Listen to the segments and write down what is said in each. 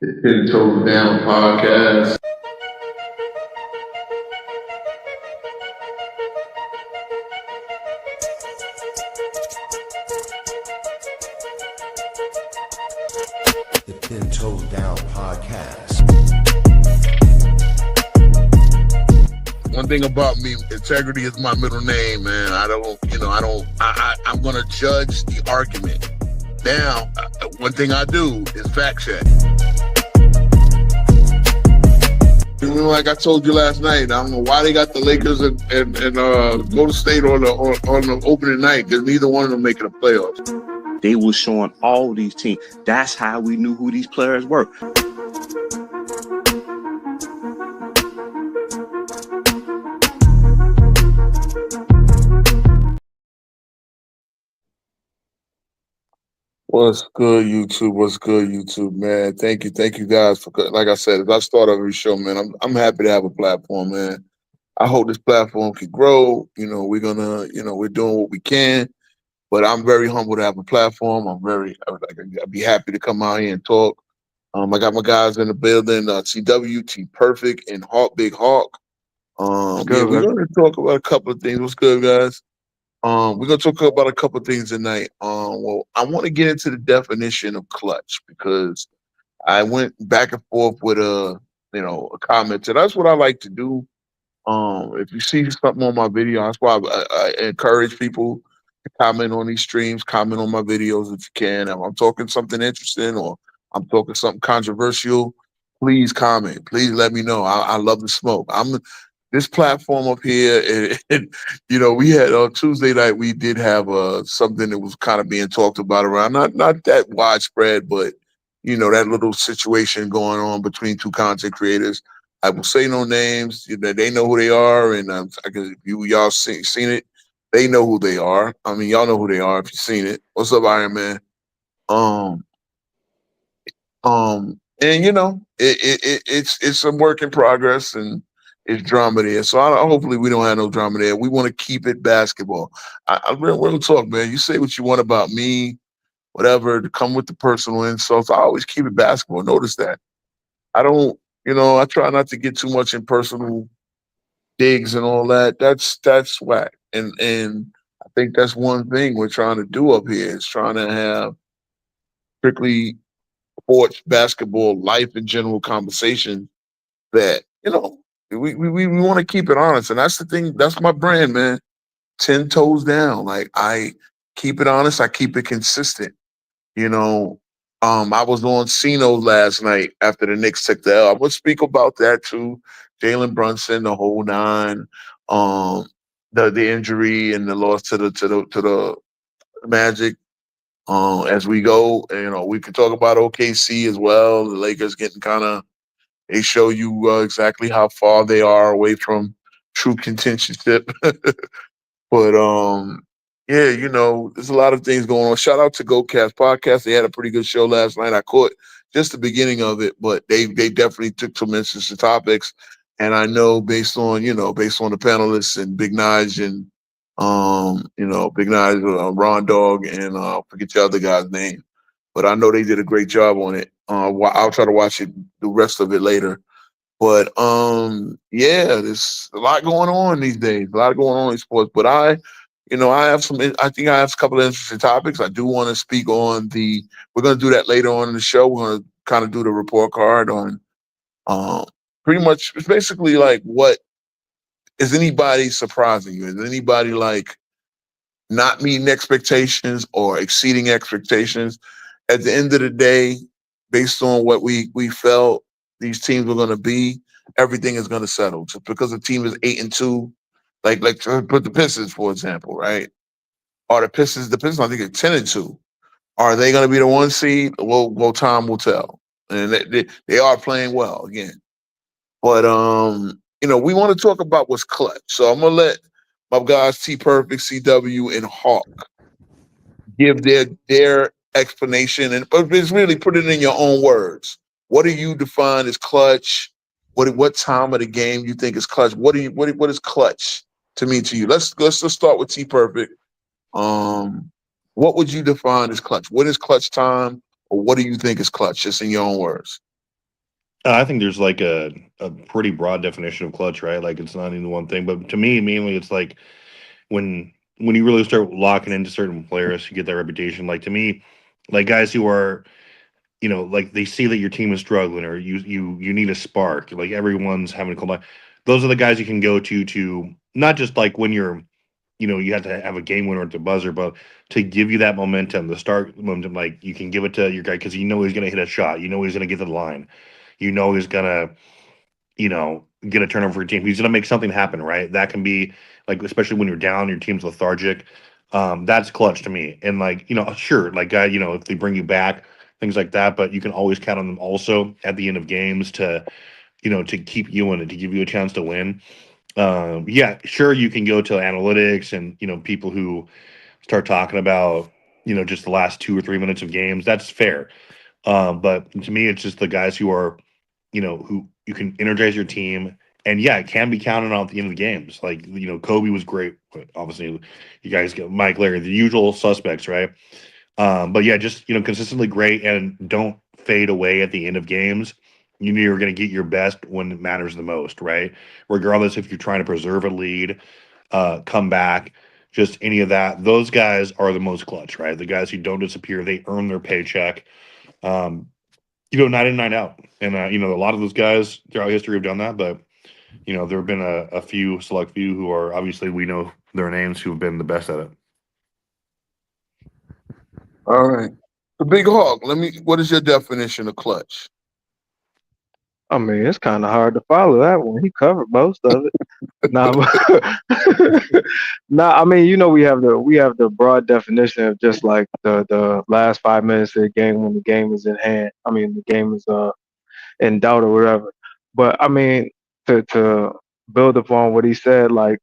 Ten Toes Down podcast. The Ten Toes Down podcast. One thing about me, integrity is my middle name, man. I'm going to judge the argument. Now, one thing I do is fact check. Like I told you last night, I don't know why they got the Lakers and Golden State on the opening night, because neither one of them making the playoffs. They were showing all these teams. That's how we knew who these players were. What's good, YouTube? What's good, YouTube, man? Thank you guys for. Like I said, as I start every show, man, I'm happy to have a platform, man. I hope this platform can grow. We're doing what we can, but I'm very humble to have a platform. I'd be happy to come out here and talk. I got my guys in the building, TW, T Perfect, and Big Hawk. We're going to talk about a couple of things. What's good, guys? We're gonna talk about a couple of things tonight. Well, I want to get into the definition of clutch because I went back and forth with a comment. So that's what I like to do. If you see something on my video, that's why I encourage people to comment on these streams, comment on my videos if you can. If I'm talking something interesting or I'm talking something controversial, please comment. Please let me know. I love the smoke. This platform up here, and we had on Tuesday night, we did have something that was kind of being talked about around, not that widespread, but that little situation going on between two content creators. I will say no names. They know who they are, and if y'all seen it, they know who they are. I mean, y'all know who they are if you've seen it. What's up, Iron Man? And it's a work in progress, and it's drama there. So hopefully we don't have no drama there. We want to keep it basketball. We're going to talk, man. You say what you want about me, whatever, to come with the personal insults. I always keep it basketball. Notice that. I don't, I try not to get too much in personal digs and all that. That's whack. And I think that's one thing we're trying to do up here is trying to have strictly sports, basketball, life in general conversation that, we want to keep it honest. And that's the thing. That's my brand, man. 10 toes down. Like, I keep it honest. I keep it consistent. I was on Cino last night after the Knicks took the L. I'm going to speak about that too. Jalen Brunson, the whole nine, the injury and the loss to the Magic. As we go, we can talk about OKC as well. The Lakers getting they show you exactly how far they are away from true contentionship. But there's a lot of things going on. Shout out to GoCast Podcast. They had a pretty good show last night. I caught just the beginning of it, but they definitely took some interesting topics. And I know based on the panelists and Big Nige and Big Nige, Ron Dog, and forget the other guy's name, but I know they did a great job on it. I'll try to watch the rest of it later. But there's a lot going on these days. A lot going on in sports. But I think I have a couple of interesting topics. I do want to speak on we're going to do that later on in the show. We're going to kind of do the report card on pretty much, it's basically like, what is anybody surprising you? Is anybody like not meeting expectations or exceeding expectations? At the end of the day, based on what we felt these teams were going to be, everything is going to settle. Just because the team is 8-2, like put the Pistons, for example, right? Are the Pistons, I think, are 10-2. Are they going to be the 1 seed? Well, time will tell. And they are playing well again. But we want to talk about what's clutch. So I'm gonna let my guys T Perfect, CW, and Hawk give their explanation, and but it's really put it in your own words. What do you define as clutch? What time of the game you think is clutch? What is clutch to mean to you? Let's just start with T Perfect. What would you define as clutch? What is clutch time, or what do you think is clutch? Just in your own words. I think there's like a pretty broad definition of clutch, right? Like it's not even one thing, but to me, mainly it's like when you really start locking into certain players, you get that reputation. Like to me, like guys who are like they see that your team is struggling or you need a spark. Like everyone's having a combine. Those are the guys you can go to not just like when you have to have a game winner at the buzzer, but to give you that momentum, the start momentum, like you can give it to your guy because he's going to hit a shot. He's going to get to the line. He's going to get a turnover for your team. He's going to make something happen, right? That can be like, especially when you're down, your team's lethargic. That's clutch to me. And like, sure, like guy, if they bring you back, things like that, but you can always count on them also at the end of games to keep you in it, to give you a chance to win. Yeah, sure, you can go to analytics and people who start talking about just the last 2 or 3 minutes of games. That's fair. But to me, it's just the guys who are who you can energize your team. And yeah, it can be counted on at the end of the games. Like, Kobe was great. But obviously, you guys get Mike, Larry, the usual suspects, right? But yeah, just consistently great and don't fade away at the end of games. You know you're going to get your best when it matters the most, right? Regardless if you're trying to preserve a lead, come back, just any of that. Those guys are the most clutch, right? The guys who don't disappear, they earn their paycheck. Um, night in, night out. And a lot of those guys throughout history have done that, but there have been a few select few who are obviously we know their names who have been the best at it. All right. The Big Hawk. What is your definition of clutch? I mean, it's kind of hard to follow that one. He covered most of it. Nah, nah. I mean, we have the broad definition of just like the last 5 minutes of the game when the game is in hand. I mean, the game is in doubt or whatever. But I mean, to build upon what he said, like,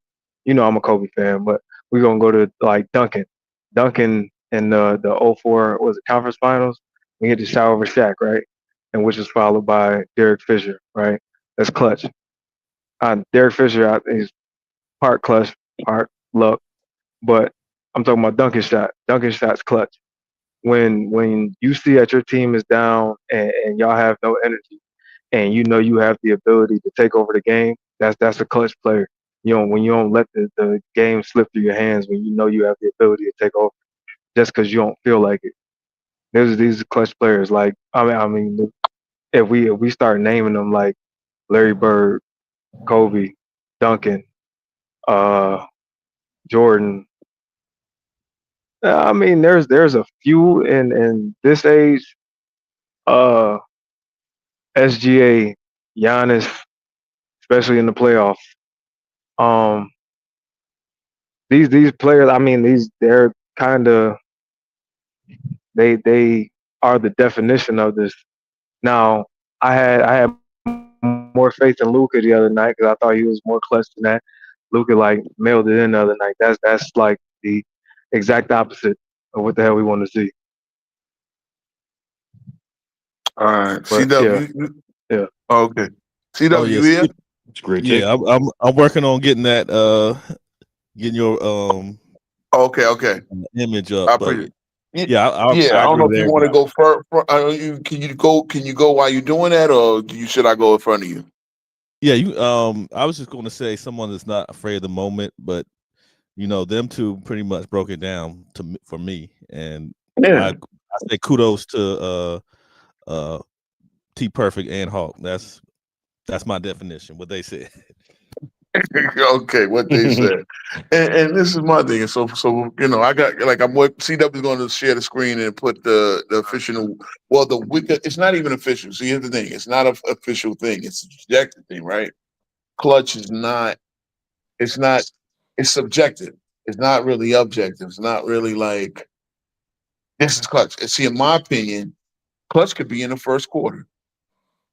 I'm a Kobe fan, but we're gonna go to like Duncan. Duncan in the '04 was it conference finals. We hit the shot over Shaq, right? And which was followed by Derek Fisher, right? That's clutch. Derek Fisher is part clutch, part luck, but I'm talking about Duncan shot. Duncan shot's clutch. When you see that your team is down and y'all have no energy, and you have the ability to take over the game, that's a clutch player. When you don't let the game slip through your hands, when you have the ability to take over, just because you don't feel like it. These are clutch players. Like I mean, if we start naming them like Larry Bird, Kobe, Duncan, uh, Jordan. I mean, there's a few in this age. Uh, SGA, Giannis, especially in the playoffs. Um, these players. I mean, they're kind of they are the definition of this. Now, I had more faith in Luca the other night because I thought he was more clutch than that. Luca like mailed it in the other night. That's like the exact opposite of what the hell we want to see. All right. But yeah, yeah. Okay. Oh CW, you yes, here? It's a great take. yeah. I'm working on getting that getting your Okay. image I up, but appreciate it. yeah, Yeah, I I don't agree know with if you want to everybody. go first. Can you go while you're doing that, or should I go in front of you? Yeah, you I was just going to say someone that's not afraid of the moment, but them two pretty much broke it down for me, and Yeah. I say kudos to uh T Perfect and Hawk. That's my definition. What they said. Okay, what they said. And this is my thing. So I got like CW is going to share the screen and put the official. Well, the wicked. It's not even official. See, here's the thing. It's not an official thing. It's a subjective thing, right? Clutch is not. It's not. It's subjective. It's not really objective. It's not really like this is clutch. And see, in my opinion, clutch could be in the first quarter.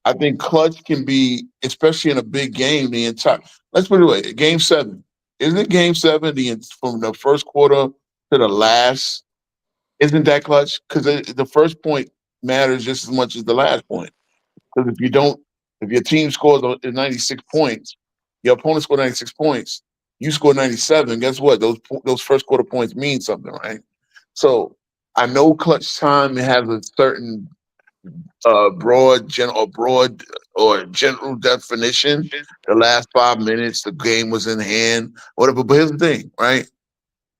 I think clutch can be, especially in a big game, the entire. Let's put it away. Game 7, isn't it? Game 7, from the first quarter to the last, isn't that clutch? Because the first point matters just as much as the last point. Because if your team scores 96 points, your opponent scored 96 points, you score 97. Guess what? Those first quarter points mean something, right? So I know clutch time has a certain broad or general definition, the last 5 minutes, the game was in hand, whatever. But here's the thing, right?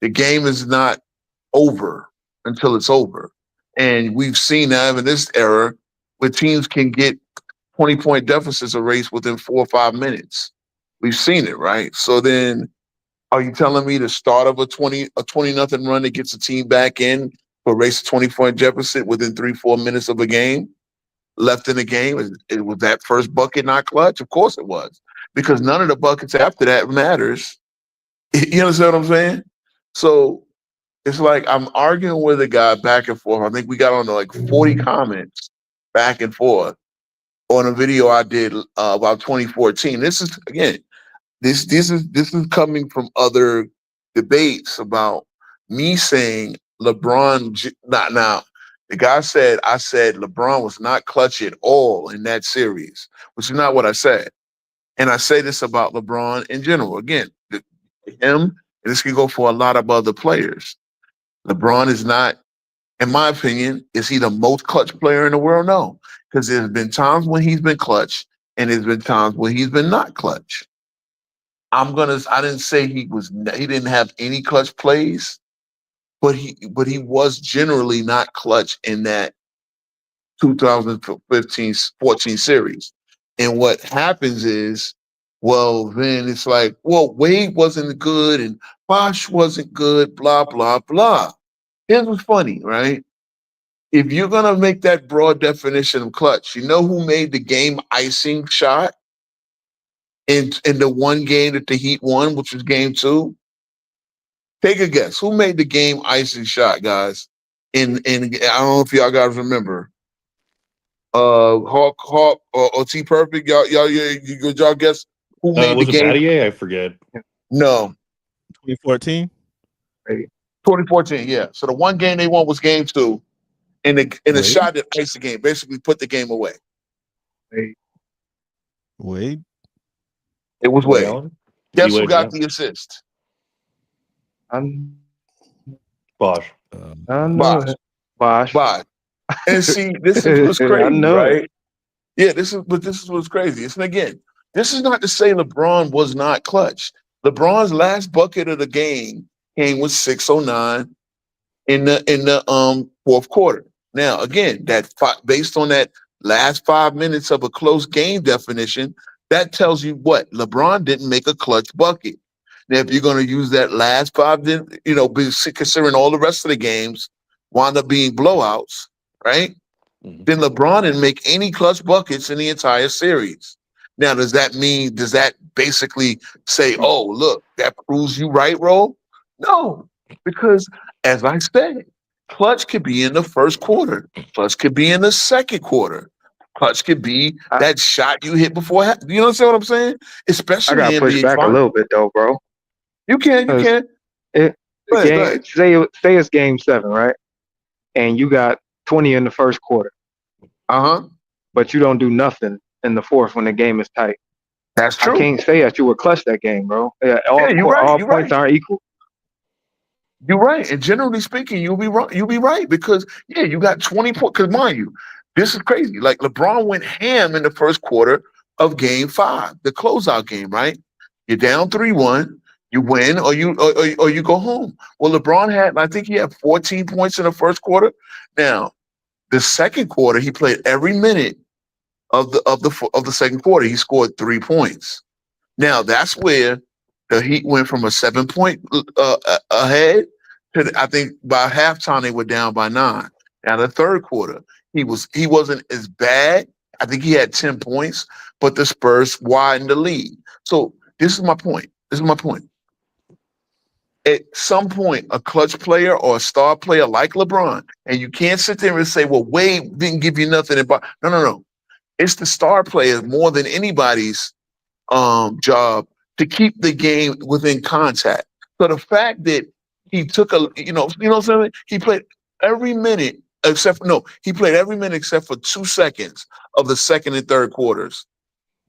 The game is not over until it's over. And we've seen that in this era where teams can get 20-point deficits erased within 4 or 5 minutes. We've seen it, right? So then are you telling me the start of a 20 nothing run that gets a team back in to erase a 20-point deficit within 3-4 minutes of a game left in the game? Was that first bucket not clutch? Of course it was. Because none of the buckets after that matters. You understand what I'm saying? So it's like I'm arguing with a guy back and forth. I think we got on to like 40 comments back and forth on a video I did about 2014. This is again, this is coming from other debates about me saying LeBron. Not now. The guy said I said LeBron was not clutch at all in that series, which is not what I said. And I say this about LeBron in general. Again, him, and this can go for a lot of other players. LeBron is not, in my opinion, is he the most clutch player in the world? No, because there's been times when he's been clutch, and there's been times when he's been not clutch. I didn't say he didn't have any clutch plays, but he was generally not clutch in that 2015-14 series. And what happens is, well, then it's like, well, Wade wasn't good and Bosh wasn't good, blah, blah, blah. Here's what's funny, right? If you're going to make that broad definition of clutch, you know who made the game icing shot in the one game that the Heat won, which was game 2? Take a guess. Who made the game icing shot, guys? I don't know if y'all guys remember. Hawk, or T Perfect. Y'all guess who made Was the it game? Battier? I forget. No. 2014. 2014, yeah. So the one game they won was game 2. And the Wade? shot that iced the game, basically put the game away. Wade. It was Ray Wade. Allen? Guess who D-Wade, got yeah. the assist? Bosh. I know Bosh. it. Bosh. Bosh. And see, this is what's crazy, I know right? it. Yeah, this is what's crazy. And again, this is not to say LeBron was not clutch. LeBron's last bucket of the game came with 6:09 in the fourth quarter. Now, again, based on that last 5 minutes of a close game definition, that tells you what? LeBron didn't make a clutch bucket. Now, if you're going to use that last 5, then considering all the rest of the games wound up being blowouts, right? Mhm. Then LeBron didn't make any clutch buckets in the entire series. Now, does that basically say, oh, look, that proves you right, Ro? No, because as I said, clutch could be in the first quarter. Clutch could be in the second quarter. Clutch could be that shot you hit before. You understand what I'm saying? I Especially got to in push NBA back a Finals. little bit though, bro. You can. Go ahead, go Game, ahead. Say it's game 7, right? And you got 20 in the first quarter, but you don't do nothing in the fourth when the game is tight. That's true. I can't say that you were clutch that game, bro. All you're right. all You're points right. aren't equal. You're right. And generally speaking, you'll be right. You'll be right because you got 20 points. Because mind you, this is crazy. Like LeBron went ham in the first quarter of game 5, the closeout game, right? You're down 3-1, you win or you go home. Well, LeBron I think he had 14 points in the first quarter. Now, the second quarter, he played every minute of the second quarter. He scored 3 points. Now, that's where the Heat went from a 7-point ahead to I think by halftime they were down by 9. Now the third quarter, he wasn't as bad. I think he had 10 points, but the Spurs widened the lead. So this is my point. At some point, a clutch player or a star player like LeBron, and you can't sit there and say, well, Wade didn't give you nothing. No. It's the star player more than anybody's job to keep the game within contact. So the fact that he took what I'm saying? He played every minute except for 2 seconds of the second and third quarters.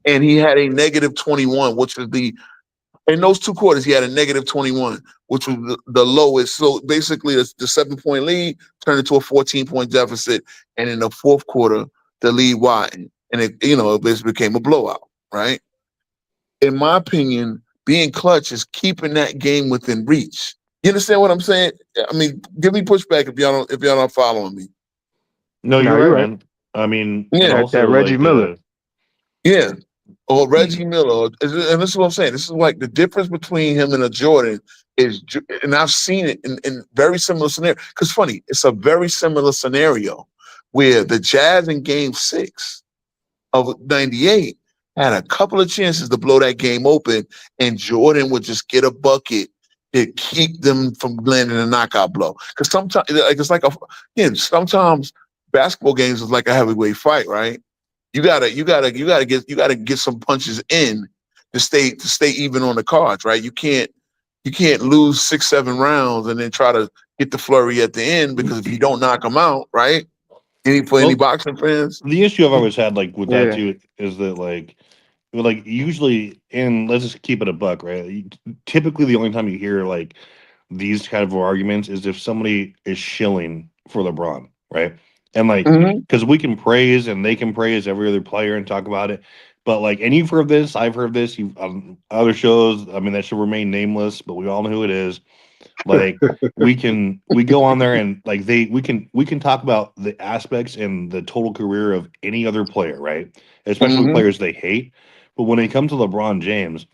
And he had a negative 21, which was in those 2 quarters, he had a negative 21, which was the lowest. So basically the 7-point lead turned into a 14-point deficit. And in the fourth quarter, the lead widened. and it basically became a blowout, right? In my opinion, being clutch is keeping that game within reach. You understand what I'm saying? I mean, give me pushback if y'all not following me. No, No, you're you're right, right. man. I mean, Yeah. and That also Reggie like Miller. Yeah. Or Reggie Miller. And this is what I'm saying. This is like the difference between him and a Jordan is, and I've seen it in very similar scenario. Because funny, it's a very similar scenario where the Jazz in Game 6 of '98 had a couple of chances to blow that game open, and Jordan would just get a bucket to keep them from landing a knockout blow. Because sometimes, like sometimes basketball games is like a heavyweight fight, right? You gotta get some punches in to stay even on the cards, right? You can't lose 6-7 rounds and then try to get the flurry at the end, because if you don't knock them out, right? For any well, boxing fans, the issue I've always had like with that Yeah. too is that like usually, and let's just keep it a buck, right? Typically, the only time you hear like these kind of arguments is if somebody is shilling for LeBron, right? And like, Mhm. because we can praise and they can praise every other player and talk about it, but like, and you've heard this, I've heard this, you other shows. I mean, that should remain nameless, but we all know who it is. Like, we go on there and like we can talk about the aspects and the total career of any other player, right? Especially Mhm. players they hate. But when it comes to LeBron James,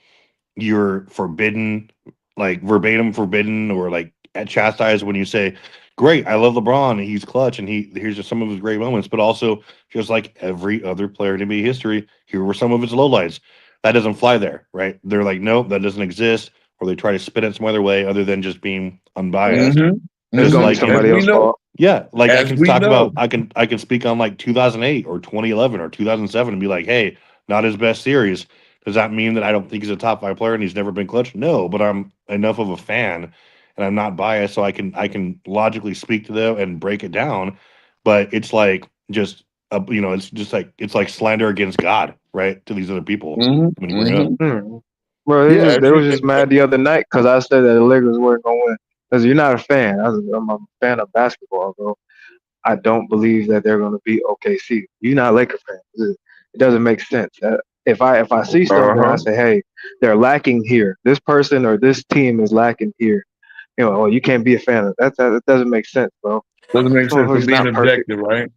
you're forbidden, like verbatim forbidden, or like chastised when you say, "Great, I love LeBron. He's clutch, and here's just some of his great moments." But also, just like every other player in NBA history, here were some of his lowlights. That doesn't fly there, right? They're like, "Nope, that doesn't exist," or they try to spin it some other way other than just being unbiased. Mhm. It's Because gonna be Mhm. like As somebody we else's know, fault. yeah, like I as can we talk know. about I can speak on like 2008 or 2011 or 2007 and be like, "Hey, not his best series." Does that mean that I don't think he's a top 5 player and he's never been clutch? No, but I'm enough of a fan and I'm not biased, so I can logically speak to them and break it down. But it's like just it's just like it's like slander against God, right? To these other people Mhm. when you bring it up. Mhm. Hmm. Bro, Yeah. they was just mad the other night because I said that the Lakers weren't gonna win. Because you're not a fan. I'm a fan of basketball, bro. I don't believe that they're gonna beat OKC. You're not a Laker fan. It doesn't make sense. If I see something, I Uh-huh. say, hey, they're lacking here. This person or this team is lacking here. Oh, you can't be a fan of that. That doesn't make sense, bro. Doesn't make This sense for motherfucker's being not perfect. objective, right?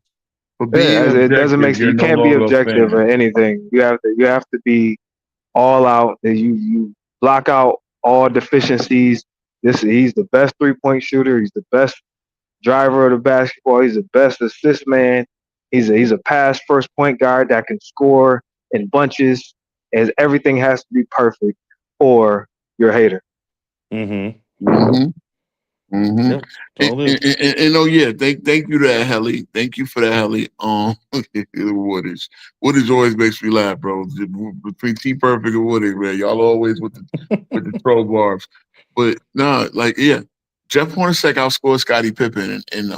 For being Yeah, it doesn't make objective, sense. you're You no can't be longer a objective or fan. anything. You have to be all out. That you block out all deficiencies. He's the best 3-point shooter. He's the best driver of the basketball. He's the best assist man. He's a pass first point guard that can score in bunches. As everything has to be perfect, or you're a hater. Mm-hmm. Mhm. Mhm. Yeah, totally. Yeah, thank you to that, Helly. Thank you for that, Helly. Woodage always makes me laugh, bro. Between T Perfect and Woodage, man, y'all always with the troll barbs. But nah, like yeah, Jeff Hornacek outscored Scottie Pippen, and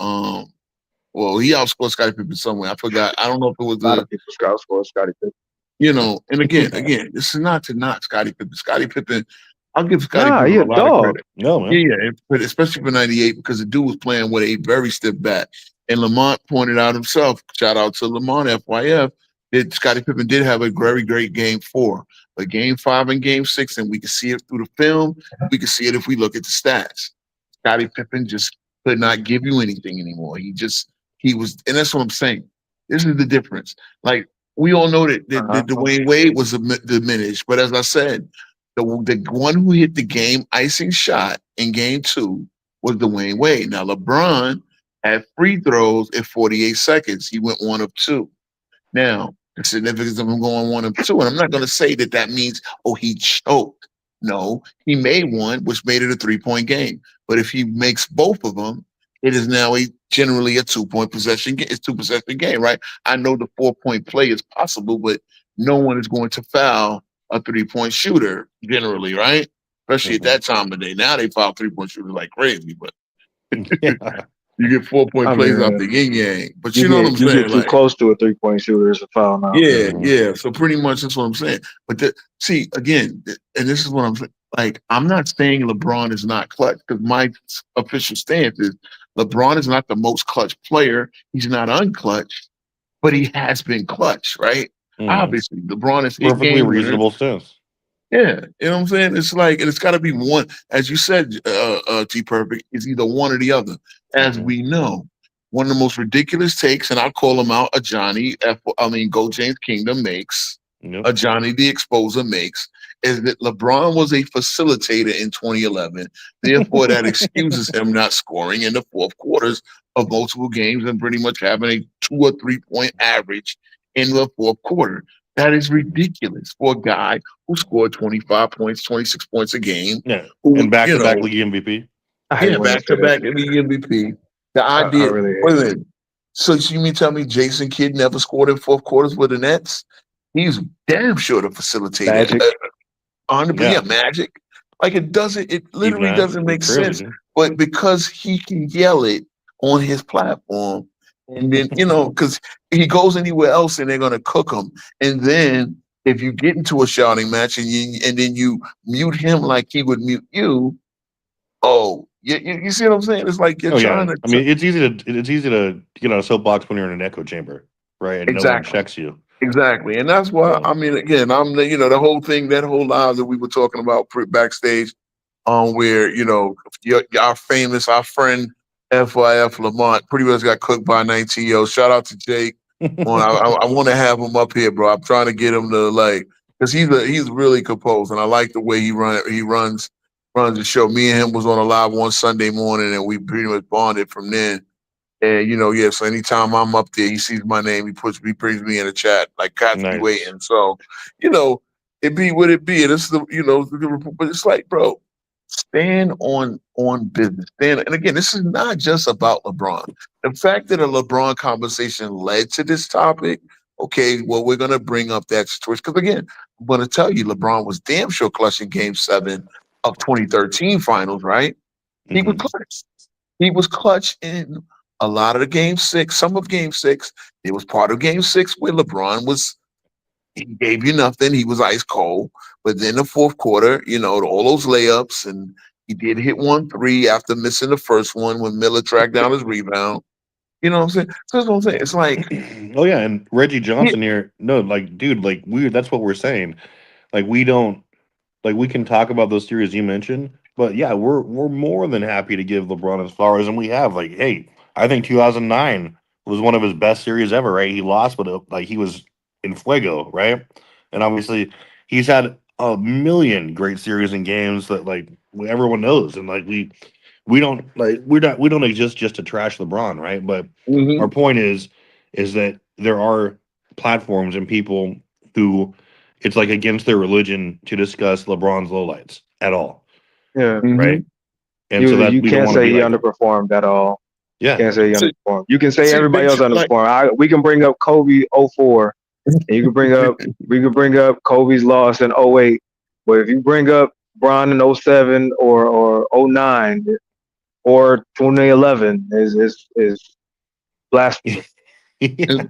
well, he outscored Scottie Pippen somewhere. I forgot. I don't know if it was A lot of people scout for Scottie Pippen. and again, this is not to knock Scottie Pippen. Scottie Pippen, I'll give Scottie Nah, Pippen he a a lot of dog. credit. No, Yeah, man. yeah, but especially for '98 because the dude was playing with a very stiff bat. And Lamont pointed out himself. Shout out to Lamont FYF. That Scottie Pippen did have a very great game 4, but game 5 and game 6, and we can see it through the film. We can see it if we look at the stats. Scottie Pippen just could not give you anything anymore. He was, and that's what I'm saying. This is the difference. Like we all know that Uh-huh. Dwayne Wade was diminished, but as I said, the one who hit the game icing shot in game 2 was Dwayne Wade. Now LeBron had free throws at 48 seconds. He went 1 of 2. Now the significance of him going 1 of 2, and I'm not going to say that means he choked. No, he made one, which made it a 3-point game. But if he makes both of them, it is now generally a 2-point possession game. It's 2 possession game, right? I know the 4-point play is possible, but no one is going to foul a 3-point shooter generally, right? Especially at Mm-hmm. that time of day. Now they foul 3-point shooters like crazy, but Yeah. you get 4-point I plays out mean, the yin yang. But you you know what get I'm you get saying? too Like, close to a 3-point shooter, it's a foul now. yeah, Mhm. yeah. So pretty much that's what I'm saying. But see, again, and this is what I'm saying. Like, I'm not saying LeBron is not clutch because my official stance is LeBron is not the most clutch player. He's not unclutch, but he has been clutch, right? Obviously, LeBron is 8 Perfectly game winners. reasonable stance. Yeah, you know what I'm saying? It's like, and it's got to be one, as you said, T Perfect. It's either one or the other. As Mhm. we know, one of the most ridiculous takes, and I'll call him out, a Johnny, Go James Kingdom makes, Yep. a Johnny the Exposer makes, is that LeBron was a facilitator in 2011. Therefore, that excuses him not scoring in the fourth quarters of multiple games and pretty much having a 2 or 3 point average in the fourth quarter. That is ridiculous for a guy who scored 25 points, 26 points a game. Yeah. Who, And back you to back know, league MVP. I hate yeah, when they back say to that back shit. league MVP. The I idea, really hate wait a that. minute. So you mean tell me Jason Kidd never scored in fourth quarters with the Nets? He's damn sure the facilitator. Magic. 100%, Yeah. yeah, Magic. Like it Steve literally Nash. doesn't make It's crazy, sense. dude. But because he can yell it on his platform, and then because he goes anywhere else and they're gonna cook him. And then if you get into a shouting match and then you mute him like he would mute you, you see what I'm saying? It's like you're Oh yeah. trying to I mean, it's easy to get on a soapbox when you're in an echo chamber, right? And no one exactly. checks you. Exactly, and that's why So, I mean, again, the whole thing, that whole live that we were talking about backstage, where our friend FYF Lamont pretty much got cooked by 19 Shout out to Jake. I want to have him up here, bro. I'm trying to get him to because he's really composed, and I like the way he runs the show. Me and him was on a live one Sunday morning, and we pretty much bonded from then. And so anytime I'm up there, he sees my name, he brings me in the chat, like Cats be nice. waiting. So, it be what it be. And it's but it's like, bro, stand on business. And again, this is not just about LeBron. The fact that a LeBron conversation led to this topic, okay, well, we're gonna bring up that situation. Because again, I'm gonna tell you, LeBron was damn sure clutching game 7 of 2013 finals, right? He was Mhm. clutch. He was clutch in a lot of the game 6, some of game 6. It was part of game 6 where he gave you nothing. He was ice cold. But then the fourth quarter, all those layups, and he did hit 1-3 after missing the first one when Miller tracked down his rebound. You know what I'm saying? So that's what I'm saying. It's like, Oh yeah, and Reggie Johnson here. No, dude, that's what we're saying. We don't we can talk about those series you mentioned, but yeah, we're more than happy to give LeBron his flowers, and we have hey, I think 2009 was one of his best series ever, right? He lost, but he was in fuego, right? And obviously, he's had a million great series and games that everyone knows, and we don't we don't exist just to trash LeBron, right? But mhm. our point is that there are platforms and people who it's against their religion to discuss LeBron's lowlights at all, Yeah. right? And so You that you we don't can't want to say be he like that. underperformed at all. Yeah. Can't say he See, underperformed. You can say see, everybody else like, underperformed. We can bring up Kobe 04, and we can bring up Kobe's loss in 08. But if you bring up Bron in 07 or 09 or 2011, is blasphemy. Yeah,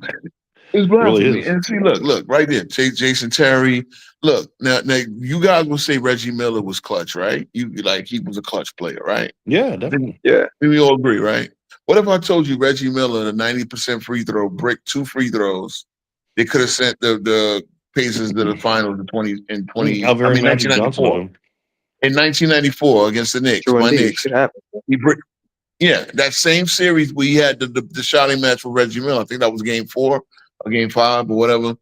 it's really blasphemy. is. And see, look, right there, Jason Terry. Look, now you guys will say Reggie Miller was clutch, right? He was a clutch player, right? Yeah, definitely. Yeah. We all agree, right? What if I told you Reggie Miller, a 90% free throw, brick 2 free throws, they could have sent the Pacers to the finals in Very Magic Johnson of 1994. him. In 1994 against the Knicks, True my indeed. Knicks. Shit happens. Yeah, that same series we had the shouting match with Reggie Miller. I think that was game 4 or game 5 or whatever.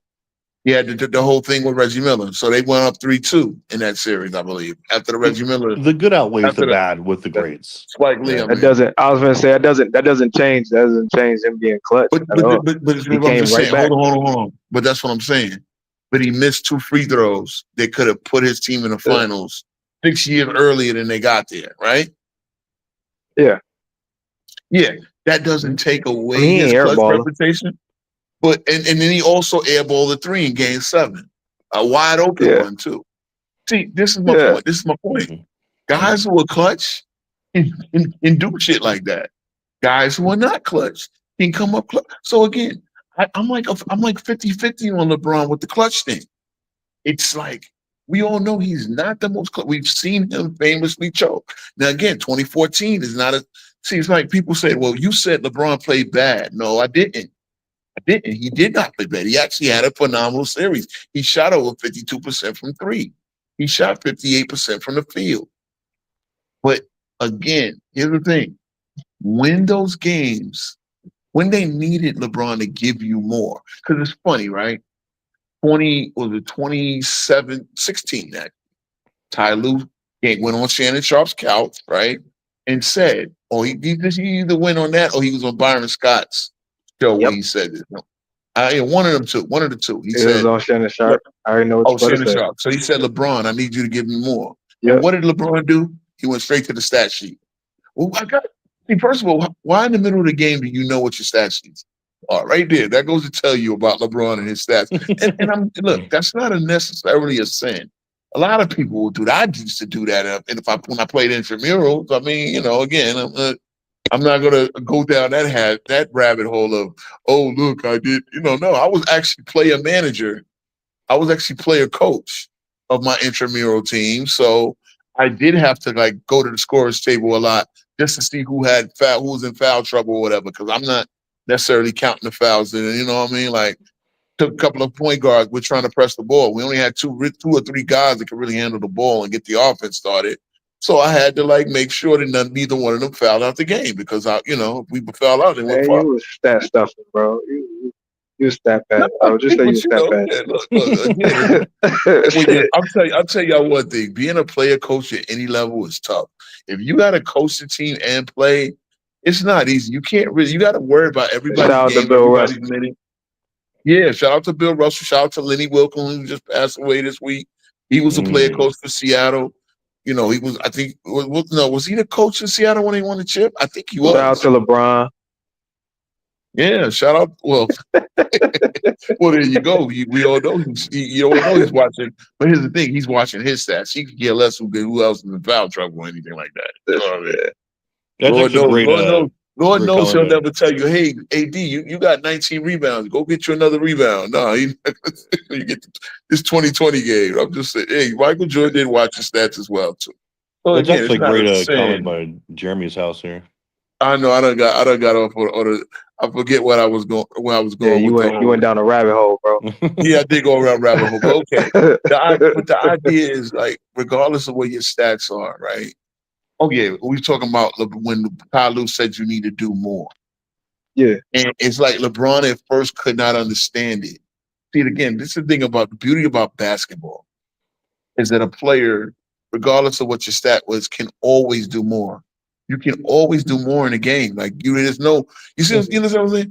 He had the whole thing with Reggie Miller. So they went up 3-2 in that series, I believe, after the Reggie Miller, The good outweighs after the the bad with the greats. Spike Lee. Yeah. I mean. That doesn't. I was gonna say that doesn't change. That doesn't change him being clutch But at all. but He I'm came just right saying, back. hold on. But that's what I'm saying. But he missed 2 free throws. They could have put his team in the finals 6 years earlier than they got there, right? Yeah. Yeah. That doesn't take away He his ain't clutch airballing. reputation. But and then he also airballed the 3 in game 7. A wide open Yeah. one, too. See, this is my Yeah. point. This is my point. Mhm. Guys who are clutch can do shit like that. Guys who are not clutch can come up clutch. So again, I'm like 50-50 on LeBron with the clutch thing. It's like we all know he's not the most clutch. We've seen him famously choke. Now again, 2014 is not a. See, it's like people say, "Well, you said LeBron played bad." No, I didn't. I didn't. He did not play bad. He actually had a phenomenal series. He shot over 52% from three. He shot 58% from the field. But again, here's the thing. When those games, when they needed LeBron to give you more, because it's funny, right? 16 that Ty Lue went on Shannon Sharp's couch, right? And said, he either went on that or he was on Byron Scott's show when he said this. No, one of them two. One of the two. He It said, was on Shannon Sharp. I already know what you're Shannon about to say. Sharp. So he said, LeBron, I need you to give me more. Yep. And what did LeBron do? He went straight to the stat sheet. Well, first of all, why in the middle of the game do you know what your stat sheets are? Right there. That goes to tell you about LeBron and his stats. and look, that's not necessarily a sin. A lot of people will do that. I used to do that. And when I played intramurals, I mean, again, I'm not gonna go down that rabbit hole of, oh look, I did. No, I was actually player manager. I was actually player coach of my intramural team. So I did have to go to the scorer's table a lot just to see who was in foul trouble or whatever, because I'm not necessarily counting the fouls. You know what I mean? Took a couple of point guards. We're trying to press the ball. We only had two or three guys that could really handle the ball and get the offense started. So I had to make sure that neither one of them fouled out the game, because if we foul out, they went far. You was stat stuffing, bro. You stat bad. I would just say you stat bad. I'll tell y'all one thing. Being a player coach at any level is tough. If you got to coach the team and play, it's not easy. You can't really. You got to worry about everybody's Shout out game, to Bill everybody's Russell. minute. Yeah, shout out to Bill Russell. Shout out to Lenny Wilkins, who just passed away this week. He was a player coach for Seattle. He was. I think. Was he the coach in Seattle when he won the chip? I think he was. Shout out to LeBron. Yeah, shout out. Well, there you go. We all know you all know he's watching. But here's the thing: he's watching his stats. He could care less who else is in foul trouble or anything like that. You know what I mean? That's actually great. Lord knows he'll comment. never tell you, hey, AD, you got 19 rebounds. Go get you another rebound. No, you get this 2020 game. I'm just saying, hey, Michael Jordan did watch his stats as well too. So That's again, actually it's not great a sin. comment by Jeremy's house here. I know. I done got off on I forget where I was going. Yeah, you went down a rabbit hole, bro. Yeah, I did go around rabbit hole. But okay, but the idea is regardless of what your stats are, right? Oh yeah, we talking about when Ty Lue said you need to do more. Yeah, and it's like LeBron at first could not understand it. See, again, this is the thing about the beauty about basketball is that a player, regardless of what your stat was, can always do more. You can always do more in a game. There's no, you know what I'm saying?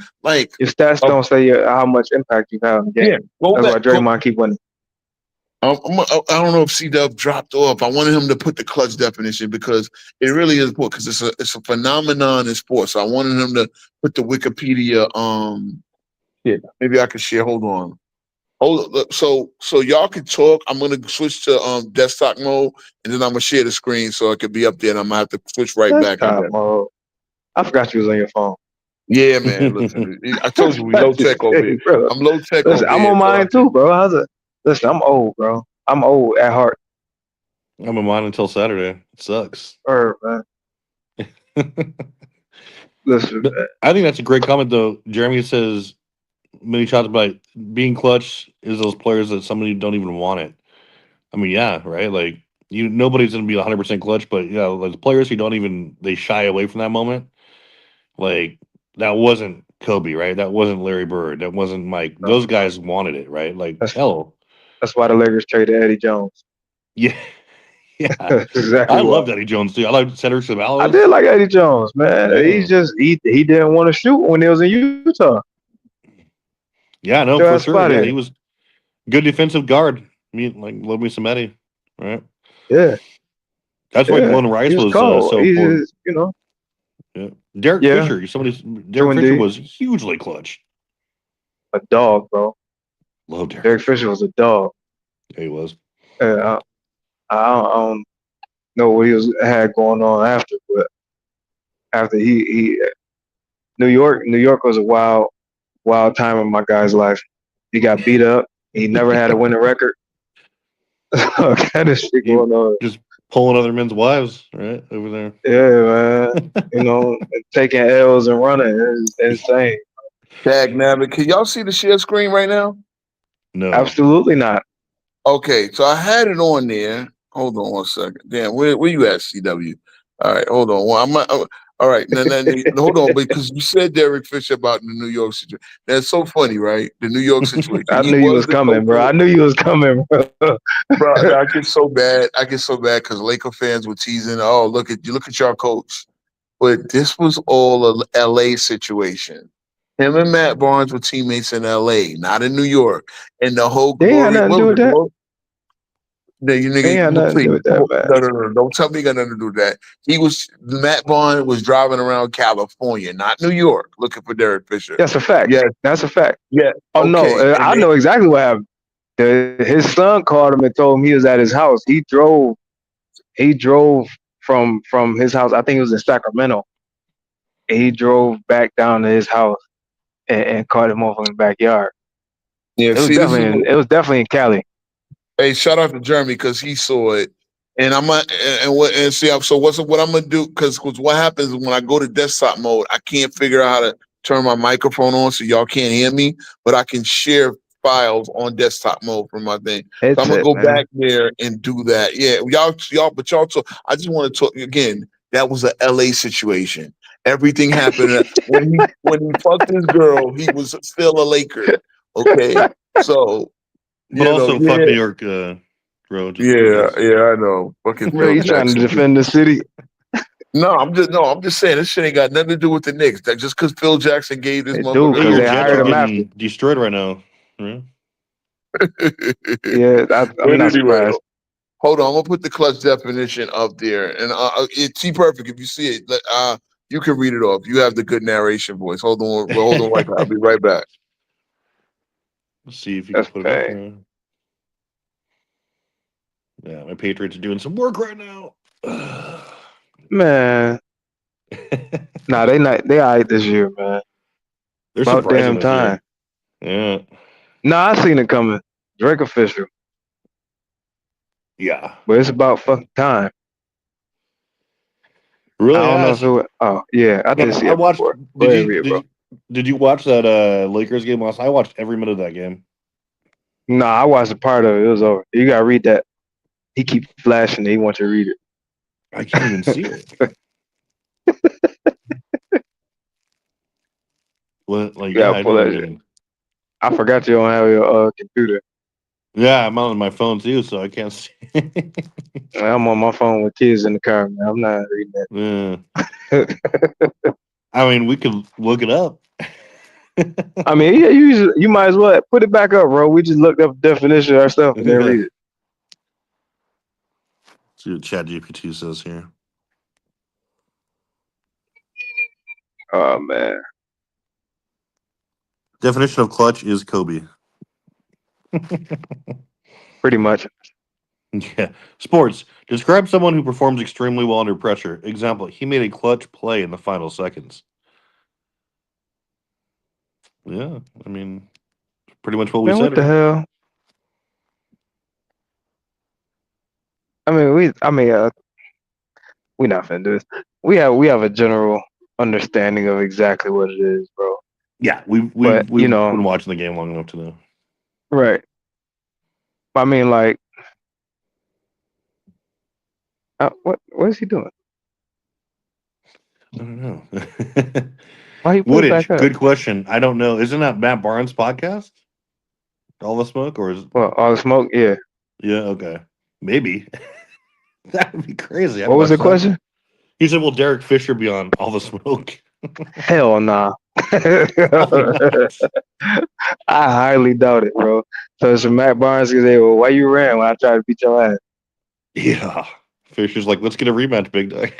Your stats don't say how much impact you have in the game. Yeah, that's why Draymond keep winning. I don't know if C-Dub dropped off. I wanted him to put the clutch definition because it really is important, because it's a phenomenon in sports. So I wanted him to put the Wikipedia. Maybe I could share. Hold on. So y'all can talk. I'm gonna switch to desktop mode, and then I'm gonna share the screen so it could be up there. And I'm gonna have to switch right back. Mode. I forgot you was on your phone. Yeah, man. Listen, I told you we low tech over here. Bro. I'm low tech. Listen, I'm on mine too, bro. How's it? Listen, I'm old, bro. I'm old at heart. I'm on mine until Saturday. It sucks. Man. Listen, man. I think that's a great comment, though. Jeremy says many shots about being clutch is those players that somebody don't even want it. I mean, yeah, right? Nobody's going to be 100% clutch, but the players who they shy away from that moment. That wasn't Kobe, right? That wasn't Larry Bird. That wasn't Mike. Those guys wanted it, right? That's why the Lakers traded Eddie Jones. Yeah. Yeah. Exactly. I loved Eddie Jones too. I liked Cedric Ceballos. I did like Eddie Jones, man. Yeah. He didn't want to shoot when he was in Utah. Yeah, no, for sure. Yeah, he was good defensive guard. Love me some Eddie, right? Yeah. That's why Glenn Rice was so important. Yeah. Derek Fisher. Derek Fisher was hugely clutch. A dog, bro. Love Derek. Derek Fisher was a dog. Yeah, he was. I don't know what he had going on after, but after he New York was a wild time in my guy's life. He got beat up. He never had a winning record. Kind of shit going on. Just pulling other men's wives, right over there. Yeah, man. Taking L's and running is insane. Dag nabbit. Can y'all see the share screen right now? No. Absolutely not. Okay, so I had it on there. Hold on 1 second. Damn, where you at, CW? All right, hold on. All right, hold on, because you said Derek Fisher about the New York situation. That's so funny, right? The New York situation. I He knew you was was the coming, coach bro. of- I knew you was coming, bro. Bro, I get so bad. I get so bad because Laker fans were teasing. Oh, look at your coach. But this was all a LA situation. Him and Matt Barnes were teammates in LA, not in New York. And the whole They ain't had nothing to do with that. No, you They ain't had nigga, nothing to do please. with that, man. No. Don't tell me you got nothing to do with that. Matt Barnes was driving around California, not New York, looking for Derek Fisher. That's a fact. Yeah, That's a fact. yeah. Oh no, Okay. And I know exactly what happened. His son called him and told him he was at his house. He drove from his house. I think it was in Sacramento. And he drove back down to his house and caught him off in the backyard. yeah, It was see, definitely in Cali. hey, shout out to Jeremy because he saw it. And I'm not, and see, so what I'm gonna do? Because what happens when I go to desktop mode, I can't figure out how to turn my microphone on, so y'all can't hear me. But I can share files on desktop mode from my thing. So I'm gonna Headset, go man. back there and do that. Yeah, but y'all talk. I just want to talk again. That was a LA situation. Everything happened when he fucked his girl. He was still a Laker. Okay, so But also, fuck New York road. yeah, I know. Fucking Bro, Phil you trying to Jackson. defend the city? I'm just saying this shit ain't got nothing to do with the Knicks. That just because Phil Jackson gave this They do, motherfucker. Hey, 'cause your they Jets hired are him getting destroyed right now. Right? Yeah, I'm not surprised. Hold on, I'm gonna put the clutch definition up there, and it's T-Perfect. If you see it, you can read it off. You have the good narration voice. Hold on, right now. I'll be right back. Let's see if you That's can put it up bad. there. Yeah, my Patriots are doing some work right now. Man, nah, they not. They alright this year, man. They're About surprising damn this time. year. Yeah. Nah, I seen it coming. Drake official, Yeah. but it's about fucking time. Really? I don't know Has. if it was. Oh yeah, I did see I it watched. before. Go ahead, read it, bro. Did you watch that Lakers game last night? I watched every minute of that game. Nah, I watched a part of it. It was over. You gotta read that. He keep flashing. He wants you to read it. I can't even see it. What? Like, Yeah, I pull don't that even. I forgot you don't have your computer. Yeah, I'm on my phone too, so I can't see. I'm on my phone with kids in the car, man. I'm not reading Yeah. that. I mean, we could look it up. I mean, yeah, you might as well put it back up, bro. We just looked up the definition ourselves and then read it. See what ChatGPT says here. Oh man, Definition of clutch is Kobe. pretty much. Yeah. Sports. Describe someone who performs extremely well under pressure. Example, he made a clutch play in the final seconds. Yeah, I mean, pretty much what we Man, said. what the hell? I mean, we not finna do this. We have a general understanding of exactly what it is, bro. Yeah, we've But, you know- been watching the game long enough to know. Right. I mean, like, what is he doing? I don't know. Why he put it Woodage, back up? good question. I don't know. Isn't that Matt Barnes' podcast? All the smoke, or is Well, all the smoke, yeah. yeah? Okay, maybe that would be crazy. I'd What was watch the that. question? He said, "Will Derek Fisher be on All the Smoke?" Hell nah. I highly doubt it, bro. So it's Matt Barnes can say, well, why you ran when I tried to beat your ass? Yeah, Fisher's like, "Let's get a rematch, big guy."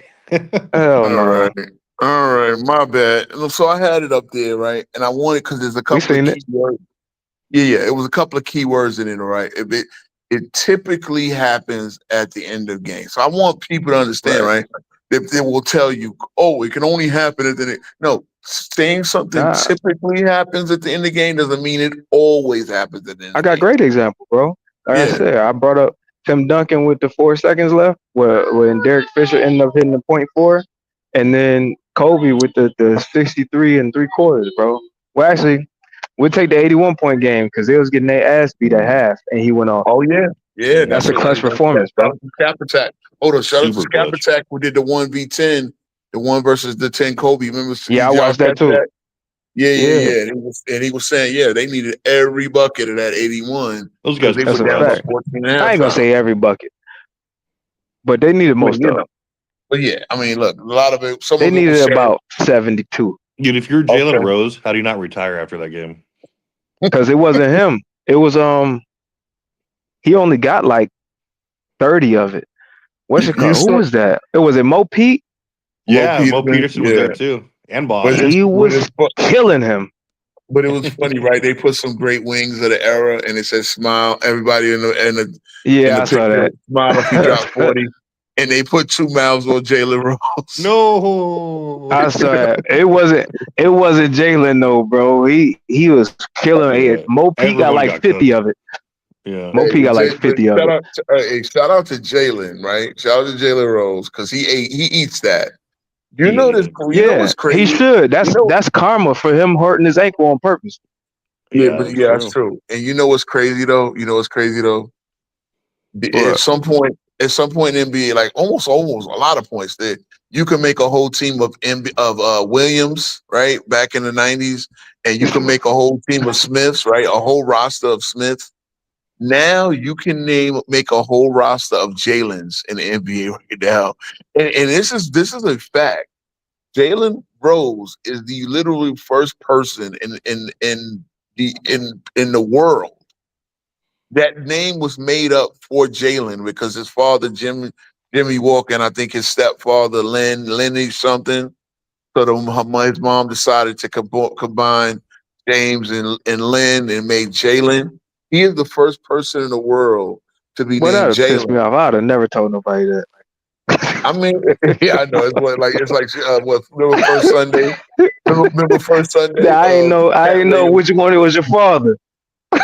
Hell All no. right. All right, my bad. So I had it up there, right? And I wanted because there's a couple seen of it. key words. Yeah, it was a couple of key words in it, all right? It typically happens at the end of games. So I want people to understand, right? They will tell you, oh, it can only happen at the end. No, saying something Nah. typically happens at the end of the game doesn't mean it always happens at the end I of got the game. great example, bro. Like I Yeah. said, I brought up Tim Duncan with the 4 seconds left, when Derek Fisher ended up hitting the .4, and then Kobe with the 63 and 3/4, bro. Well, actually, we'll take the 81-point game because they was getting their ass beat at half, and he went off. Oh yeah, yeah. That's a clutch performance, Shout bro. out to Scap Attack. Hold on, shout out to Super Scap clutch. Attack. We did the 1v10, the 1 versus the 10 Kobe. Remember? Yeah, I y'all watched that catch too. Yeah. Yeah. And he was saying, yeah, they needed every bucket of that 81 Those guys because they were That's were a down by fact. 14 and a half. I ain't gonna say every bucket, but they needed most you of know, it. but yeah, I mean, look, a lot of it. Some They of it was needed shared. about 72 Dude, if you're Jalen Okay. Rose, how do you not retire after that game? because it wasn't him. It was he only got like 30 of it. What's it You called? Who saw- was that? It was Mo Pete. Yeah, Mo Peterson, Peterson was yeah. there too, and Bosch. But He but was it's fu- killing him. but it was funny, right? They put some great wings of the era, and it said "smile." Everybody in the Yeah, I saw picture, that. smile if you drop 40. And they put 2 mouths on Jalen Rose. No, I saw that. It wasn't Jalen though, bro. He was killing Yeah, it. Mo P got everyone like got 50 cooked. of it. Yeah, Mo P got like 50 of it. Shout out to Jalen, right? Shout out to Jalen Rose because he eats that. You He know ate this? it. You know what's Yeah, crazy? he should. That's You know- that's karma for him hurting his ankle on purpose. Yeah, that's true. And you know what's crazy though? At some point in NBA, like almost a lot of points that you can make a whole team of Williams, right? Back in the 90s, and you can make a whole team of Smiths, right? A whole roster of Smiths. Now you can make a whole roster of Jalen's in the NBA right now. And this is a fact. Jalen Rose is the literally first person in the world that name was made up for Jalen because his father Jimmy Walker and I think his stepfather Lenny something. So his mom decided to combine James and Lynn and made Jalen. He is the first person in the world to be But named that'd have pissed me Jalen. off. I'd have never told nobody that. I mean, yeah, I know. It's like what? Remember first Sunday? Remember first Sunday? I ain't know which one it was your father.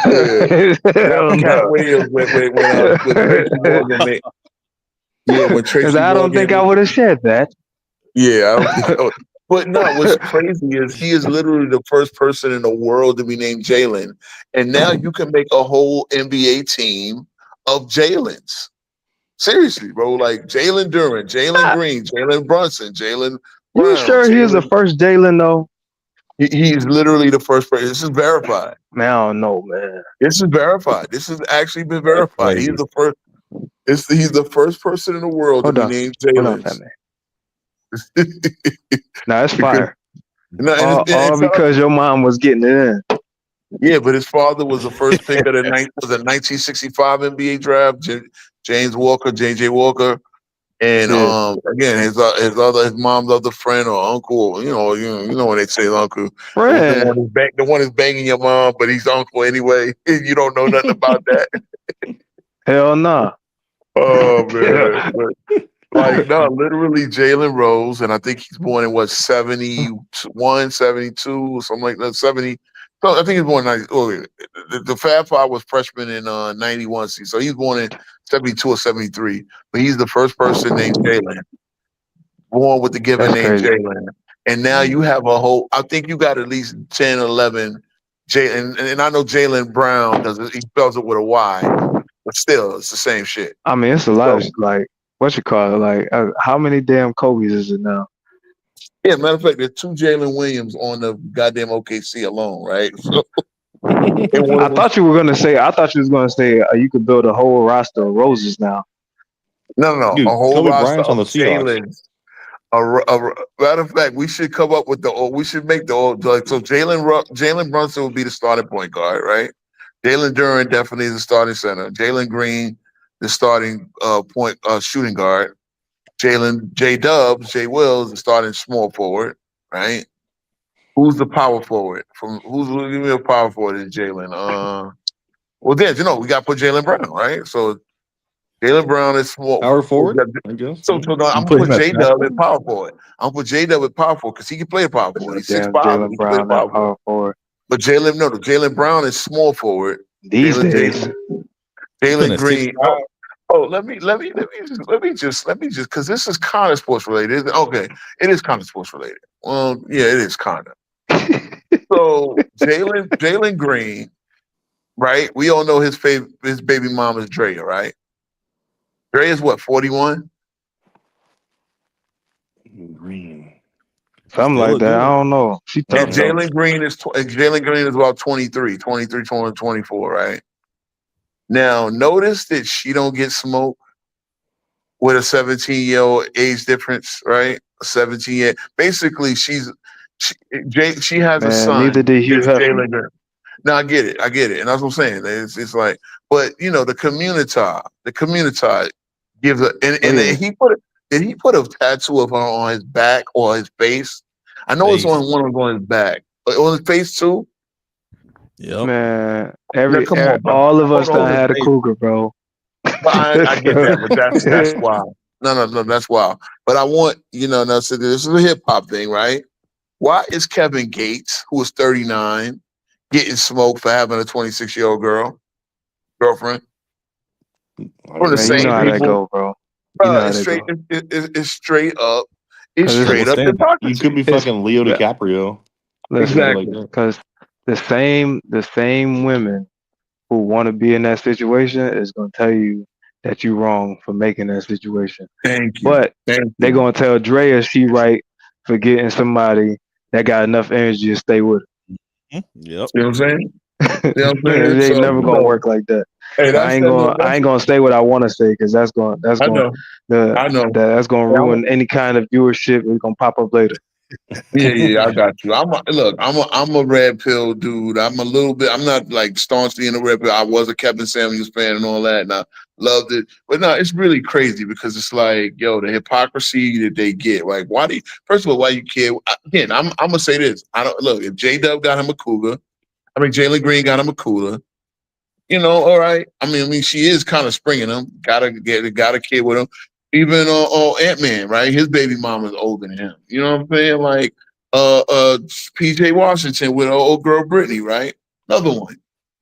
Yeah. Hell Cat no. Williams when Tracy Morgan made. Yeah, when Tracy Because I don't think I would have said that. Yeah, but no. What's crazy is he is literally the first person in the world to be named Jalen, and now you can make a whole NBA team of Jalen's. Seriously, bro. Like Jalen Duren, Jalen Green, Jalen Brunson, Jalen. You Brown, sure he was the first Jalen though? He's literally the first person. This is verified. Man, I don't know, man. This is verified. This has actually been verified. He's the first. He's the first person in the world Hold to on. be named Hold on, Jalen. fat man. Nah, it's fire. No, All because your mom was getting it in. yeah, but his father was the first pick of the 1965 NBA draft. James Walker, JJ Walker, and Yeah. again his mom's other friend or uncle. You know when they say uncle, Friend. the one is banging your mom, but he's uncle anyway. You don't know nothing about that. Hell nah. Oh man. Like no, literally Jalen Rose, and I think he's born in 71, 72, or something like that. 70. So I think he's born in 90. Oh, the Fab Five was freshman in 91. So he's born in 72 or 73. But he's the first person named Jalen, born with the given That's name crazy. Jalen. And now you have a whole. I think you got at least 10, 11. Jalen, and I know Jalen Brown because he spells it with a Y, but still, it's the same shit. I mean, it's a lot of like what you call it. Like, how many damn Kobe's is it now? Yeah, matter of fact, there's 2 Jalen Williams on the goddamn OKC alone, right? So, I thought you were gonna say. I thought you was gonna say you could build a whole roster of roses now. no, Dude, a whole Kobe roster Bryant's on of the Seahawks. Jalen's. Matter of fact, we should come up with we should make so Jalen Brunson will be the starting point guard, right? Jalen Duren definitely is the starting center. Jalen Green, the starting shooting guard. Jay Wills, the starting small forward, right? Who's the power forward? Who's give me a power forward is Jalen? Well, then we got to put Jalen Brown, right? So Jalen Brown is small Power forward, I guess. So no, I'm put gonna him put at J Dub at power forward. I'm gonna put J Dub at power forward because he can play a power forward. He's 6'5", Jalen he can play Brown, power that power forward. But Jalen Brown is small forward. These days, Jalen Green. Let me just because this is kind of sports related. Okay, it is kind of sports related. Well, yeah, it is kind of. So Jalen Green, right? We all know his baby mom is Drea, right? Drea is what, 41? Green. Something Still like a that. I good. don't know. She I tough And don't know. though. Jalen Green is about 23, 24, right? Now, notice that she don't get smoked with a 17-year-old age difference, right? A 17-year. Basically, she has a Man, neither son. did Hugh It's Hefner. Jalen Green. No, I get it, and that's what I'm saying. It's like, but you know, the community gives a, Oh and yeah. did he put a tattoo of her on his back or his face? I know it's Face. on one of on his back, but on his face too. Yep. Man, Yeah, come on, bro. all of us Hold done on, had a hey, cougar, bro. but I get that, but that's wild. No, that's wild. But I want now. So this is a hip hop thing, right? Why is Kevin Gates, who is 39, getting smoked for having a 26-year-old girlfriend? I From don't the Man, you know. know same how that people, go, bro. You know how it's that straight. go. It's straight up. It's Cause Double straight up standard. You could hypocrisy. be it's fucking Leo uh, DiCaprio. listen, Somebody like Exactly. that. cause the same women who want to be in that situation is gonna tell you that you're wrong for making that situation. Thank you. But Thank they you. gonna tell Drea she right for getting somebody that got enough energy to stay with Yep. See what I'm saying? her. See what I'm saying? It ain't So never gonna work like that. hey, I that's ain't that. gonna Look, I that's ain't gonna say what I want to say because I know. I know. that's gonna Hey, ruin any kind of viewership. It's gonna pop up later. yeah, I got you. I'm a red pill dude. I'm a little bit. I'm not like staunchly in the red pill. I was a Kevin Samuels fan and all that, and I loved it. But no, it's really crazy because it's like, yo, the hypocrisy that they get. Like, why do you, first of all, why you care? Again, I'm gonna say this. I don't look if J Dub got him a cougar. I mean, Jalen Green got him a cooler. All right. I mean, she is kind of springing him. Got a kid with him. Even Ant Man, right? His baby mama's older than him. You know what I'm saying? Like PJ Washington with old girl Brittany, right? Another one.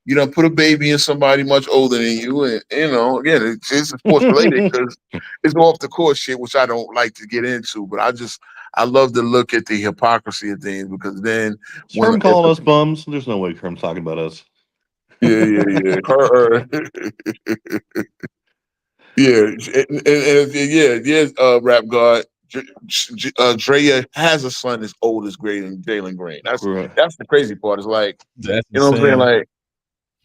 You don't put a baby in somebody much older than you, and again, it's sports related because it's off the court shit, which I don't like to get into. But I love to look at the hypocrisy of things because then Is when Herm calling us bums? There's no way Herm's talking about us. yeah. Her, yeah, Rap God. Drea has a son as old as Jalen Green. Right. That's the crazy part. It's like, That's you know what I'm saying? insane. Like,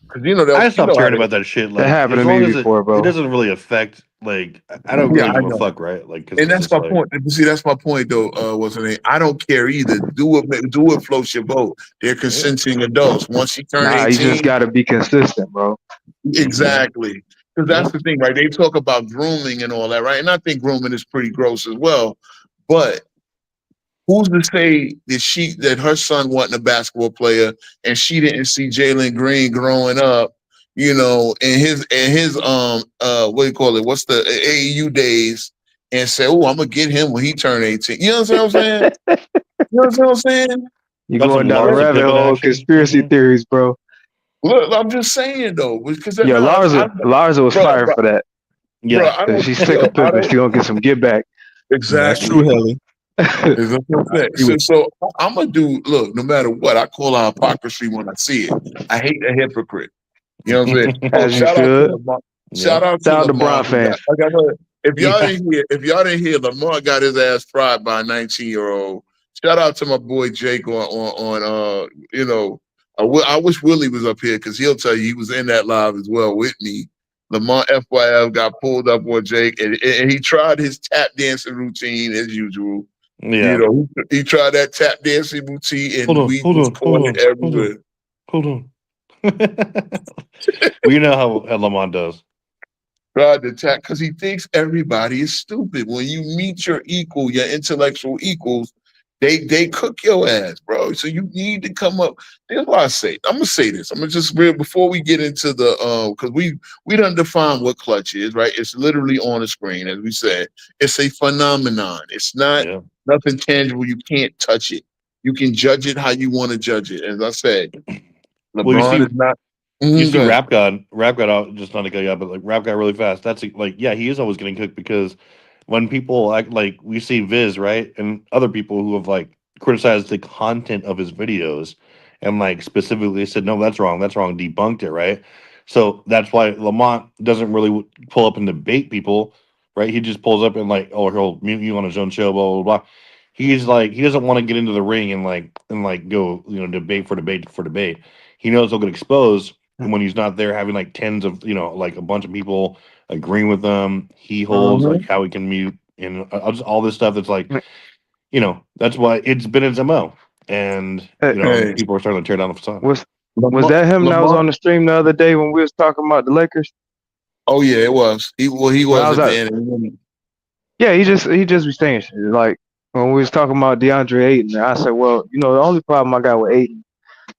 because I you stopped know how caring they. about that shit. That Like, happened as to me long as before, it bro. doesn't really affect. Like, I don't Yeah, really I give a know, fuck, right? Like, because and it's that's just my like, point. See, that's my point, though. What's her name? I don't care either. Do it. Float your boat. They're yeah. consenting adults. Once she turned Nah, you just 18, gotta be consistent, bro. Mm-hmm. exactly. Because Yeah. that's the thing, right? They talk about grooming and all that, right? And I think grooming is pretty gross as well. But who's to say that her son wasn't a basketball player and she didn't see Jalen Green growing up, in his what do you call it? What's the AAU days? And say, oh, I'm gonna get him when he turned 18. You know what I'm saying? You know what I'm saying? You Got some going down the Larsa rabbit Pippen hole of action. conspiracy Mm-hmm. theories, bro. Look, I'm just saying though, because Yo, no, Larsa was bro, fired bro, for that. bro, Yeah. I Cause don't, she's sick yo, of I Pippen. She don't gonna get some get back. That's true, exactly. Helly. Is that what I'm saying? Agree with So I'm gonna do. Look, no matter what, I call out hypocrisy when I see it. I hate a hypocrite. You know what I'm saying? Oh, As you shout out to should. Lamar. Yeah. Shout out to Shout out to Lamar. Bron fans. Yeah. If y'all didn't hear, Lamar got his ass fried by a 19-year-old. Shout out to my boy Jake I wish Willie was up here because he'll tell you he was in that live as well with me. Lamar FYF got pulled up on Jake and he tried his tap dancing routine as usual. Yeah. He tried that tap dancing routine Hold and on. we Hold was on. Hold calling on. it Hold on. everywhere. Hold on. We know how Lamont does. Tried to tap because he thinks everybody is stupid. When you meet your equal, your intellectual equals, they cook your ass, bro. So you need to come up. That's why I say I'm gonna say this. I'm gonna just before we get into the because we don't define what clutch is, right? It's literally on the screen, as we said. It's a phenomenon. It's not Yeah. nothing tangible. You can't touch it. You can judge it how you want to judge it. As I said, Well, LeBron is not. you see Go ahead. Rap God out just not to go yeah, but like Rap God really fast. That's like yeah, he is always getting cooked because when people act like we see Viz, right? And other people who have like criticized the content of his videos and like specifically said, no, that's wrong, debunked it, right? So that's why Lamont doesn't really pull up and debate people, right? He just pulls up and like, oh, he'll mute you on his own show, blah blah blah. He's like, he doesn't want to get into the ring and like go, debate for debate. He knows he'll get exposed, and when he's not there, having like tens of, like a bunch of people agreeing with them, he holds like how he can mute and just all this stuff. That's like, that's why it's been his MO, and Hey. people are starting to tear down the facade. Was that him that was on the stream the other day when we was talking about the Lakers? Oh yeah, it was. He was Well, I was at like- the end. Yeah, he just be saying shit. Like when we was talking about DeAndre Ayton, I said, well, the only problem I got with Ayton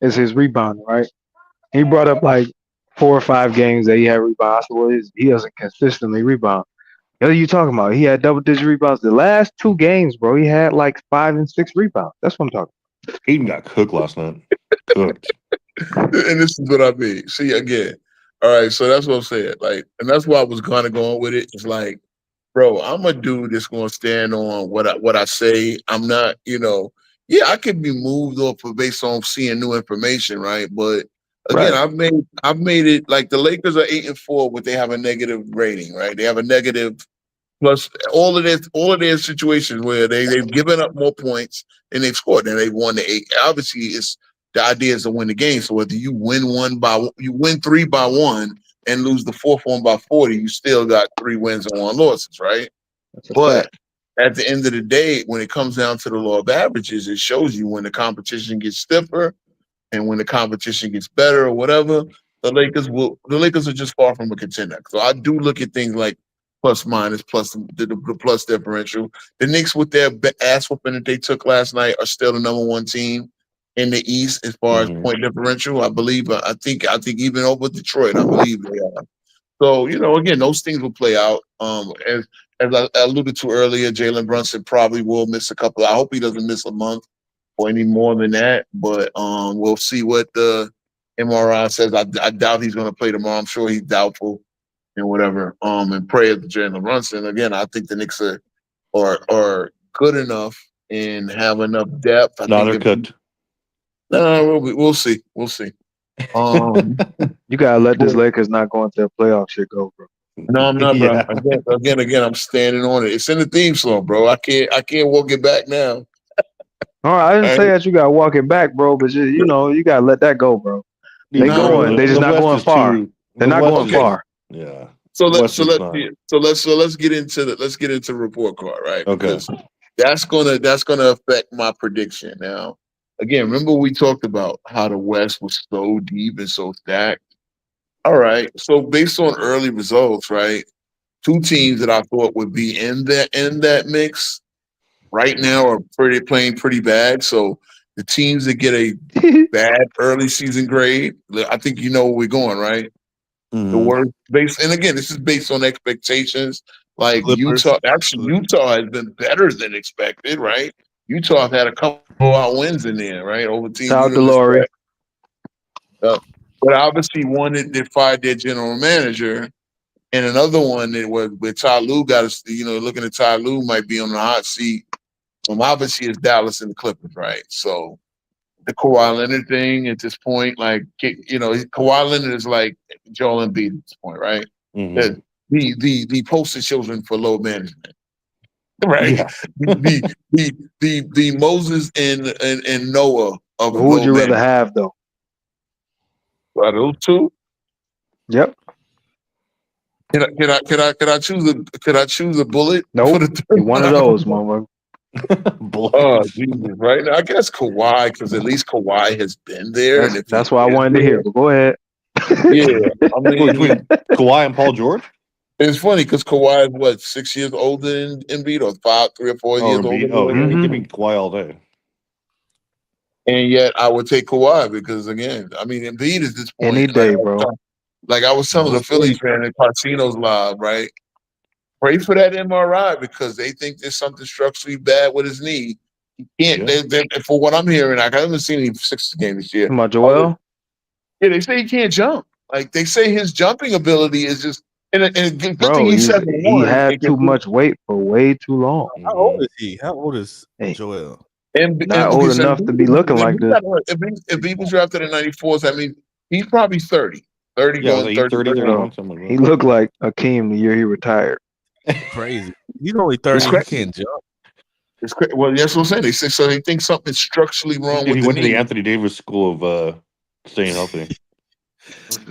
is his rebounding, right? He brought up like 4 or 5 games that he had rebound. I said, well, he doesn't consistently rebound. What are you talking about? He had double-digit rebounds. The last 2 games, bro, he had like 5 and 6 rebounds. That's what I'm talking Hayden got cooked last night. Cooked. And this is what I mean. See, again, all right, so that's what I'm saying. Like, and that's why I was kind of going with it. It's like, bro, I'm a dude that's going to stand on what I say. I'm not, yeah, I could be moved off based on seeing new information, right? But again, Right. I've made it like the Lakers are 8-4, but they have a negative rating, right? They have a negative plus all of their situations where they've given up more points than they've scored, and they've won the 8. Obviously, it's the idea is to win the game. So whether you win 3 by 1 and lose the 4th one by 40, you still got 3 wins and 1 losses, right? That's a But fact. at the end of the day, when it comes down to the law of averages, it shows you when the competition gets stiffer and when the competition gets better or whatever, the Lakers are just far from a contender. So I do look at things like plus minus, plus the plus differential. The Knicks with their ass whooping that they took last night are still the number 1 team in the East as far as point differential. I believe. I think even over Detroit, I believe they are. So again, those things will play out. As I alluded to earlier, Jalen Brunson probably will miss a couple. I hope he doesn't miss a month or any more than that. But we'll see what the MRI says. I doubt he's going to play tomorrow. I'm sure he's doubtful and whatever. And pray for Jalen Brunson. Again, I think the Knicks are good enough and have enough depth. No, they're cooked. No, we'll see. We'll see. You gotta let this Lakers not go into the playoff shit go, bro. No, I'm not, bro. Yeah. Again, I'm standing on it. It's in the theme song, bro. I can't walk it back now. All right, I didn't say that you gotta walk it back, bro, but you gotta let that go, bro. They going. They just not going far. They're not going far. Yeah. So let's get into report card, right? Okay. Because that's gonna affect my prediction. Now, again, remember we talked about how the West was so deep and so stacked. All right. So based on early results, right, 2 teams that I thought would be in that mix right now are playing pretty bad. So the teams that get a bad early season grade, I think you know where we're going, right? The worst and again, this is based on expectations. Like Clippers. Utah has been better than expected, right? Utah had a couple out wins in there, right? Over teams. Shout out to Laurie. But obviously one that fired their general manager, and another one that was where Ty Lue got us, looking at Ty Lue might be on the hot seat. Obviously it's Dallas and the Clippers, right? So the Kawhi Leonard thing at this point, like Kawhi Leonard is like Joel Embiid at this point, right? Mhm. The poster children for load management, right? Yeah. the Moses and Noah of Who would load you rather management. have though? Are those 2? Yep. Can I choose a bullet? Nope. For the third You're one of those, motherfucker. Oh Jesus! Right now, I guess Kawhi, because at least Kawhi has been there. That's what I wanted to hear. But go ahead. Yeah, I mean, Between Kawhi and Paul George? it's funny because Kawhi is what 6 years older than Embiid, or 3 or 4 years older. Give me Kawhi all day. And yet, I would take Kawhi because again, I mean, Embiid is this point Any day, bro. Like I was telling the Phillies fan in Carcino's live, right? Pray for that MRI because they think there's something structurally bad with his knee. He can't. Yeah. For what I'm hearing, I haven't seen him 6 games this year. Come on, Joel. Yeah, they say he can't jump. Like they say his jumping ability is just. And good Bro, thing he's he 7'1". had too much weight for way too long. How old is he? How old is Hey. Joel? Not old enough to be looking like this. If he was drafted in 94, I mean, he's probably 30. 30 Yeah, going like 30. 30, 31, 31, something like He that. looked like Akeem the year he retired. Crazy. He's only 30. He crazy. can't jump. It's well, that's what I'm saying. They say so. They think something's structurally wrong Dude, with he the went to the knee. Anthony Davis School of staying healthy.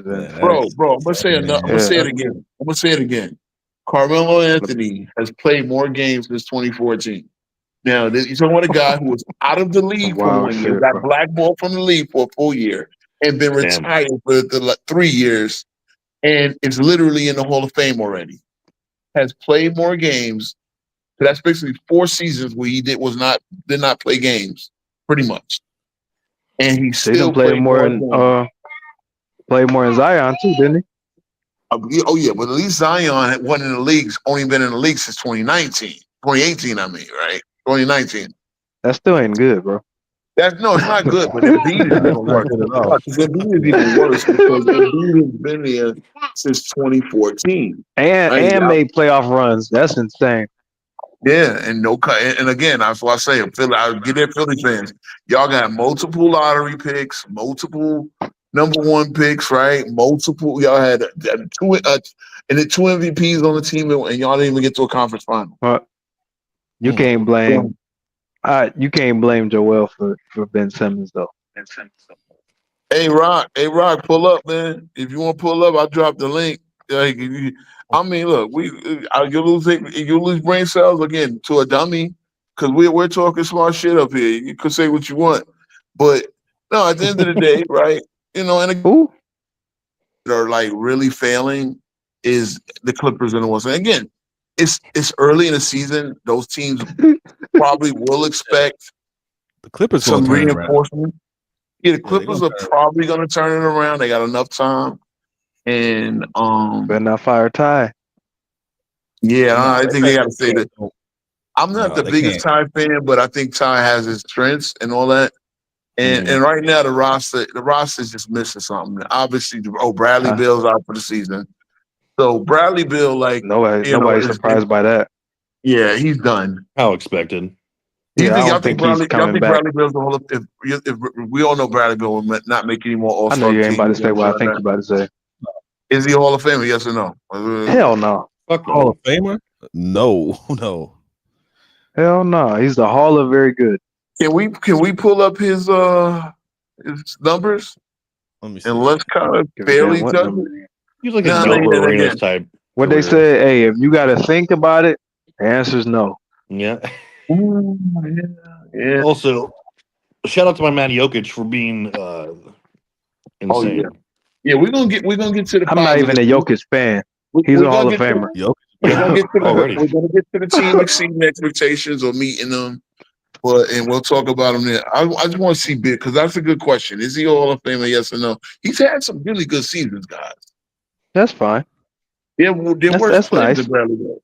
Man, Bro, I'm gonna say enough. I'm gonna say it again. I'm gonna say it again. Carmelo Anthony has played more games since 2014. Now, you're talking about a guy who was out of the league for Wild 1 year, shit, got bro. blackballed from the league for a full year, and been Damn. retired for the 3 years, and is literally in the Hall of Fame already. Has played more games. So that's basically 4 seasons where he did not play games, pretty much. And he He still done played played more games. in Zion too, didn't he? Oh yeah, but at least Zion wasn't in the leagues. Only been in the league since 2018. I mean, right? 2019. That still ain't good, bro. It's not good. But Embiid is even worse. good at all. Embiid is even worse because Embiid has been there since 2014. And made playoff runs. That's insane. Yeah, and no cut. And again, that's why I say, I get it, Philly fans. Y'all got multiple lottery picks, multiple number 1 picks, right? Multiple. Y'all had two MVPs on the team, and y'all didn't even get to a conference final. You can't blame. You can't blame Joel for Ben Simmons though. Hey Rock, pull up, man. If you want to pull up, I'll drop the link. Like, I mean, look, you lose brain cells again to a dummy because we're talking smart shit up here. You could say what you want, but no, at the end of the day, right? And Who? that are like really failing is the Clippers and the ones. And again, it's early in the season. Those teams probably will expect The Clippers some gonna turn around. reinforcement. Yeah, the they Clippers gonna are probably going to turn it around. They got enough time. And Better not fire Ty. yeah, I think they got to say that. that. I'm not No, the they biggest Ty fan, but I think Ty has his strengths and all that. And and right now the roster's just missing something. Obviously, Bradley Bill's out for the season. So Bradley Bill, like Nobody's surprised by that. Yeah, he's done. How expected. Yeah, I don't think he's coming back. Bradley Bill's the whole. If we all know Bradley Bill will not make any more I All-Star know you ain't teams. about to say what I think you're about to say. Is he a Hall of Famer? Yes or no? Hell no. Fuck Hall no. of Famer? No, no. Hell no. He's the Hall of Very Good. Can we pull up his numbers Let me see. and let's kind of Give a barely damn what touch number. it? He's like a No, Gilbert yeah, Arenas yeah. type. What they career. say, hey, if you got to think about it, the answer's no. Yeah. Yeah. Also, shout out to my man Jokic for being insane. yeah. Yeah, we're gonna get to the. I'm not even a Jokic fan. He's a Hall of Famer. We're gonna get to Already. we're gonna get to the team exceeding expectations or meeting them, and we'll talk about them there. I just want to see big because that's a good question. Is he a Hall of Famer? Yes or no? He's had some really good seasons, guys. That's fine. Yeah, well, That's nice. than Bradley Bill.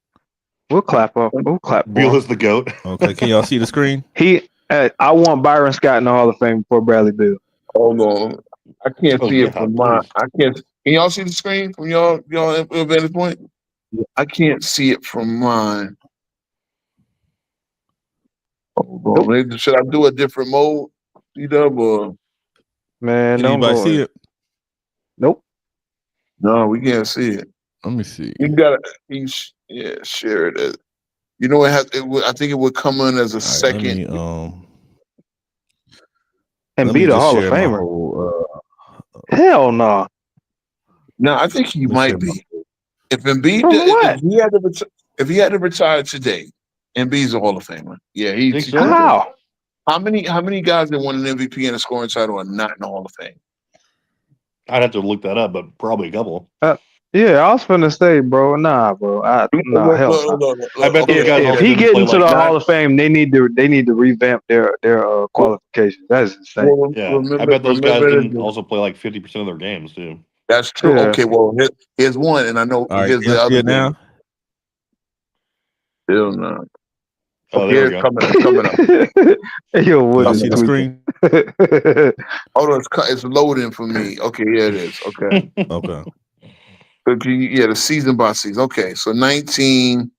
We'll clap up. We'll clap. for Beal him. is the GOAT. Okay, can y'all see the screen? I want Byron Scott in the Hall of Fame before Bradley Bill. Hold on, I can't see it from mine. please. I can't. Can y'all see the screen from y'all vantage point? I can't see it from mine. Hold on. Maybe, should I do a different mode? C-Dub or Man, Can don't anybody go. see it? Nope. no? We can't see it. Let me see. You gotta, share it. You know, I think it would come in as a All right, second. And let be me the just Hall of share my Famer. whole, Hell no. No, I think he let me might share my- be. If Embiid, From what? if he had to retire today, Embiid's a Hall of Famer. Yeah, Think he's. so? How? How many guys that won an MVP and a scoring title are not in the Hall of Fame? I'd have to look that up, but probably a couple. Yeah, I was finna say, bro. Nah, bro. Nah, hell no. I bet those guys If also he didn't get play into like the that. Hall of Fame, they need to revamp their qualifications. That's insane. Well, Yeah, I bet those guys didn't also play like 50% of their games too. That's true. Yeah. Okay, well, here's one, and I know All right, here's can the y'all see other it now? Still not. Oh, there we Here's go. coming up. Yo, Can what y'all is see the screen? Hold on, it's loading for me. Okay, yeah, it is. Okay. Okay. The season by season. Okay, so 19.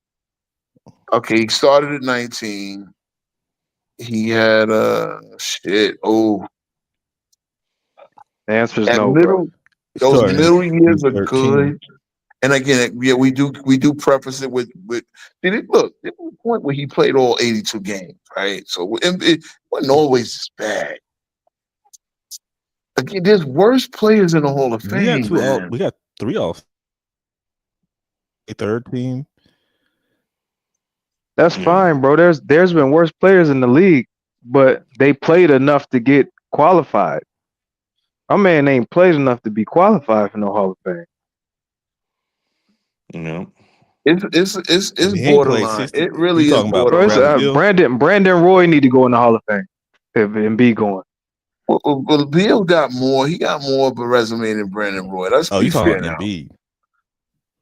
Okay, he started at 19. He had shit. Oh, The answer is at no, bro. those Starting in middle years are 13. good. And again, yeah, we do preface it with did it look there was a point where he played all 82 games, right? So it wasn't always as bad. Again, there's worse players in the Hall of We got Fame, man. we got 3 off. A third team. That's Yeah. fine, bro. There's been worse players in the league, but they played enough to get qualified. My man ain't played enough to be qualified for no Hall of Fame. Yeah. It's And he ain't played borderline. 60. It really You is talking about Bro, it's, borderline. Bradley Beal? Brandon Roy need to go in the Hall of Fame if Embiid going. Well, Bill got more. He got more of a resume than Brandon Roy. Let's Oh, be you talking fair about now. Embiid?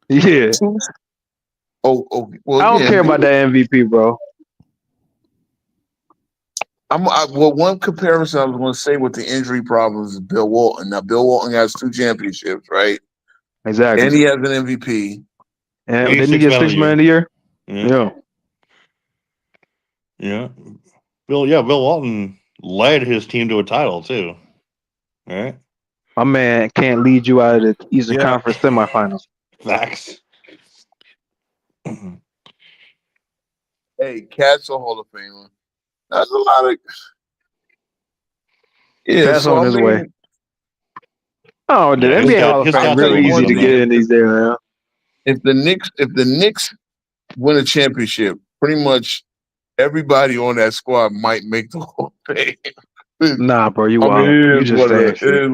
Yeah, Oh, well, I don't yeah, care about that MVP, bro. Well, one comparison I was going to say with the injury problems is Bill Walton. Now, Bill Walton has 2 championships, right? Exactly. And he has an MVP. And He's didn't he get 6 man of the year? Yeah. Yeah. Bill Walton led his team to a title too. All right. My man can't lead you out of the Eastern Yeah. Conference semifinals. Facts. Hey, Cat's a Hall of Famer. That's a lot of. Yeah, Cat's so on I his mean, way. Oh, the Yeah, NBA Hall of his Fame stats real are easy to one get in these days, man. if the Knicks win a championship, pretty much everybody on that squad might make the Hall of Fame. Nah, bro, you I mean, wild. it You is just what saying it shit. is.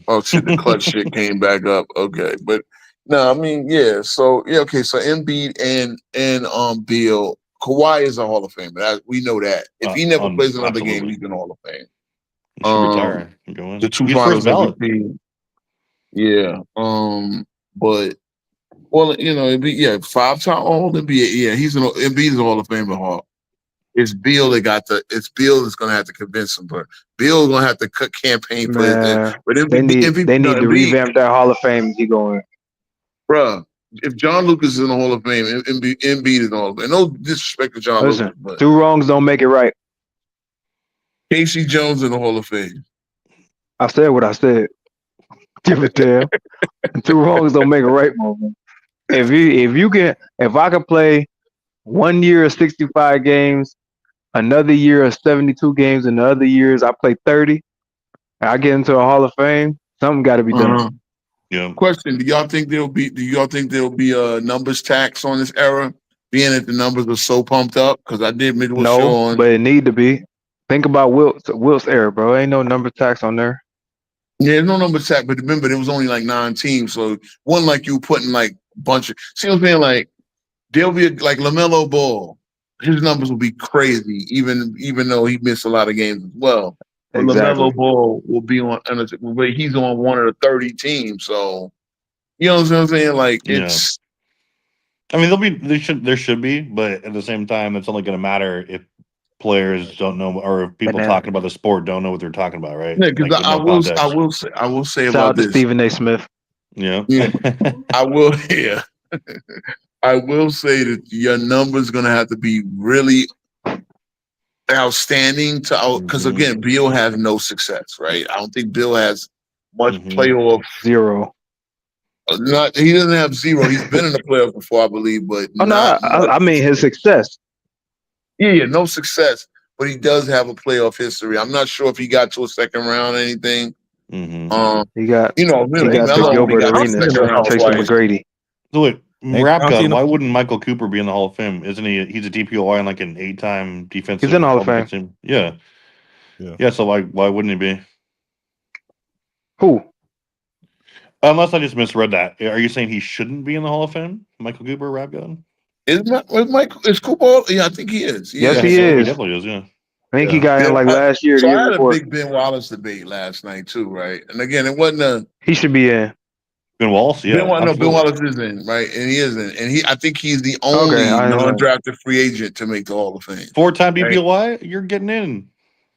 Oh shit, the clutch shit came back up. Okay, but no, I mean, yeah. So yeah, okay. So Embiid and Beal, Kawhi is a Hall of Famer. We know that. If he never plays another game, Absolutely. he's in the Hall of Fame. He should retire. Go in. The 2 He's finals first ballot. MVP. Yeah. But well, you know, it'd be 5-time All NBA. Yeah, Embiid's a Hall of Famer. Hall. It's Beal that got it's Beal that's gonna have to convince him, but Beal's gonna have to campaign for it. Man, But they need Embiid, to revamp that Hall of Fame. He going. bruh. If John Lucas is in the Hall of Fame, Embiid is in the Hall of Fame. No disrespect to John Listen, Lucas, but 2 wrongs don't make it right. Casey Jones in the Hall of Fame. I said what I said. Give it to him. 2 wrongs don't make it right, man. If I could play 1 year of 65 games, another year of 72 games, and the other years I play 30, and I get into a Hall of Fame, something got to be done. Yeah. Question: Do y'all think there'll be a numbers tax on this era, being that the numbers are so pumped up? Because I did midway show No, on. but it need to be. Think about Wilt's era, bro. Ain't no number tax on there. Yeah, there's no number tax, but remember there was only like 9 teams, so one like you putting like a bunch of. See what I'm saying? Like there'll be like LaMelo Ball, his numbers will be crazy, even though he missed a lot of games as well. But Exactly. LaMelo Ball will be on, he's on one of the 30 teams, so you know what I'm saying? Like it's. I mean, there should be, but at the same time, it's only going to matter if players don't know, or if people talking about the sport don't know what they're talking about, right? Yeah, because Like, I will say Shout about out to this. Stephen A. Smith. Yeah. I will. Yeah, I will say that your number's gonna have to be really outstanding because again, Bill has no success, right? I don't think Bill has much playoff. 0. He doesn't have 0. He's been in the playoffs before, I believe, but I mean his success. Yeah, no success, but he does have a playoff history. I'm not sure if he got to a second round or anything. He got Melo to Gilbert got Arenas, second round Tracy twice. McGrady. So wait, Hey, Rapka, why wouldn't Michael Cooper be in the Hall of Fame? Isn't he? He's a DPOY and like an 8-time defensive. He's in the Hall of Fame. Yeah. So why wouldn't he be? Who? Unless I just misread that. Are you saying he shouldn't be in the Hall of Fame? Michael Cooper, Rapka? Is Cooper? Yeah, I think he is. Yes, he is. He definitely is. Yeah. I think he got in like last year. So I had a big Ben Wallace debate last night too, right? And again, it wasn't He should be in. Ben Wallace, yeah. Ben Wallace is in, right? And he is in. And I think he's the only non-drafted free agent to make the Hall of Fame. 4-time DPOY, you're getting in.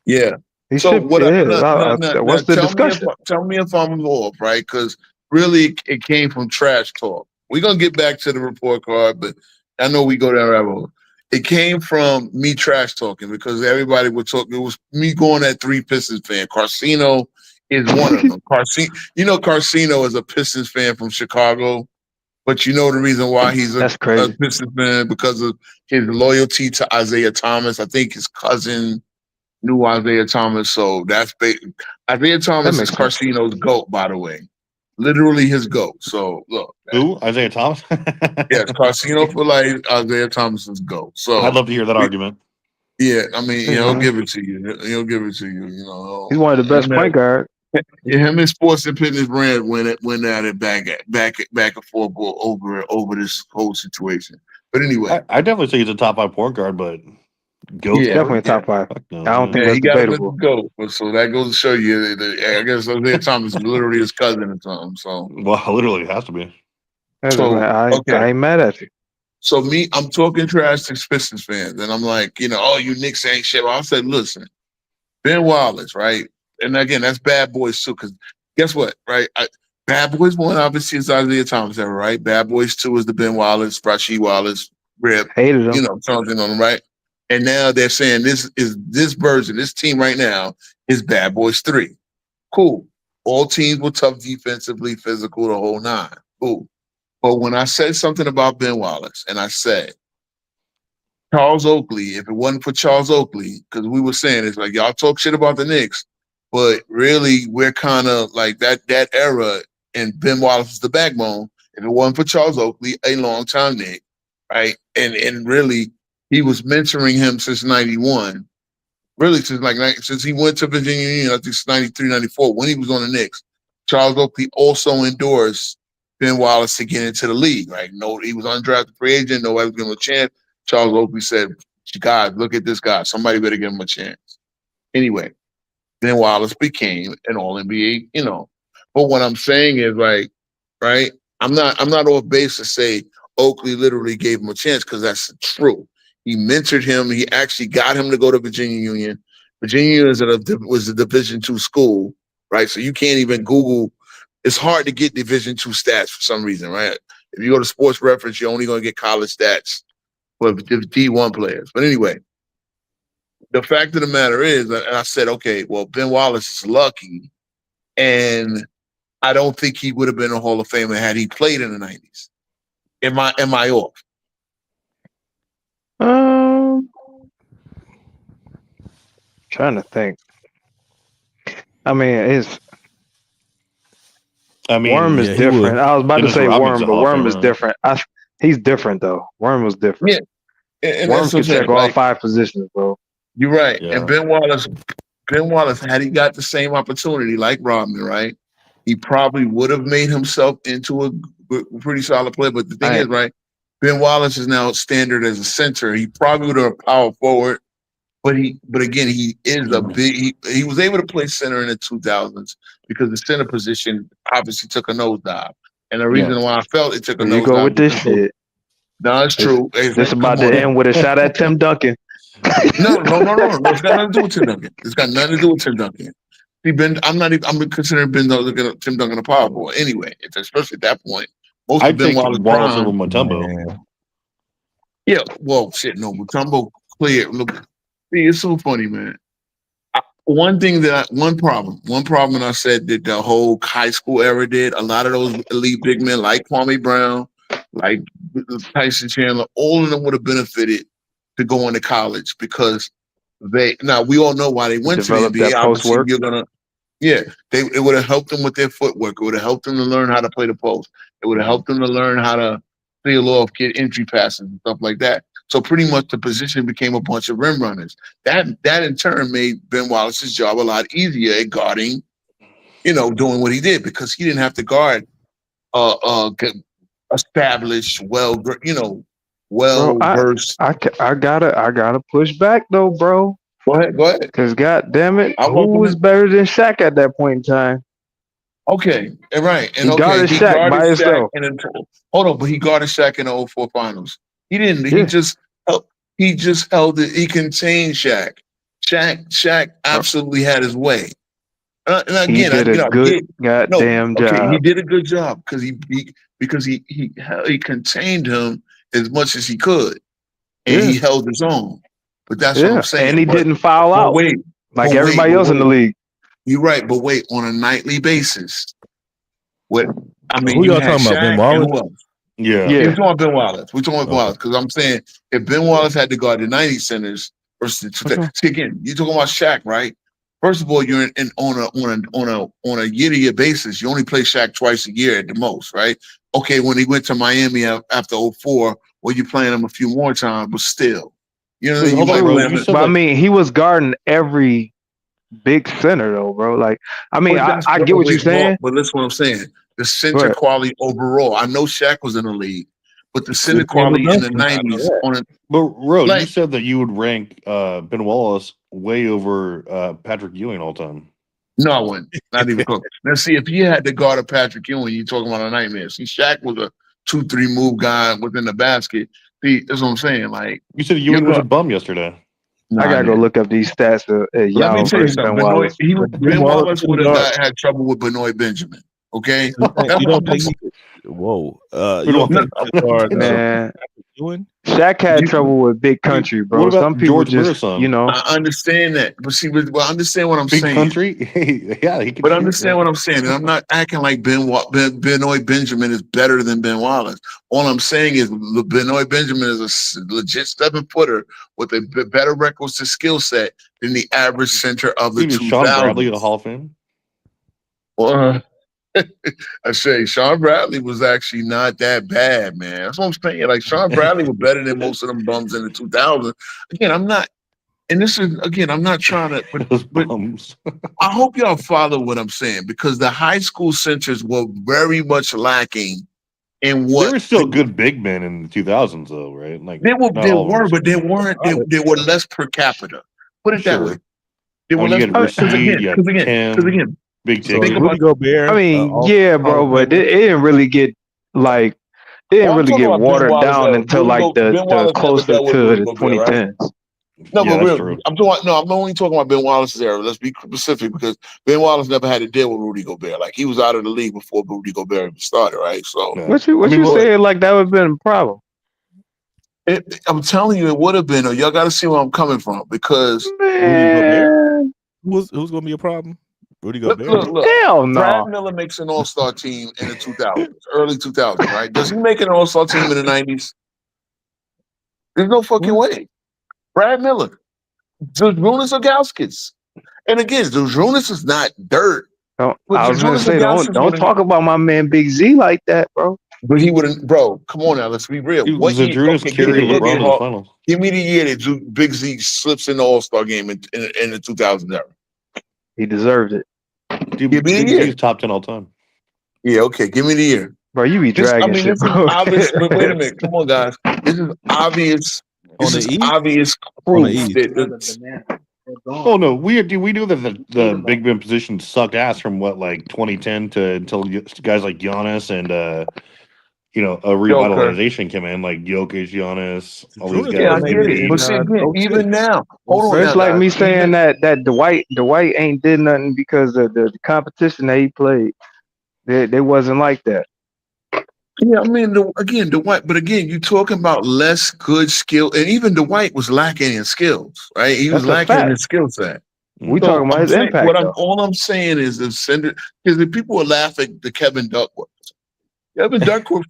Yeah. What's the discussion? Tell me if I'm off, right? Because really, it came from trash talk. We're gonna get back to the report card, but I know we go down rabbit hole. It came from me trash talking because everybody would talk. It was me going at 3 Pistons fan. Carcino is one of them. Carcino is a Pistons fan from Chicago, but you know the reason why he's That's a crazy. Pistons fan because of his loyalty to Isaiah Thomas. I think his cousin knew Isaiah Thomas, so Isaiah Thomas is makes sense. Carcino's GOAT, by the way. Literally his GOAT. So look, Who? Isaiah Thomas? yes, Carcino for life, Isaiah Thomas's GOAT. So I'd love to hear that argument. yeah, I mean, he'll Mhm. give it to you. He'll give it to you. You know, He's one of the best point guards. Yeah, him and Sports and Fitness Brand went at it back and forth over this whole situation. But anyway, I definitely say he's a top 5 point guard, but GOAT. Yeah. Definitely a top 5. Fuck no, I don't think yeah, that's he got to debatable. go. So that goes to show you that I guess Isaiah Thomas is literally his cousin or something. So Well, literally, it has to be. So, I okay. ain't mad at you. So I'm talking trash to Pistons fans, and I'm like, oh, you Knicks ain't shit. Well, I said, listen, Ben Wallace, right? And again, that's Bad Boys too, because guess what, right? Bad Boys 1 obviously is Isaiah Thomas era, right? Bad Boys 2 is the Ben Wallace, Rasheed Wallace, Rip, Hated him. something on them, right? And now they're saying this version, this team right now is Bad Boys 3. Cool. All teams were tough defensively, physical, the whole 9. Cool. But when I said something about Ben Wallace, and I said, Charles Oakley, if it wasn't for Charles Oakley, because we were saying it's like y'all talk shit about the Knicks, but really we're kind of like that era, and Ben Wallace is the backbone. If it wasn't for Charles Oakley, a longtime Knick, right? And really, he was mentoring him since 91. Really, since he went to Virginia Union, I think it's 93, 94, when he was on the Knicks. Charles Oakley also endorsed Ben Wallace to get into the league, right? No, he was undrafted free agent. Nobody was giving him a chance. Charles Oakley said, God, look at this guy. Somebody better give him a chance. Anyway, Ben Wallace became an All-NBA, But what I'm saying is, right? I'm not off base to say Oakley literally gave him a chance because that's true. He mentored him. He actually got him to go to Virginia Union. Virginia Union was a Division II school, right? So you can't even Google. It's hard to get Division II stats for some reason, right? If you go to Sports Reference, you're only going to get college stats for D1 players. But anyway, the fact of the matter is, and I said, okay, well, Ben Wallace is lucky, and I don't think he would have been a Hall of Famer had he played in the 90s. Am I off? Trying to think. I mean, Worm is yeah, he different. would. I was about to Dennis say Rodman's Worm, a but Hall of Worm is Famer. different. He's different though. Worm was different. Yeah. And Worm that's can what I'm saying, check all like, 5 positions, bro. you're right. Yeah. And Ben Wallace, had he got the same opportunity like Rodman, right? He probably would have made himself into a pretty solid player. But the thing is, right? Ben Wallace is now standard as a center. He probably would have a power forward, but again, he is a big. He was able to play center in the 2000s because the center position obviously took a nosedive. And the reason why I felt it took a Here you nosedive. go with this shit. No, it's true. This about to end with a shot at Tim Duncan. No. It's got nothing to do with Tim Duncan. It's got nothing to do with Tim Duncan. I'm considering Tim Duncan a power forward. Anyway, it's especially at that point. Most I'd of Ben take Wallace Wallace prime. over Mutombo. Man. Yeah, well, shit, no, Mutombo clear. Look, see, it's so funny, man. One problem I said that the whole high school era did, a lot of those elite big men like Kwame Brown, like Tyson Chandler, all of them would have benefited to go into college because we all know why they went to the Develop NBA. that Obviously, post-work. it would have helped them with their footwork. It would have helped them to learn how to play the post. It would have helped them to learn how to feel off, get entry passes and stuff like that. So pretty much the position became a bunch of rim runners. That in turn made Ben Wallace's job a lot easier at guarding, doing what he did because he didn't have to guard established, well-versed. I gotta push back though, bro. Go ahead. Cause god damn it, I who welcome was it. better than Shaq at that point in time? Okay, right. And He guarded Shaq by himself. Hold on, but he guarded Shaq in the 04 finals. He didn't. Yeah. He just held it. He contained Shaq. Shaq absolutely had his way. And again, He did a good goddamn job. He did a good job because he contained him as much as he could. and he Yeah. held his own. But that's what Yeah. I'm saying. And he But- didn't foul but out wait, like but everybody wait, else in the wait. league. You're right, but wait, on a nightly basis. What I mean, Who you y'all had talking about? Ben Shaq and Wallace? who else? Yeah. Yeah. We're talking about Ben Wallace. We're talking about Ben Okay. Wallace because I'm saying if Ben Wallace had to guard the 90 centers versus the two, Okay. see again, you're talking about Shaq, right? First of all, you're on a year-to-year basis. You only play Shaq twice a year at the most, right? Okay, when he went to Miami after 04, well, you're playing him a few more times, but still, you know, Wait, you hold on, might bro. play You him. said But I that. mean, he was guarding every big center though, bro. Like, I mean, But I that's get what you're wait, Mark, saying. but listen, what I'm saying. The center But quality overall. I know Shaq was in the league, but the center With quality in the Randall Johnson, I know 90s that. on a But Ro, you like said that you would rank Ben Wallace way over Patrick Ewing all time. no, I wouldn't. Not even close. Now, see, if you had to guard a Patrick Ewing, you're talking about a nightmare. See, Shaq was a 2-3 move guy within the basket. See, that's what I'm saying. Like, You said you Ewing was a got. bum yesterday. I gotta go look up these stats of Let me Yao tell you versus Ben something. Wallace. Ben Wallace would have guard. had trouble with Benoit Benjamin. Okay, You think- that's you what don't I'm think just. he could? Whoa. But You don't what- think he could guard Man, Ewing? Shaq had You- trouble with big country, bro. what about Some people George just, Marathon? you know, I understand that, but see, well, understand what I'm Big saying. country? Yeah, he can But shoot, understand yeah. what I'm saying. And I'm not acting like Benoit Benjamin is better than Ben Wallace. All I'm saying is Benoit Benjamin is a legit 7-footer with a better records to skill set than the average center of the Dude, is Sean Bradley in the 2000s. Hall of Fame? Well, I say Sean Bradley was actually not that bad, man. That's what I'm saying. Like Sean Bradley was better than most of them bums in the 2000s. Again, I'm not, and this is again, I'm not trying to, Those but bums. I hope y'all follow what I'm saying because the high school centers were very much lacking in what There were still good big men in the 2000s, though, right? Like they were. not They all of them were, but they solid. weren't. They were less per capita. Put it that Sure. way. They I were mean, you less had Rasheed, you had because Tim, again, Big So Ticket. Think Rudy Gobert. I mean, also yeah, Hall bro, of but Famer? it didn't really get like it didn't I'm really talking get about Ben watered Wallace down era. until like Ben the Wallace never closer dealt with to Rudy the Gobert, right? 2010s. No, Yeah, but that's real. true. I'm only talking about Ben Wallace's era. Let's be specific because Ben Wallace never had to deal with Rudy Gobert. Like he was out of the league before Rudy Gobert even started, right? So Yeah. What you I mean, you look, saying like that would have been a problem? I'm telling you, it would have been. Or y'all got to see where I'm coming from because Man, Who's going to be a problem? Rudy look, Gobert. look. hell no. Brad Miller makes an All-Star team in the 2000s, early 2000s, right? Does he make an All-Star team in the 90s? There's no fucking way. Brad Miller, Zydrunas Ilgauskas, and again, Zydrunas is not dirt, but I was gonna Zydrunas say Ilgauskas don't talk about my man Big Z like that, bro. But he wouldn't, bro. Come on now, let's be real. dude, What year? Zadrunas Okay, carried LeBron to the finals. give me the year that Big Z slips in the All-Star game in the 2000s era. He deserved it, Dude, Give me the Big year. Z's top 10 all time. Yeah, okay, give me the year. bro. You be dragging shit, This is bro. obvious. But wait a minute, come on, guys. This is obvious. On This the is East? obvious On the proof East. that Oh no, we knew that the big man position sucked ass from what like 2010 to until guys like Giannis and a revitalization came in like Jokic, Giannis, all these Zydrunas guys. yeah, I made get it it. in, But see, again, 06. even now, hold Bro, on. it's now, like guys. me saying Even- that Dwight ain't did nothing because of the competition that he played. They wasn't like that. Yeah, I mean, Dwight, but again, you're talking about less good skill, and even Dwight was lacking in skills, right? He was That's a lacking in fact. his skill set. We So talking about I'm his saying- impact though. all I'm saying is because the people are laughing at the Kevin Duckworth. Kevin Duckworth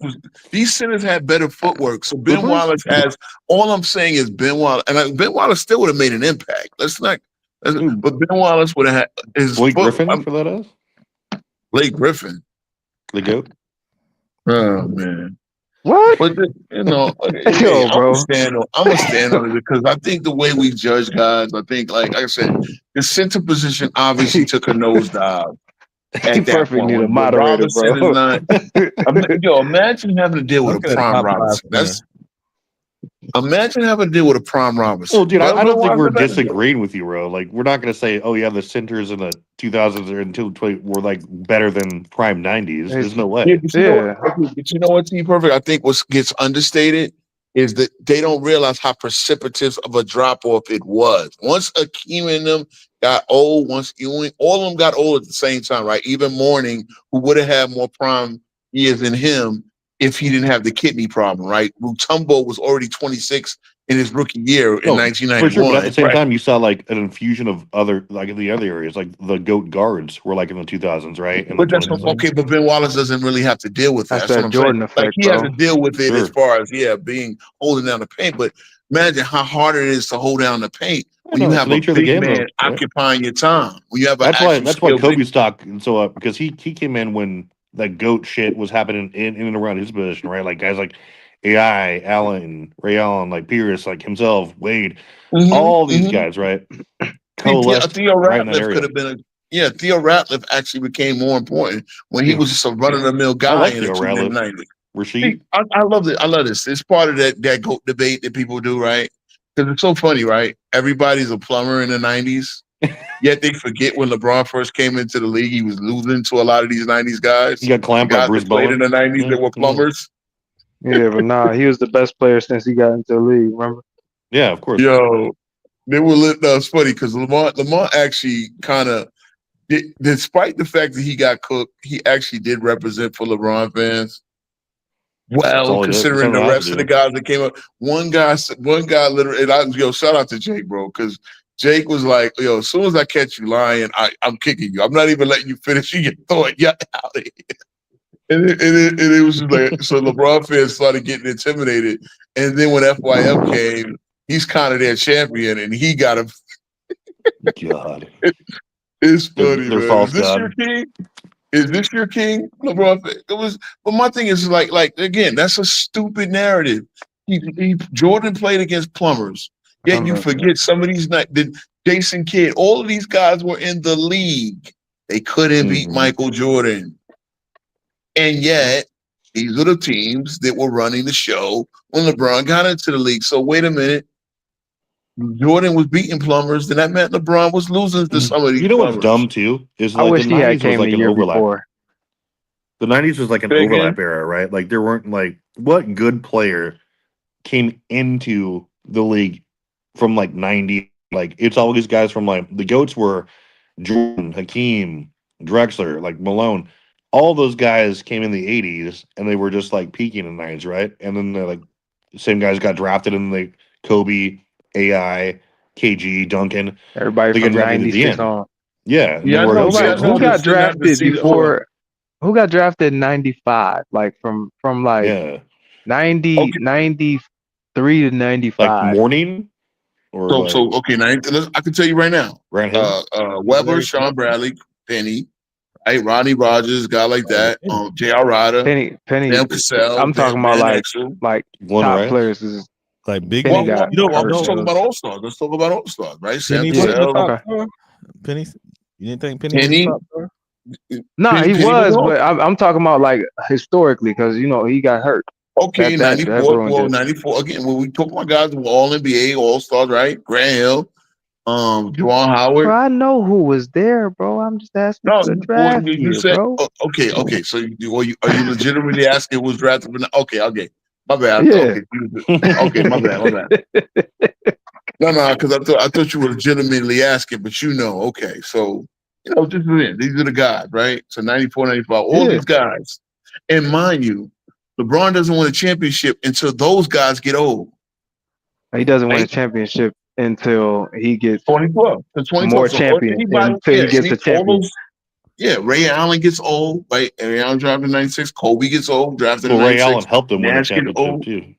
these centers had better footwork. So Ben Clippers? Wallace has. All I'm saying is Ben Wallace, and Ben Wallace still would have made an impact. But Ben Wallace would have had his Blake Griffin I'm- for that is Blake Griffin. the goat. Oh man. What? But Yo, I'm bro. gonna stand on it because I think the way we judge guys, I think like I said, the center position obviously took a nosedive at You that perfect point. need a When moderator, Robinson bro. is not. Imagine having to deal with Look a at the prime top five Robinson. Imagine having to deal with a prime Robinson. Well, dude, I But don't think we're better. disagreeing with you, bro. Like, we're not going to say, oh, yeah, the centers in the 2000s or until 20 were like better than prime 90s. There's no way. Yeah, but you know what, T Perfect? I think what gets understated is that they don't realize how precipitous of a drop off it was. Once Akeem and them got old, once Ewing, all of them got old at the same time, right? Even Mourning, who would have had more prime years than him if he didn't have the kidney problem, right? Mutombo was already 26 in his rookie year in No, 1991. for sure. But at the same Right. time, you saw like an infusion of other, like in the other areas, like the GOAT guards were like in the 2000s, right? And But the that's 2010s. okay. But Ben Wallace doesn't really have to deal with that. That's That's what that I'm Jordan saying. Like effect, he has bro. to deal with it as Sure. far as being holding down the paint. But imagine how hard it is to hold down the paint when No, you it's have the a nature of the big game, man though. Yeah. occupying your time. When you have an That's why skilled big- Kobe's stock and so up, because he came in when that GOAT shit was happening in and around his position, right? Like guys like AI, Allen, Ray Allen, like Pierce, like himself, Wade, Mhm, all these mhm. guys, right? See, Coalesced Theo right in that Ratliff could area. have been Theo Ratliff actually became more important when he Yeah. was just a run of the mill guy like in the Theo team in the Ratliff. 90s. Rasheed. See, I love it. I love this. It's part of that GOAT debate that people do, right? Because it's so funny, right? Everybody's a plumber in the 90s, yet they forget when LeBron first came into the league, he was losing to a lot of these 90s guys. He got clamped The by guys Bruce that played Bowen. in the 90s that Yeah, were plumbers. Yeah, but nah, he was the best player since he got into the league. Remember? Yeah, of course. Yo, they were lit. No, it's funny because Lamont actually kind of, despite the fact that he got cooked, he actually did represent for LeBron fans. That's all Well, he did. considering That's all the he has rest to of the do. guys that came up, one guy literally, and shout out to Jake, bro, because Jake was like, yo, as soon as I catch you lying, I'm kicking you. I'm not even letting you finish your thought. Yeah, out of here. And it was just like, so LeBron fans started getting intimidated. And then when FYM came, he's kind of their champion, and he got him. God. It's funny, They're man. false Is this god. your king? Is this your king, LeBron? It was, but my thing is like again, that's a stupid narrative. Jordan played against plumbers, yet you forget some of these Jason Kidd, all of these guys were in the league. They couldn't beat Mhm. Michael Jordan, and yet these are the teams that were running the show when LeBron got into the league. So wait a minute. Jordan was beating plumbers, then that meant LeBron was losing to some of these You know what's plumbers. dumb too? Is I like wish the he had 90s was came like the an year overlap. before. The 90s was like an Say overlap again? era, right? Like there weren't like what good player came into the league from like 90. Like it's all these guys from like the GOATs were Jordan, Hakeem, Drexler, like Malone. All those guys came in the 80s and they were just like peaking in the 90s, right? And then they're like the same guys got drafted in like Kobe, AI, KG, Duncan. Everybody They get from drafted at the '96 end. on. Yeah. And Yeah, then I we're know. like, See, I Who know. got Just didn't have to drafted see before? Who got drafted in '95? Like from like yeah. 90, Okay. 93 to Like 95. morning or So like okay, now I can tell you right now. Grant Hill. Weber, Sean Bradley, Penny, right? Ronnie Rogers, guy like that. J.R. Ryder, Penny. Sam Cassell, I'm talking about Van like Exel. Glenn top Rice. players. Is Like Big Penny Well, got you know, I'm hurt. just talking It about was- All Stars. Let's talk about All Stars, right? Sam Penny Yeah, wasn't the Cassell. top okay. star? Penny, you didn't think Penny was Penny. the top star? Nah, he Penny was, off. but I'm talking about like historically because you know he got hurt. Okay, That 94. ruined Well, it. 94 again. When we talk about guys who were all NBA, All Stars, right? Grant Hill, Juwan Howard. Bro, I know who was there, bro. I'm just asking No, for the well, draft you year, said bro. okay. So are you legitimately asking who was drafted? Okay. My bad. Yeah. Okay, my bad. No, because I thought you were legitimately asking, but okay. So just these are the guys, right? So 94, 95, all Yeah. these guys, and mind you, LeBron doesn't win a championship until those guys get old. He doesn't win a Right? championship until he gets 2012. So 2012. more So champions anybody- until he gets a all champion. those- Yeah, Ray Allen gets old, right? Ray Allen drafted in 96. Kobe gets old, drafted in Well, Ray 96. Allen helped him win a Nash get championship old. too.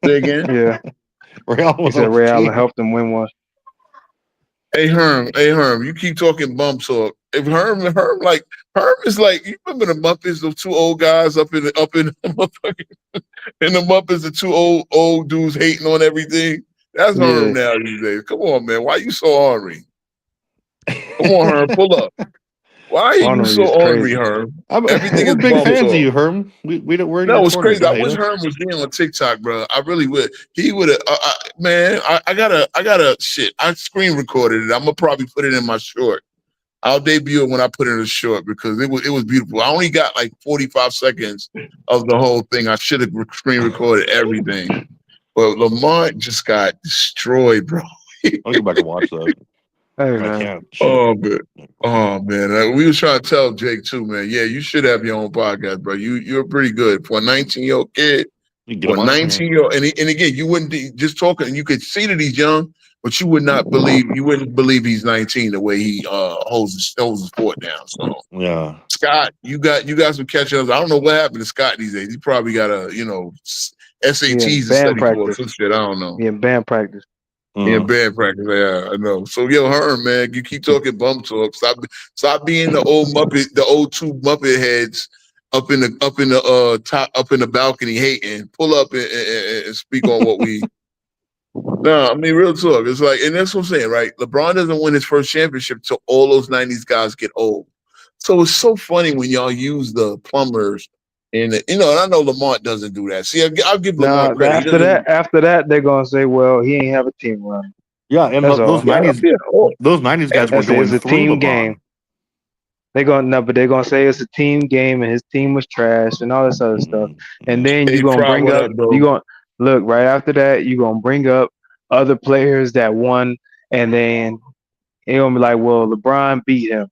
Say again. Yeah, Ray Allen he was said on Ray the Allen team. helped him win one. Hey Herm, you keep talking bum talk. If Herm is like, you remember the Muppets, those two old guys up in the motherfucking in the Muppets, the two old dudes hating on everything. That's Herm now these days. Come on, man. Why you so ornery? Come on, Herm, pull up. Why are you Ornery so is ornery, crazy. Herm? Everything is is big bum fans talk. of you, Herm. We're in No, your it's corner. crazy. Don't I hate wish us. Herm was being on TikTok, bro. I really would. He would have. Man, I gotta shit. I screen recorded it. I'm gonna probably put it in my short. I'll debut it when I put it in a short because it was beautiful. I only got like 45 seconds of the whole thing. I should have screen recorded everything, but Lamont just got destroyed, bro. I'll go back and watch that. Hey I man, can't. Shit. Oh man. We was trying to tell Jake too, man. Yeah, you should have your own podcast, bro. You're pretty good for a 19-year-old kid. You get Well, him on. 19-year-old, and again, you wouldn't just talking. You could see that he's young, but you wouldn't believe he's 19 the way he holds his foot down. So Yeah. Scott, you got some catch ups. I don't know what happened to Scott these days. He probably got SATs to band study for or practice. some shit. I don't know. Yeah, band practice. Yeah, band practice. Yeah, I know. So Herm, man, you keep talking bum talk. Stop being the old two Muppet heads up in the top up in the balcony hating. Pull up and speak on what we. No, I mean real talk. It's like, and that's what I'm saying, right? LeBron doesn't win his first championship till all those '90s guys get old. So it's so funny when y'all use the plumbers. And and I know Lamont doesn't do that. See, I'll give Now Lamont credit. after that, they're gonna say, well, he ain't have a team run. Yeah, and That's those all. '90s guys were That's it. going It's a through team LeBron. game. But they're gonna say it's a team game and his team was trash and all this other stuff. And then Hey, you're gonna Fry, bring what up, up, bro? you gonna look right after that, you're gonna bring up other players that won, and then you're gonna be like, well, LeBron beat him.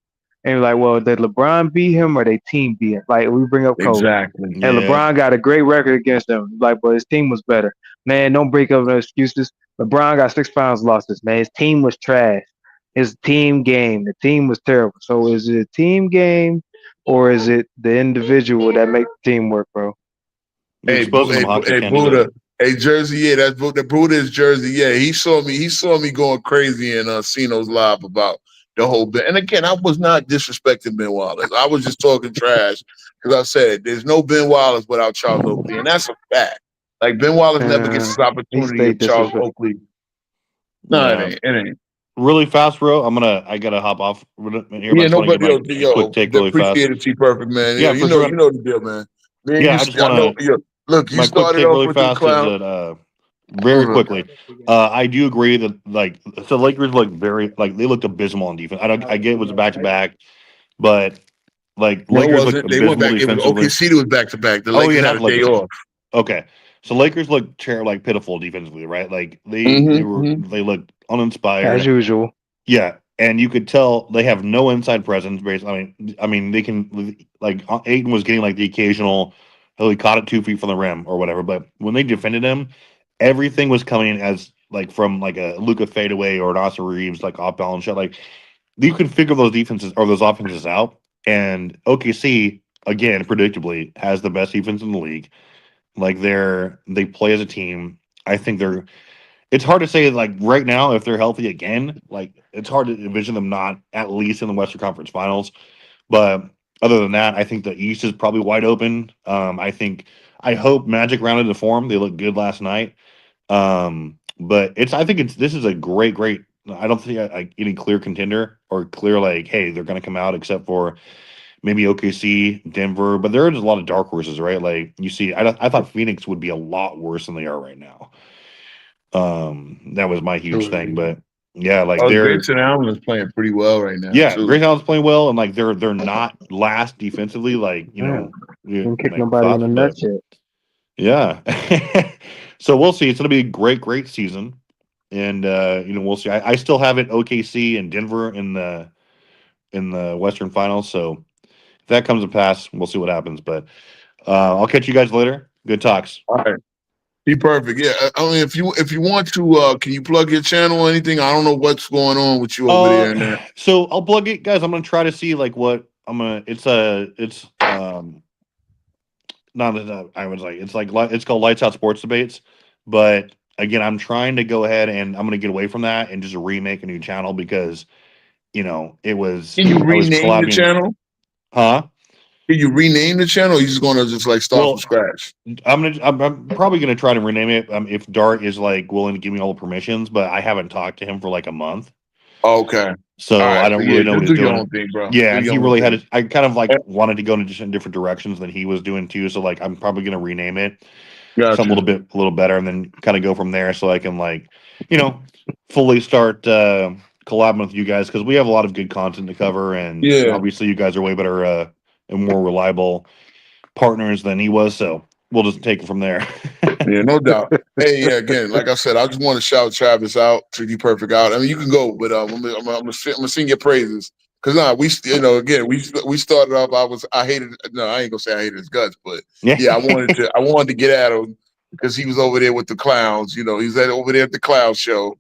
And you're like, well, did LeBron beat him or they team beat him? Like we bring up Kobe. Exactly. And Yeah. LeBron got a great record against them. Like, but his team was better. Man, don't break up no excuses. LeBron got 6 pounds losses, man. His team was trash. His team game. The team was terrible. So is it a team game or is it the individual that make the team work, bro? You're exposing them, Hawks. You can't do Buddha. that. Hey, Jersey, yeah, that's the Buddha is Jersey. Yeah, he saw me going crazy in Cino's live about the whole bit. And again, I was not disrespecting Ben Wallace. I was just talking trash because I said there's no Ben Wallace without Charles Oakley, and that's a fact. Like Ben Wallace never gets his opportunity stayed of Charles disrespectful. Oakley. No, Yeah. it ain't. Really fast, bro. I gotta hop off here. Yeah, nobody. Quick take really fast. Appreciate it, T Perfect, man. Yeah, you for sure. know the deal, man. Man, Yeah, I just wanna- look, you My quick started take off really with the fast clown. is that very quickly. I do agree that so Lakers look very they looked abysmal on defense. I get it was a back to back, but No, it Lakers looked wasn't. They went abysmal back. It was defensively. OKC was back to back. The Oh, Lakers yeah, had not a day Lakers. off. Okay, so Lakers look pitiful defensively, right? Like they looked uninspired As usual. Yeah, and you could tell they have no inside presence. Basically, I mean, they can Ayton was getting the occasional, oh, he caught it 2 feet from the rim or whatever. But when they defended him, everything was coming as from a Luka fadeaway or an Austin Reeves off balance shot. You can figure those defenses or those offenses out. And OKC again, predictably, has the best defense in the league. They play as a team. I think they're. It's hard to say right now if they're healthy again. It's hard to envision them not at least in the Western Conference Finals. But other than that, I think the East is probably wide open. I hope Magic rounded the form. They looked good last night. But this is a great. I don't think any clear contender or clear hey, they're going to come out except for maybe OKC, Denver. But there are just a lot of dark horses, right? You see, I thought Phoenix would be a lot worse than they are right now. That was my huge thing, but yeah, Grayson Allen is playing pretty well right now. Yeah, too. Grayson Allen's playing well, and they're not last defensively, Didn't kick nobody in the nuts yet. Yeah. So we'll see. It's gonna be a great season. And we'll see. I still have it OKC and Denver in the Western Finals. So if that comes to pass, we'll see what happens. But I'll catch you guys later. Good talks. All right. Be perfect. Yeah. I mean, if you want to, can you plug your channel or anything? I don't know what's going on with you over there. And that. So I'll plug it, guys. I'm gonna try to see what I'm gonna. It's not that I was it's called Lights Out Sports Debates. But again, I'm trying to go ahead and I'm gonna get away from that and just remake a new channel because it was. Can you I was rename the channel? Huh? Can you rename the channel? Or you just gonna just start from scratch? I'm probably gonna try to rename it if Dart is willing to give me all the permissions, but I haven't talked to him for a month. Okay. So I don't really know what he's doing. Thing, bro. Yeah, and he really had. I kind of wanted to go in different directions than he was doing too. So I'm probably gonna rename it something a little better, and then kind of go from there. So I can fully start collabing with you guys because we have a lot of good content to cover, and obviously you guys are way better and more reliable partners than he was. So we'll just take it from there. Yeah, no doubt. Hey, yeah, again, like I said, I just want to shout Travis out, Tricky Perfect out. I mean, you can go, but I'm gonna sing your praises because we started off. I ain't gonna say I hated his guts, but yeah, I wanted to get at him because he was over there with the clowns. You know, he's over there at the clown show,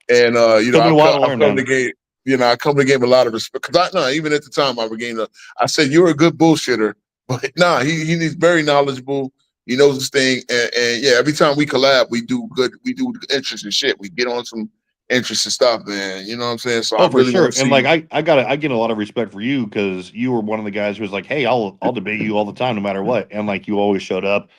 and you know, Took me a while to I've learn, come man. to game. You know, I come to game a lot of respect because even at the time I regained. I said you're a good bullshitter, but he's very knowledgeable. He knows his thing, and yeah, every time we collab, we do interesting shit. We get on some interesting stuff, man. You know what I'm saying? So Oh, I for really sure. want to see. And like I get a lot of respect for you because you were one of the guys who was like, hey, I'll debate you all the time, no matter what. And like you always showed up.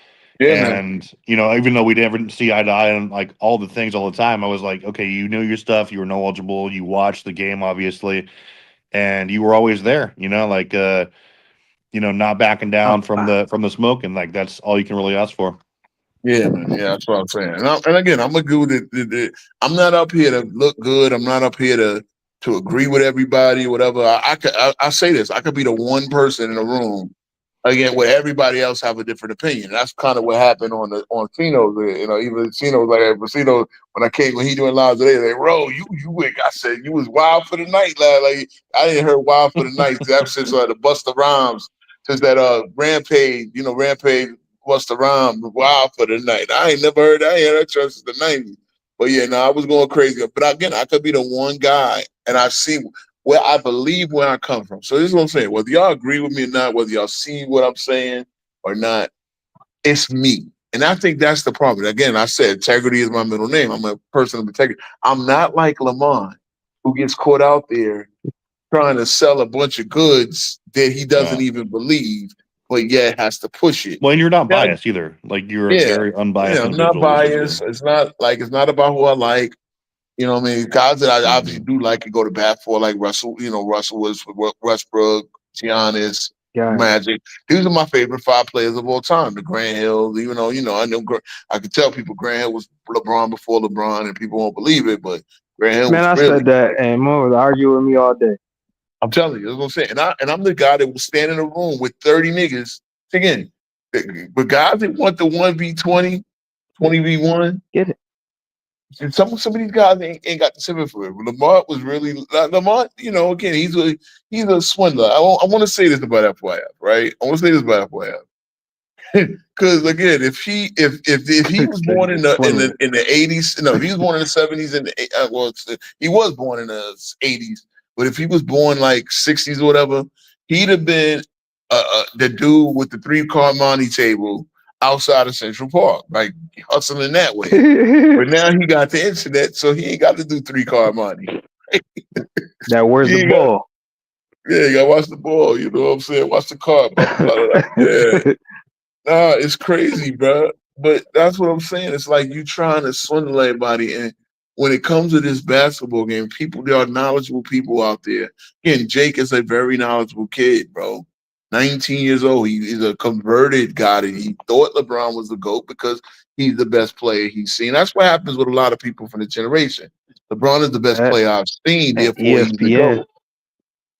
Yeah, man. And you know, even though we never see eye to eye on like all the things all the time, I was like, okay, you knew your stuff, you were knowledgeable, you watched the game, obviously, and you were always there, you know, like you know, not backing down from the smoke, and like that's all you can really ask for. Yeah, man. Yeah, that's what I'm saying. And again, I'm a dude I'm not up here to look good. I'm not up here to agree with everybody, whatever. I say this. I could be the one person in the room again where everybody else have a different opinion. That's kind of what happened on Tino. You know, even Tino Tino when he doing lives today, they Ro, you went. I said you was wild for the night, lad. Like I didn't hear wild for the night ever since the Busta Rhymes, since that Rampage, you know, Rampage Busta Rhymes, wild for the night. I ain't never heard that. I ain't heard that since the 90s. But yeah, no, I was going crazy. But again, I could be the one guy, and I see where I believe where I come from. So this is what I'm saying. Whether y'all agree with me or not, whether y'all see what I'm saying or not, it's me. And I think that's the problem. Again, I said integrity is my middle name. I'm a person of integrity. I'm not like Lamont, who gets caught out there trying to sell a bunch of goods that he doesn't even believe, but yet has to push it. Well, and you're not biased either. Like you're a very unbiased I'm not individual, which is biased. good. It's not about who I like. You know what I mean? Guys that I obviously do like and go to bat for, like Russell. You know, Russell was Westbrook, Giannis, Magic. These are my favorite 5 players of all time. The Grant Hill, even though, you know, I could tell people Grant Hill was LeBron before LeBron, and people won't believe it, but Grant Hill Man, was I really. said that, and Mo was arguing with me all day. I'm telling you, that's what I'm saying. And I'm the guy that will stand in a room with 30 niggas. Again, but guys that want the 1v20, 20v1, get it. And some of these guys ain't got the sympathy for it. Lamont was really Lamont. You know, again, he's a swindler. I want to say this about FYF, right? I want to say this about FYF because again, if he was born in the 80s, no, if he was born in the 70s and he was born in the 80s, but if he was born like 60s or whatever, he'd have been the dude with the 3-card money table outside of Central Park, like hustling that way. But now he got the internet, so he ain't got to do 3-card money. Now where's the ball? Yeah, you gotta watch the ball. You know what I'm saying? Watch the card. Yeah. Nah, it's crazy, bro. But that's what I'm saying. It's like you trying to swindle everybody. And when it comes to this basketball game, there are knowledgeable people out there. Again, Jake is a very knowledgeable kid, bro. 19 years old. He's a converted guy. He thought LeBron was the GOAT because he's the best player he's seen. That's what happens with a lot of people from the generation. LeBron is the best player I've seen, therefore he's the GOAT.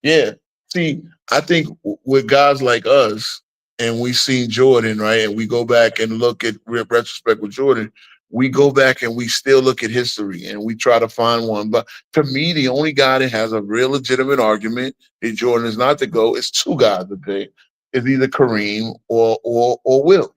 Yeah. See, I think with guys like us, and we've seen Jordan, right? And we go back and look at retrospect with Jordan. We go back and we still look at history and we try to find one. But to me, the only guy that has a real legitimate argument that Jordan is not the GOAT is 2 guys to pick. It's either Kareem or Will,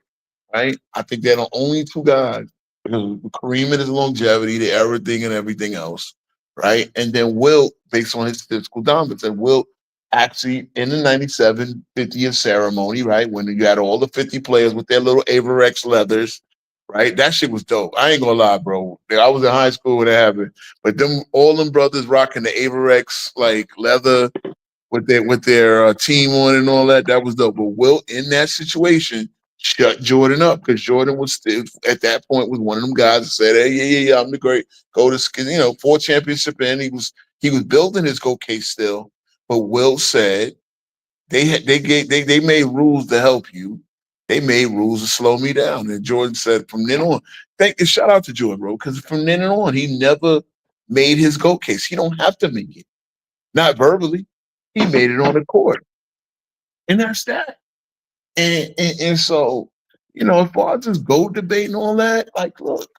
right? I think they're the only 2 guys because Kareem and his longevity, the everything and everything else, right? And then Will, based on his physical dominance, and Will actually in the 97 50th ceremony, right? When you had all the 50 players with their little Averex leathers, right? That shit was dope. I ain't gonna lie, bro. I was in high school when it happened. But all them brothers rocking the Averex like leather with their team on and all that was dope. But Will in that situation shut Jordan up because Jordan was still at that point was one of them guys that said, "Hey, yeah, I'm the great." Go to 4 championship in. He was building his GOAT case still. But Will said they made rules to help you. They made rules to slow me down. And Jordan said from then on, shout out to Jordan, bro, because from then on, he never made his GOAT case. He don't have to make it. Not verbally. He made it on the court. And that's that. And so, as far as this GOAT debate and all that, like, look,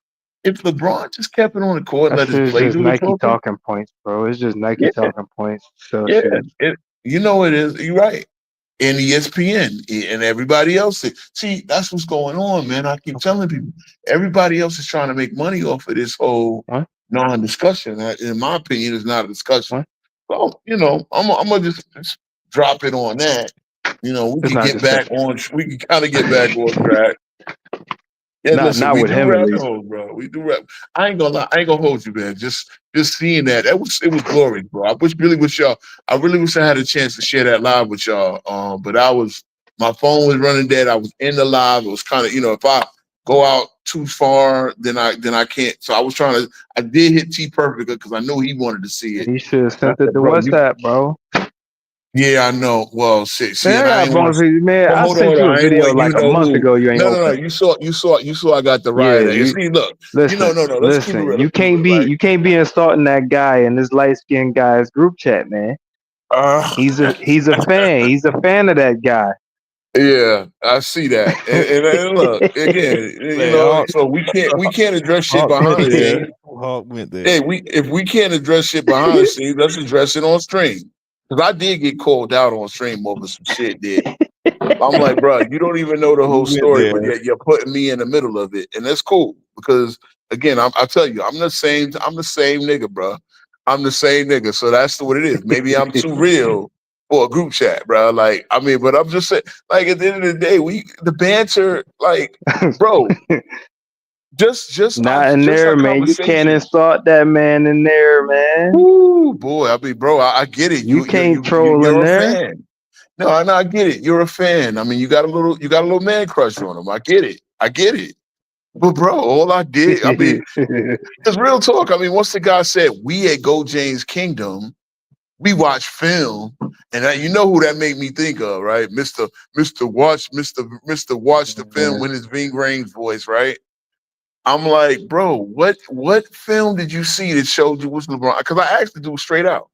if LeBron just kept it on the court and let his play do Nike talking points, bro. It's just Nike talking points. So yeah, you know it is. You're right. and ESPN and everybody else. See, that's what's going on, man. I keep telling people, everybody else is trying to make money off of this whole What? non-discussion. In my opinion, it's not a discussion. What? So, I'm gonna just drop it on that. We It's can not get back discussion. on. We can kind of get back on track. Yeah, listen, Not we with do him at rabbit least. holes, bro. We do rap. I ain't gonna lie. I ain't gonna hold you, man. Just seeing that, it was glorious, bro. I really wish I had a chance to share that live with y'all. But my phone was running dead. I was in the live. It was kind of, if I go out too far, then I can't. So I did hit T Perfect because I knew he wanted to see it. You should have I sent it said, to bro, WhatsApp, bro. yeah, I know. Well, see, Man, and I I ain't got want. bummed. Man, But I hold on, sent you a I ain't video want you like a know month who. ago. You ain't No. open. You saw. I got the Yeah, riot. And you see, look, listen, no. Let's keep it listen. real. Let's You keep it can't real. Like, be insulting that guy in this light skinned guy's group chat, man. uh, He's a fan. He's a fan of that guy. yeah, I see that. And look again, Man, Hawk, so we can't address shit Hawk behind went the there. scenes. Hawk went there. Hey, if we can't address shit behind the scenes, let's address it on stream. Because I did get called out on stream over some shit that I'm like, bro, you don't even know the He whole went story, but there. yet you're putting me in the middle of it, and that's cool because again, I tell you, I'm the same nigga, bro. I'm the same nigga, so that's what it is. Maybe I'm too real for a group chat, bro. Like, I mean, but I'm just saying, like at the end of the day, the banter, like, bro, Not in just our there, man. You can't conversation. insult that man in there, man. Ooh, boy, I mean, bro, I get it. You can't troll in You're a there. fan. No, I get it. You're a fan. I mean, you got a little man crush on him. I get it. But bro, all I did, I mean, because real talk, I mean, once the guy said we at Go James Kingdom, we watch film, and you know who that made me think of, right? Mr. Watch the film when his Ving Rhames voice, right? I'm like, bro, what film did you see that showed you was LeBron? Because I asked the dude straight out,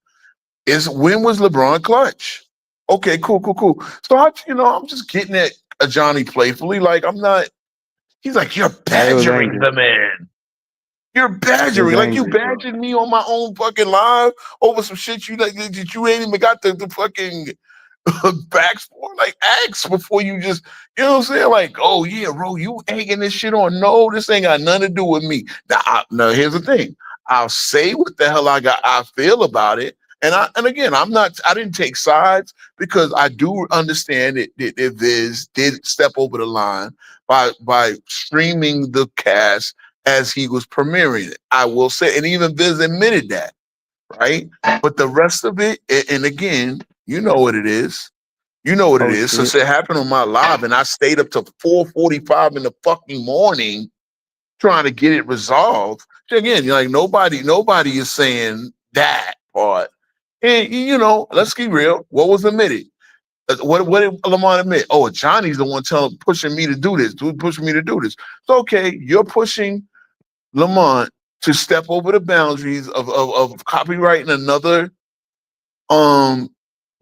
when was LeBron clutch? Okay, cool. So I'm just getting at Johnny playfully, like I'm not. He's like, you're Nah, he was badgering angry. the man. You're He was badgering, like you angry, bro. badgered me on my own fucking live over some shit you like that you ain't even got the fucking backs for. Like, ask before you just, you know what I'm saying? Like, oh yeah, bro, you egging this shit on. No, this ain't got nothing to do with me. Now, here's the thing. I'll say what the hell I feel about it. And again, I didn't take sides because I do understand that Viz did step over the line by streaming the cast as he was premiering it. I will say, and even Viz admitted that, right? But the rest of it, and again, you know what it is. You know what it Oh is. shit. Since it happened on my live, and I stayed up to 4:45 in the fucking morning trying to get it resolved. Again, you're like nobody is saying that part. And let's be real. What was admitted? What did Lamont admit? Oh, Johnny's the one pushing me to do this. Pushing me to do this. So okay, you're pushing Lamont to step over the boundaries of copywriting another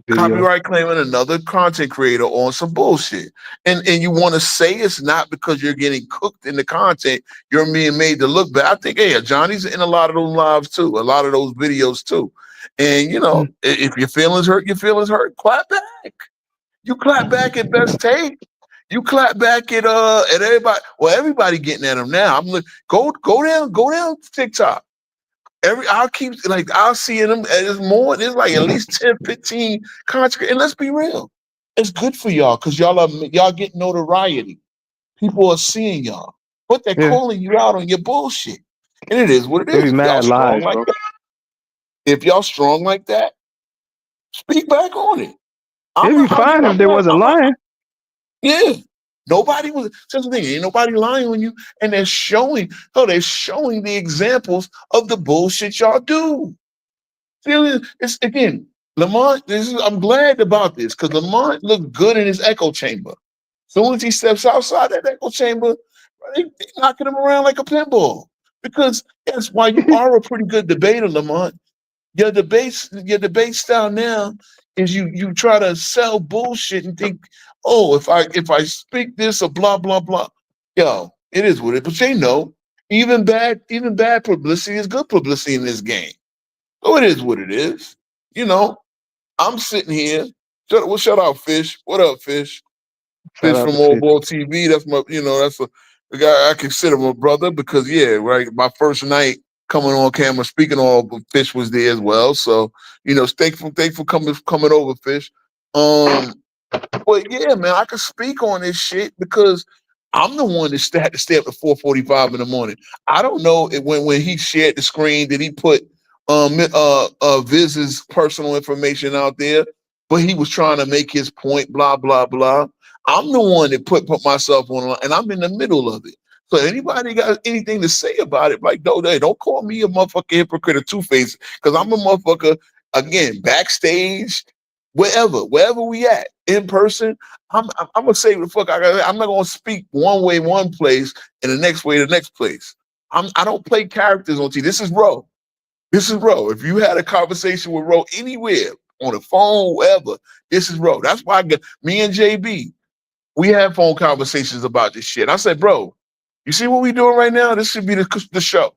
Video. copyright claiming another content creator on some bullshit. And you want to say it's not because you're getting cooked in the content, you're being made to look bad. I think, hey, Johnny's in a lot of those lives too, a lot of those videos too. And if your feelings hurt, clap back. You clap back at Best Take. You clap back at everybody. Well, everybody getting at him now. I'm like, go down to TikTok. I'll see them. There's like at least 10, 15 content. And let's be real, it's good for y'all because y'all get notoriety. People are seeing y'all, but they're Yeah. calling you out on your bullshit. And it is what it They be is. mad lies, bro. If y'all strong like that, speak back on it. It'd be fine if they wasn't lying. Yeah. Nobody was just the thing, ain't nobody lying on you. And they're showing the examples of the bullshit y'all do. It's again, Lamont, I'm glad about this because Lamont looked good in his echo chamber. Soon as he steps outside that echo chamber, they knocking him around like a pinball. Because that's why you are a pretty good debater, Lamont. Your debate style now is you try to sell bullshit and think, oh, if I speak this or blah blah blah. Yo, it is what it. But they know even bad publicity is good publicity in this game. So it is what it is. I'm sitting here Shout out Fish. What up, Fish? Shout Fish out from to Old Fish. Ball TV. That's my, that's a guy I consider my brother because right. My first night coming on camera speaking all, but Fish was there as well. So thankful coming over, Fish. But yeah, man, I could speak on this shit because I'm the one that had to stay up to 4:45 in the morning. I don't know when he shared the screen, did he put Viz's personal information out there? But he was trying to make his point, blah, blah, blah. I'm the one that put myself on, and I'm in the middle of it. So anybody got anything to say about it, like, no, don't call me a motherfucking hypocrite or two-faced, because I'm a motherfucker, again, backstage, wherever we at, in person, I'm gonna say what the fuck I'm not gonna speak one way one place and the next way the next place. I don't play characters on TV. This is Ro. This is Ro. If you had a conversation with Ro anywhere, on the phone, wherever, this is Ro. That's why me and JB, we had phone conversations about this shit. I said, bro, you see what we doing right now? This should be the show.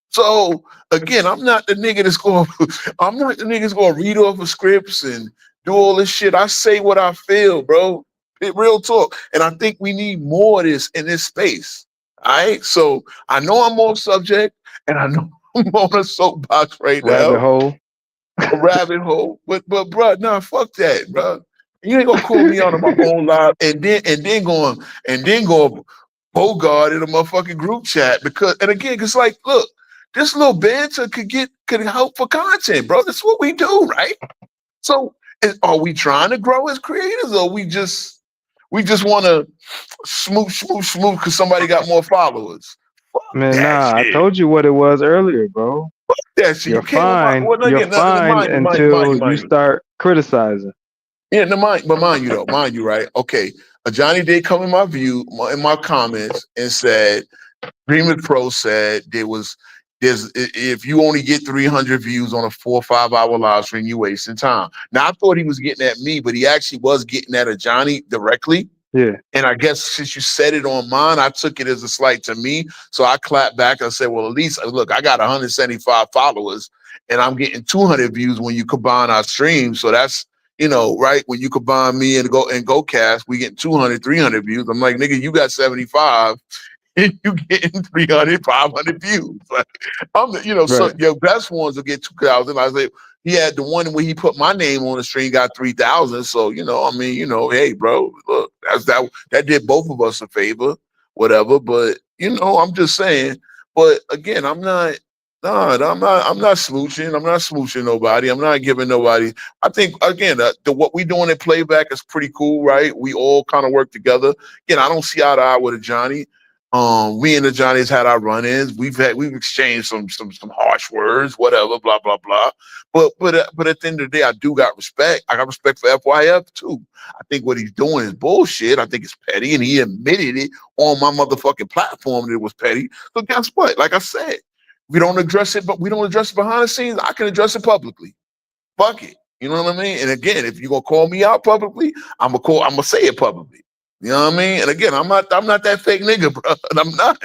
So again, I'm not the nigga that's going to read off of scripts and do all this shit. I say what I feel, bro. Real talk. And I think we need more of this in this space. All right. So I know I'm on subject and I know I'm on a soapbox right Rabbit now. hole. A rabbit hole. But bro, nah, fuck that, bro. You ain't gonna call me out on my own live and then go Bogart in a motherfucking group chat because it's like, look, this little banter could help for content, bro. That's what we do, right? So are we trying to grow as creators, or we just want to smooch because somebody got more followers? Fuck Man, that nah, shit. I told you what it was earlier, bro. That shit. You're You can't. fine. You're fine until you start criticizing. Yeah, no, mind you, right? Okay, Johnny did come in my comments and said, Dreamer Pro said there's if you only get 300 views on a 4 or 5 hour live stream, you wasting time. Now I thought he was getting at me, but he actually was getting at a Johnny directly. Yeah. And I guess since you said it on mine, I took it as a slight to me. So I clapped back and said, well, at least look, I got 175 followers and I'm getting 200 views when you combine our streams. So that's, right? When you combine me and GoCast, we get 200, 300 views. I'm like, nigga, you got 75 and you getting 300, 500 views. Like, so your best ones will get 2,000. I say he had the one where he put my name on the stream, got 3,000. So, hey, bro, look, that did both of us a favor, whatever. But, I'm just saying, but again, I'm not smooching. I'm not smooching nobody. I'm not giving nobody. I think, again, what we doing in playback is pretty cool, right? We all kind of work together. Again, I don't see eye to eye with a Johnny. We and the Johnnies had our run-ins. We've exchanged some harsh words, whatever, blah, blah, blah. But at the end of the day, I do got respect. I got respect for FYF too. I think what he's doing is bullshit. I think it's petty, and he admitted it on my motherfucking platform that it was petty. So guess what? Like I said, we don't address it behind the scenes. I can address it publicly. Fuck it. You know what I mean? And again, if you're gonna call me out publicly, I'm gonna say it publicly. You know what I mean? And again, I'm not that fake nigga, bro. And I'm not.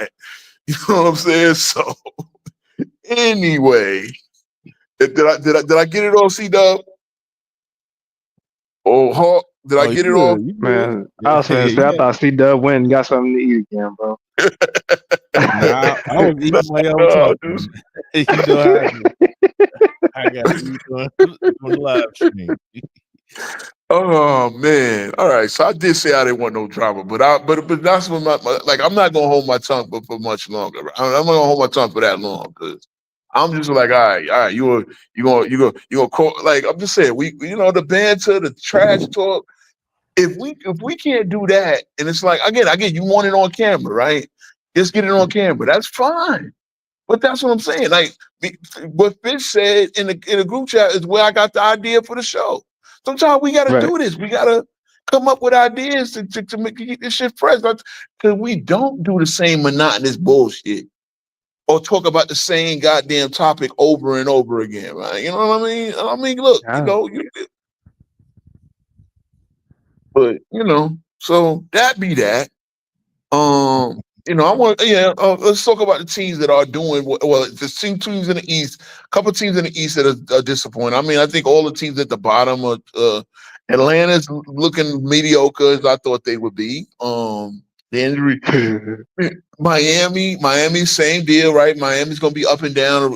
You know what I'm saying? So anyway, did I get it all, C-Dub? Oh, Hawk, did I get it all? Man, I was gonna say, I thought C-Dub went and got something to eat again, bro. Nah, I was eating while y'all was talking. You know I got to eat on the live stream. Oh man! All right, so I did say I didn't want no drama, but that's what I'm not gonna hold my tongue for much longer. I'm not gonna hold my tongue for that long because I'm just like, all right, you gonna call, like, I'm just saying, we the banter, the trash talk. If we can't do that, and it's like again, you want it on camera, right? Just get it on camera. That's fine. But that's what I'm saying. Like what Fish said in the group chat is where I got the idea for the show. Sometimes we gotta do this. We gotta come up with ideas to keep this shit fresh. Because we don't do the same monotonous bullshit or talk about the same goddamn topic over and over again, right? You know what I mean? I mean, look, but so that be that. Let's talk about the teams that are doing well. The teams in the East, a couple teams in the East that are disappointing. I mean, I think all the teams at the bottom are Atlanta's looking mediocre as I thought they would be. The injury, Miami, same deal, right? Miami's gonna be up and down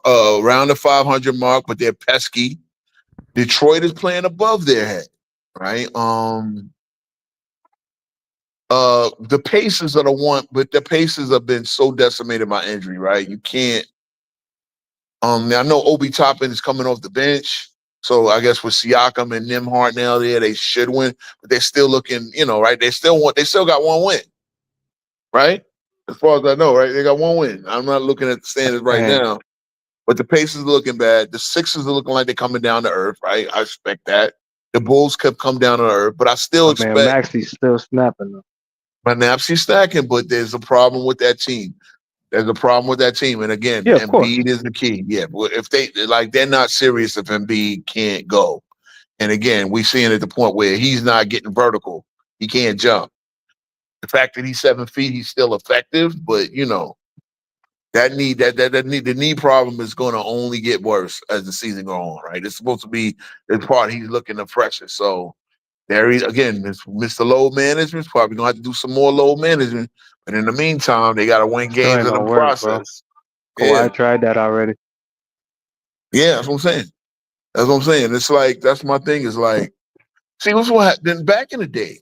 around the 500 mark, but they're pesky. Detroit is playing above their head, right? The Pacers are the one, but the Pacers have been so decimated by injury, right? You can't. Now I know Obi Toppin is coming off the bench, so I guess with Siakam and Nembhard now there, they should win, but they're still looking, right? They still got one win, right? As far as I know, right? They got one win. I'm not looking at the standings right Man. now, but the Pacers are looking bad. The Sixers are looking like they're coming down to earth, right? I expect that. The Bulls could come down to earth, but I still expect. Man, Maxi's still snapping though. My Napsy stacking, but there's a problem with that team. There's a problem with that team. And again, Yeah, of course. Embiid is the key. Yeah. But if they're not serious if Embiid can't go. And again, we're seeing at the point where he's not getting vertical. He can't jump. The fact that he's 7 feet, he's still effective, but the knee problem is going to only get worse as the season goes on, right? It's supposed to be the part he's looking to pressure. So there he again, Mr. Load Management's probably gonna have to do some more load management. But in the meantime, they gotta win Still games ain't in the gonna work, process. bro. Yeah. Kawhi tried that already. Yeah, that's what I'm saying. That's what I'm saying. It's like that's my thing. Is like, see, what's what happened back in the day,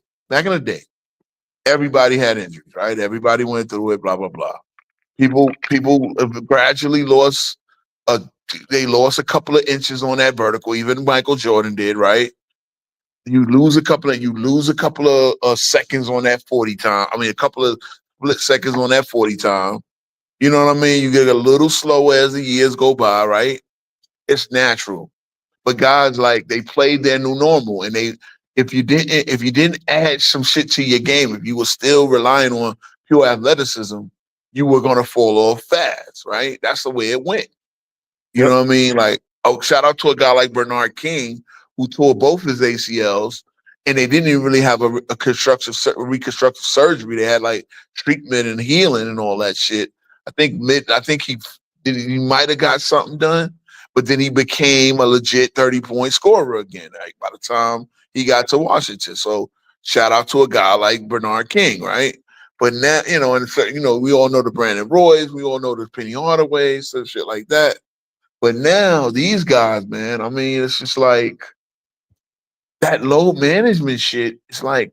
everybody had injuries, right? Everybody went through it, blah, blah, blah. People gradually lost they lost a couple of inches on that vertical. Even Michael Jordan did, right? You lose a couple of seconds on that 40 time. I mean, a couple of split seconds on that 40 time. You know what I mean? You get a little slower as the years go by, right? It's natural. But guys, like, they played their new normal, and if you didn't add some shit to your game, if you were still relying on pure athleticism, you were gonna fall off fast, right? That's the way it went. You know what I mean? Like, shout out to a guy like Bernard King, who tore both his ACLs, and they didn't even really have a reconstructive surgery. They had like treatment and healing and all that shit. I think he might have got something done, but then he became a legit 30-point scorer again, like, by the time he got to Washington. So shout out to a guy like Bernard King, right? But now, we all know the Brandon Roys, we all know the Penny Hardaways, and shit like that. But now these guys, man, I mean, it's just like that load management shit. It's like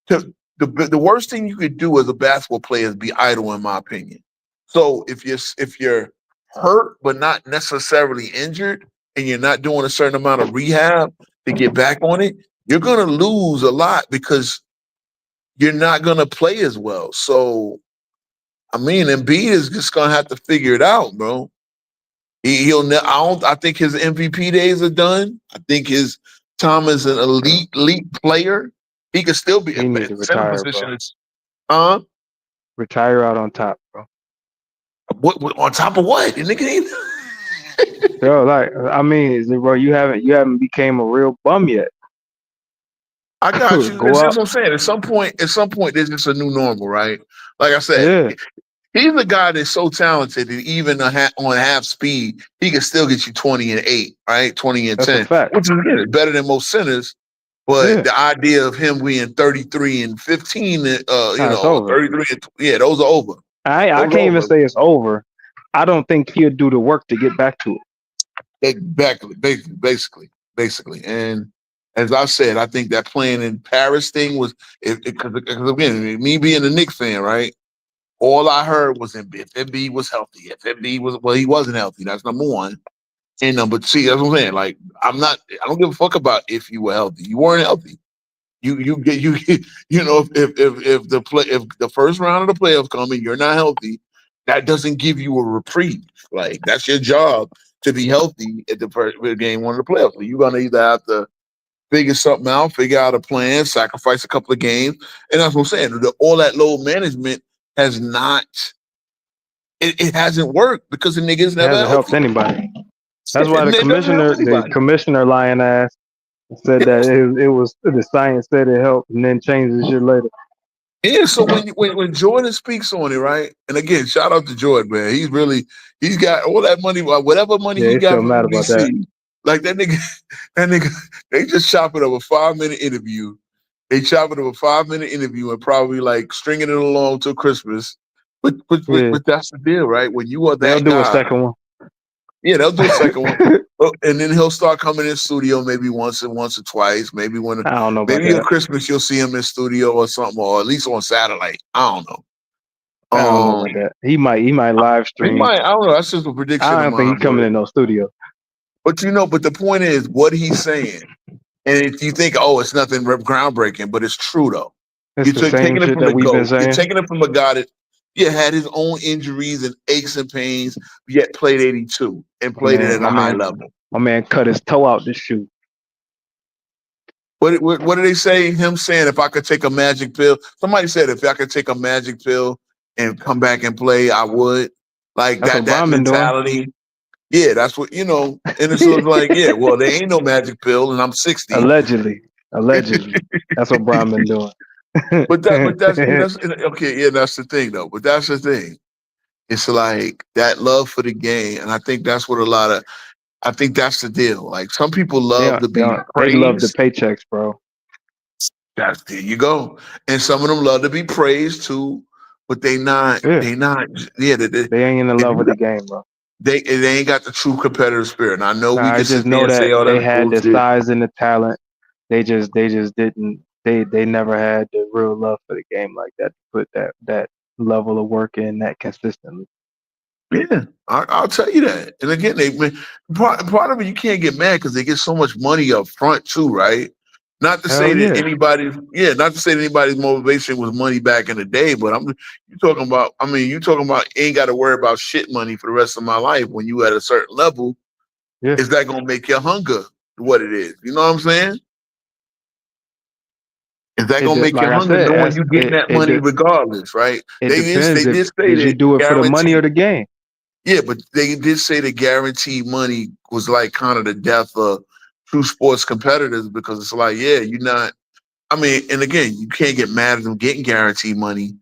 the worst thing you could do as a basketball player is be idle, in my opinion. So if you're hurt but not necessarily injured, and you're not doing a certain amount of rehab to get back on it, you're gonna lose a lot because you're not gonna play as well. So, I mean, Embiid is just gonna have to figure it out, bro. I think his MVP days are done. I think his time as an elite player, he could still be He needs to retire, bro. Retire out on top, bro. What on top of what? The nigga Yo, like, I mean, bro, you haven't became a real bum yet. I got you. Go That's out. what I'm saying. At some point, there's just a new normal, right? Like I said, he's a guy that's so talented that even on half speed, he can still get you 20 and 8, right? 20 and That's 10, a fact. which is better than most centers. But the idea of him being 33 and 15, over. 33, those are over. I can't even say it's over. I don't think he'll do the work to get back to it. Basically. And as I said, I think that playing in Paris thing was, because again, me being a Knicks fan, right? All I heard was if Embiid was healthy. If Embiid he wasn't healthy. That's number one. And number two, that's what I'm saying. Like, I don't give a fuck about if you were healthy. You weren't healthy. If the first round of the playoffs come and you're not healthy, that doesn't give you a reprieve. Like, that's your job to be healthy at the first game one of the playoffs. So you're gonna either have to figure something out, figure out a plan, sacrifice a couple of games, and that's what I'm saying. All that load management has not. It hasn't worked because the niggas never hasn't helped anybody. That's why the commissioner lying ass said that it was the science said it helped and then changed the shit later. Yeah, so when Jordan speaks on it, right? And again, shout out to Jordan, man. He's got all that money, whatever money he got from NBC. Like that nigga, they just chop it up a 5-minute interview. They chop it up a 5-minute interview and probably like stringing it along till Christmas. Yeah. But that's the deal, right? When you are They'll that do a guy, second one. yeah, they'll do a second one. Oh, and then he'll start coming in studio maybe once or twice. Maybe I don't know about maybe at that. Christmas you'll see him in studio or something, or at least on satellite. I don't know. I don't know about that. He might live He stream. might. I don't know. That's just a prediction I of don't think mine. he's coming in no studio. But the point is what he's saying. And if you think, oh, it's nothing groundbreaking, but it's true though. It's the same taking it shit from that the we've been GOAT. You're saying. taking it from a guy that had his own injuries and aches and pains, yet played 82 and played it at a high level. My man cut his toe out to shoot. What do they say? Him saying, if I could take a magic pill. Somebody said, if I could take a magic pill and come back and play, I would. Like That's what that Bron been doing. mentality. Yeah, that's what, and it's sort of like, yeah, well, there ain't no magic pill and I'm 60. Allegedly. That's what Bron been doing. But that's okay, yeah, that's the thing though. But that's the thing. It's like that love for the game. And I think that's what I think that's the deal. Like some people love to be praised. They love the paychecks, bro. There you go. And some of them love to be praised too, but they ain't in love with the game, bro. They ain't got the true competitive spirit. And I know we can just know that they had the size and the talent. They just didn't. They never had the real love for the game like that. To put that level of work in that consistently. Yeah, I'll tell you that. And again, part of it you can't get mad because they get so much money up front too, right? Not to say that anybody's motivation was money back in the day, but you talking about ain't got to worry about shit money for the rest of my life. When you at a certain level, is that gonna make your hunger what it is? You know what I'm saying? Is that gonna make your hunger knowing you getting that money regardless, right? They did say you do it for the money or the game. Yeah, but they did say the guaranteed money was like kind of the death of true sports competitors because it's like, yeah, you're not. I mean, and again, you can't get mad at them getting guaranteed money,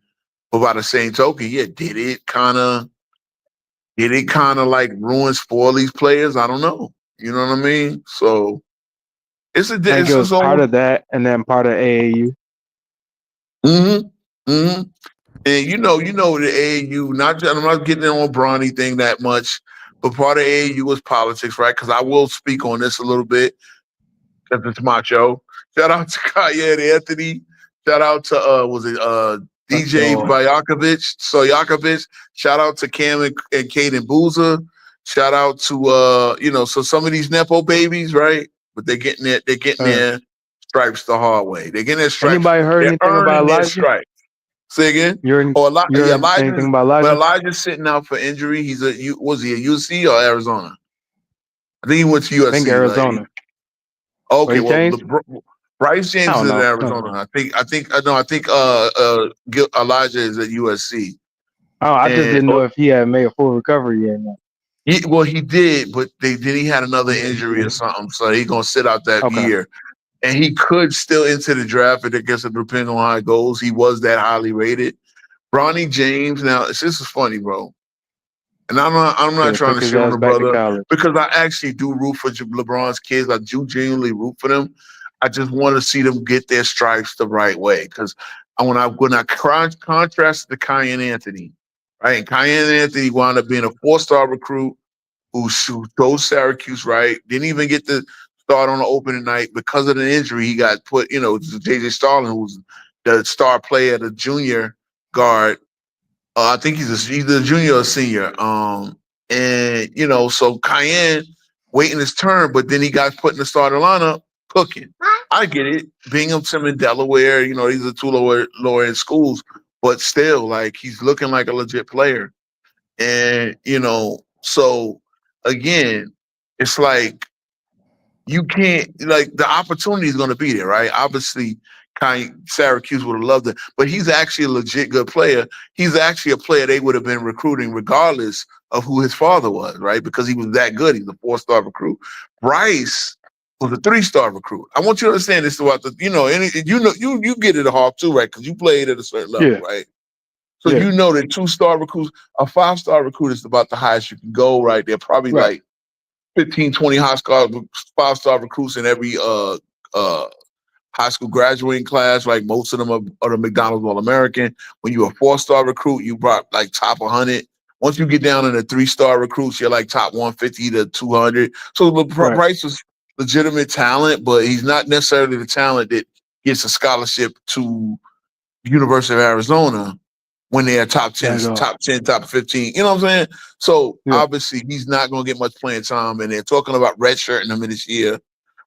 but by the same token, yeah, did it kind of like spoil these players? I don't know. You know what I mean? So it's a I think it was part of that, and then part of AAU. And you know the AAU. I'm not getting on Bronny thing that much, but part of AAU was politics, right? Because I will speak on this a little bit because it's macho. Shout out to Kanye and Anthony. Shout out to DJ Soyakovich. Shout out to Cam and Caden Boozer. Shout out to so some of these Nepo babies, right? But they're getting their stripes the hard way. They're getting their stripes. Anybody heard anything about Elijah? Stripes. Say again? Anything about Elijah? Well, Elijah's sitting out for injury. Was he at UC or Arizona? I think he went to USC. I think Arizona. Okay, Bryce James is at Arizona. I think Elijah is at USC. Oh, I just didn't know if he had made a full recovery yet. He did, but then he had another injury or something, so he's gonna sit out that year. And he could still enter the draft, but I guess it depends on how it goes. He was that highly rated. Bronny James, now this is funny, bro. And I'm not trying to shit on the brother because I actually do root for LeBron's kids. I do genuinely root for them. I just want to see them get their stripes the right way. Because when I contrast to Kyan Anthony, right? And Kyan Anthony wound up being a 4-star recruit who chose Syracuse, right? Didn't even get to start on the opening night because of the injury. He got put, J.J. Starlin, who's the star player, the junior guard. I think he's either a junior or a senior. So Cayenne waiting his turn, but then he got put in the starting lineup cooking. I get it. Binghamton in Delaware, these are two lower end schools, but still, like, he's looking like a legit player. And, so again, it's like, you can't, like, the opportunity is going to be there, right? Obviously, Syracuse would have loved it, but he's actually a legit good player. He's actually a player they would have been recruiting regardless of who his father was, right? Because he was that good. He's a 4-star recruit. Bryce was a 3-star recruit. I want you to understand this about you get it a Hawk too, right? Because you played at a certain level, right? So you know that 2-star recruits, a 5-star recruit is about the highest you can go, right? They're probably like 15, 20 five-star recruits in every high school graduating class. Like most of them are the McDonald's All-American. When you're a 4-star recruit, you brought like top 100. Once you get down in the 3-star recruits, you're like top 150 to 200. So Right. Bryce was legitimate talent, but he's not necessarily the talent that gets a scholarship to University of Arizona when they're top 10, At all. top 10, top 15. You know what I'm saying? So Yeah. obviously he's not going to get much playing time, and they're talking about redshirting him in this year,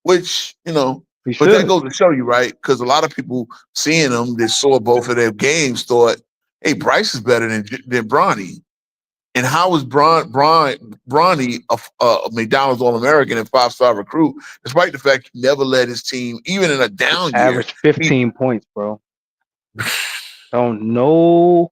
which, you know, He but that should. goes to show you, right? Because a lot of people seeing them that saw both of their games thought, hey, Bryce is better than Bronny. And how was Bronny a McDonald's All-American and 5-star recruit, despite the fact he never led his team, even in a down year? Average 15 points, bro. No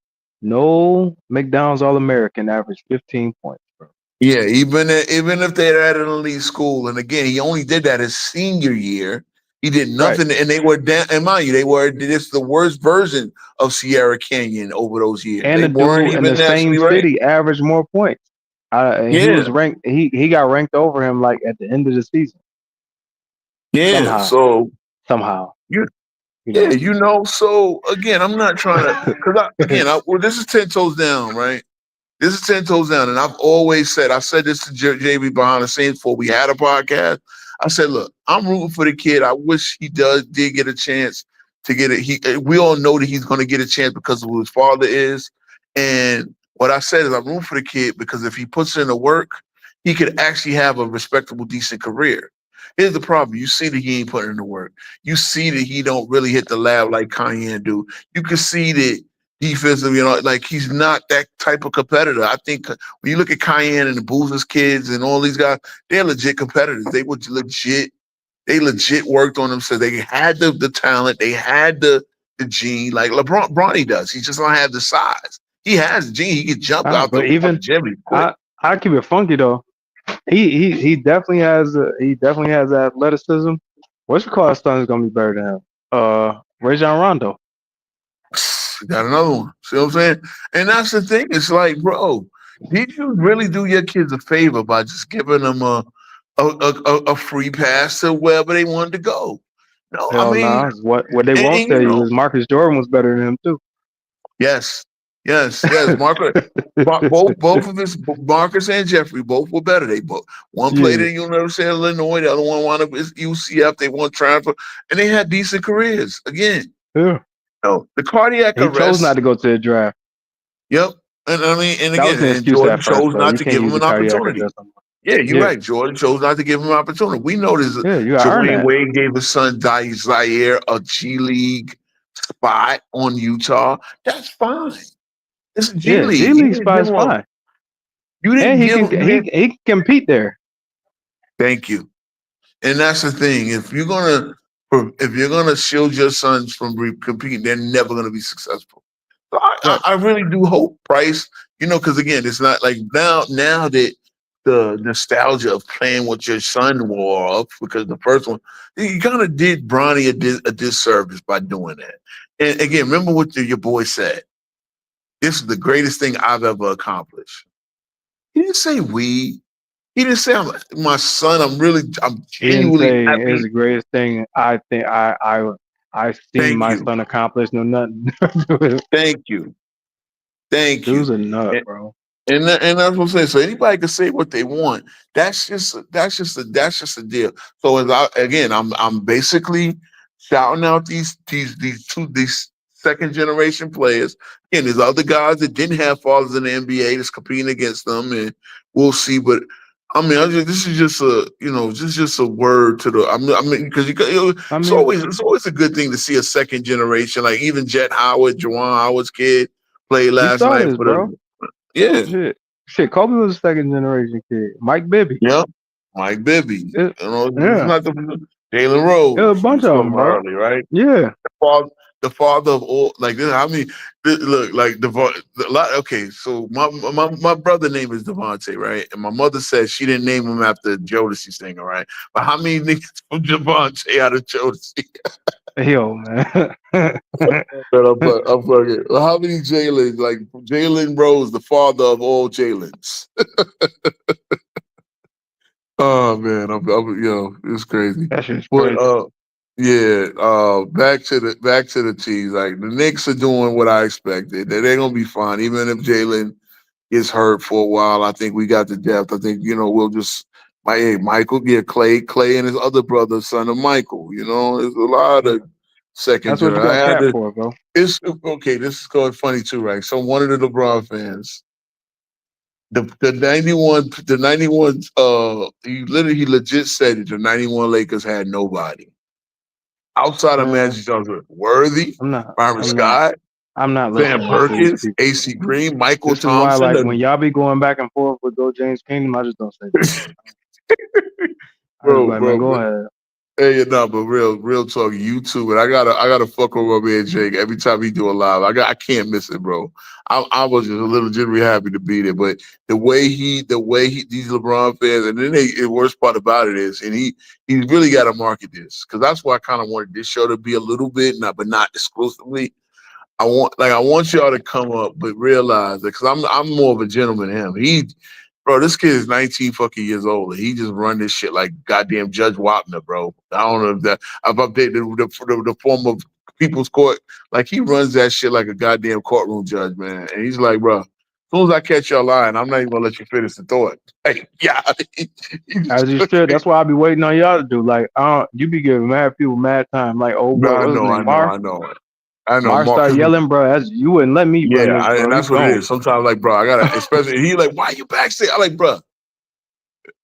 McDonald's All-American average 15 points, bro. Yeah, even if they're at an elite school, and again, he only did that his senior year. He did nothing, and they were down. And mind you, they were this the worst version of Sierra Canyon over those years. And They the weren't dude in even the same nationally ranked. city averaged more points. And he Yeah. was ranked. He got ranked over him like at the end of the season. Yeah, Somehow. You- You know? yeah, you know. So again, I'm not trying to because well, this is 10 toes down, right? This is 10 toes down, and I've always said, I said this to JB behind the scenes before we had a podcast. I said, look, I'm rooting for the kid. I wish he did get a chance to get it. We all know that he's going to get a chance because of who his father is. And what I said is I'm rooting for the kid because if he puts in the work, he could actually have a respectable, decent career. Here's the problem. You see that he ain't putting in the work. You see that he don't really hit the lab like Cayenne do. You can see that defensively, you know, like he's not that type of competitor. I think when you look at Cayenne and the Boozers kids and all these guys, they're legit competitors. They legit worked on them. So they had the talent, they had the gene, like Bronny does. He just don't have the size. He has the gene. He can jump out but the even gym. I keep it funky though. He definitely has the athleticism. What's your call son is gonna be better than him? Rajon Rondo. Got another one. See what I'm saying? And that's the thing. It's like, bro, did you really do your kids a favor by just giving them a free pass to wherever they wanted to go? No, Hell I mean, nah. What they won't and, tell you you know, is Marcus Jordan was better than him too. yes. Marcus, both of his Marcus and Jeffrey both were better. They both one played Yeah. in University of Illinois, the other one wound up at UCF. They won transfer, and they had decent careers. Again, Yeah. no, the cardiac He arrest. chose not to go to the draft. Yep. And I mean, and That was again, an and excuse Jordan at first, chose bro. not You to can't give him use an the cardiac opportunity. arrest no more. Yeah, you're Yeah. right. Jordan chose not to give him an opportunity. We know this. Yeah, you gotta earn Dwayne that. Wade gave his son Zaire a G League spot on Utah. That's fine. It's a G Yeah, League. G You League didn't spot give is him fine. You didn't And he give can him. You didn't, he can compete there. thank you. And that's the thing. If you're gonna shield your sons from competing, they're never gonna be successful. So I really do hope Price, because again, it's not like now that the nostalgia of playing with your son wore off because the first one, you kind of did Bronny a disservice by doing that. And again, remember what your boy said. This is the greatest thing I've ever accomplished. He didn't say we. He didn't say my son. I'm He didn't genuinely say happy. it's the greatest thing I think I seen Thank my you. son accomplish. No nothing. Thank you. Dude's a nut, bro. And that's what I'm saying. So anybody can say what they want. That's just a deal. So I'm basically shouting out these second generation players. Again, there's other guys that didn't have fathers in the NBA that's competing against them, and we'll see. But I mean, this is just a word to the. Because it's always a good thing to see a second generation, like even Jet Howard, Juwan Howard's kid played He last saw night this, for bro. the. Yeah. Shit. Kobe was a second generation kid. Mike Bibby. Yep. Mike Bibby. Yeah. It's not Jalen Rose. There's a bunch of them, bro. Early, right? Yeah. The father of all, like this. How many? Look, like okay, so my brother name is Devontae, right? And my mother said she didn't name him after Jodeci singer, right? But how many niggas from Devontae out of Jodeci? Yo, man. But I'm fucking. How many Jalen? Like Jalen Rose, the father of all Jalen's. Oh man, yo, it's crazy. That shit's But crazy. yeah, back to the teams. Like the Knicks are doing what I expected. They're gonna be fine, even if Jalen gets hurt for a while. I think we got the depth. I think we'll just Michael, Clay and his other brother, son of Michael. There's a lot of second That's what you generation. I got had Cat to. for, bro. It's okay. This is going funny too, right? So one of the LeBron fans, the 91, he legit said it. The 91 Lakers had nobody outside of Man, Magic Johnson, Worthy, I'm not. Byron I'm not. Scott, I'm not Sam listening to these Perkins, people. AC Green, Michael This is why, Thompson. like, when y'all be going back and forth with Go James Kingdom, I just don't say nothing. I just be like, man, go ahead. Hey, no, but real talk, YouTube, and I gotta fuck with my man Jake every time he do a live. I can't miss it, bro. I was just a little genuinely happy to be there, but the way he these LeBron fans, and then the worst part about it is, and he's really got to market this because that's why I kind of wanted this show to be a little bit, but not exclusively. I want y'all to come up, but realize that because I'm more of a gentleman than him. Bro, this kid is 19 fucking years old, and he just run this shit like goddamn Judge Wapner, bro. I don't know if that I've updated the form of people's court. Like he runs that shit like a goddamn courtroom judge, man. And he's like, bro, as soon as I catch y'all lying, I'm not even gonna let you finish the thought. Like, yeah, As you should. That's why I be waiting on y'all to do. Like, you be giving mad people mad time. Like, old no, boy, I what's his know, I name? know, Mar. I know. I know, Mar Mark. started yelling, bro. You wouldn't let me run this, And bro. You that's what it gone. is. Sometimes, like, bro, I gotta, especially he like, why you backstage? I'm like, bro,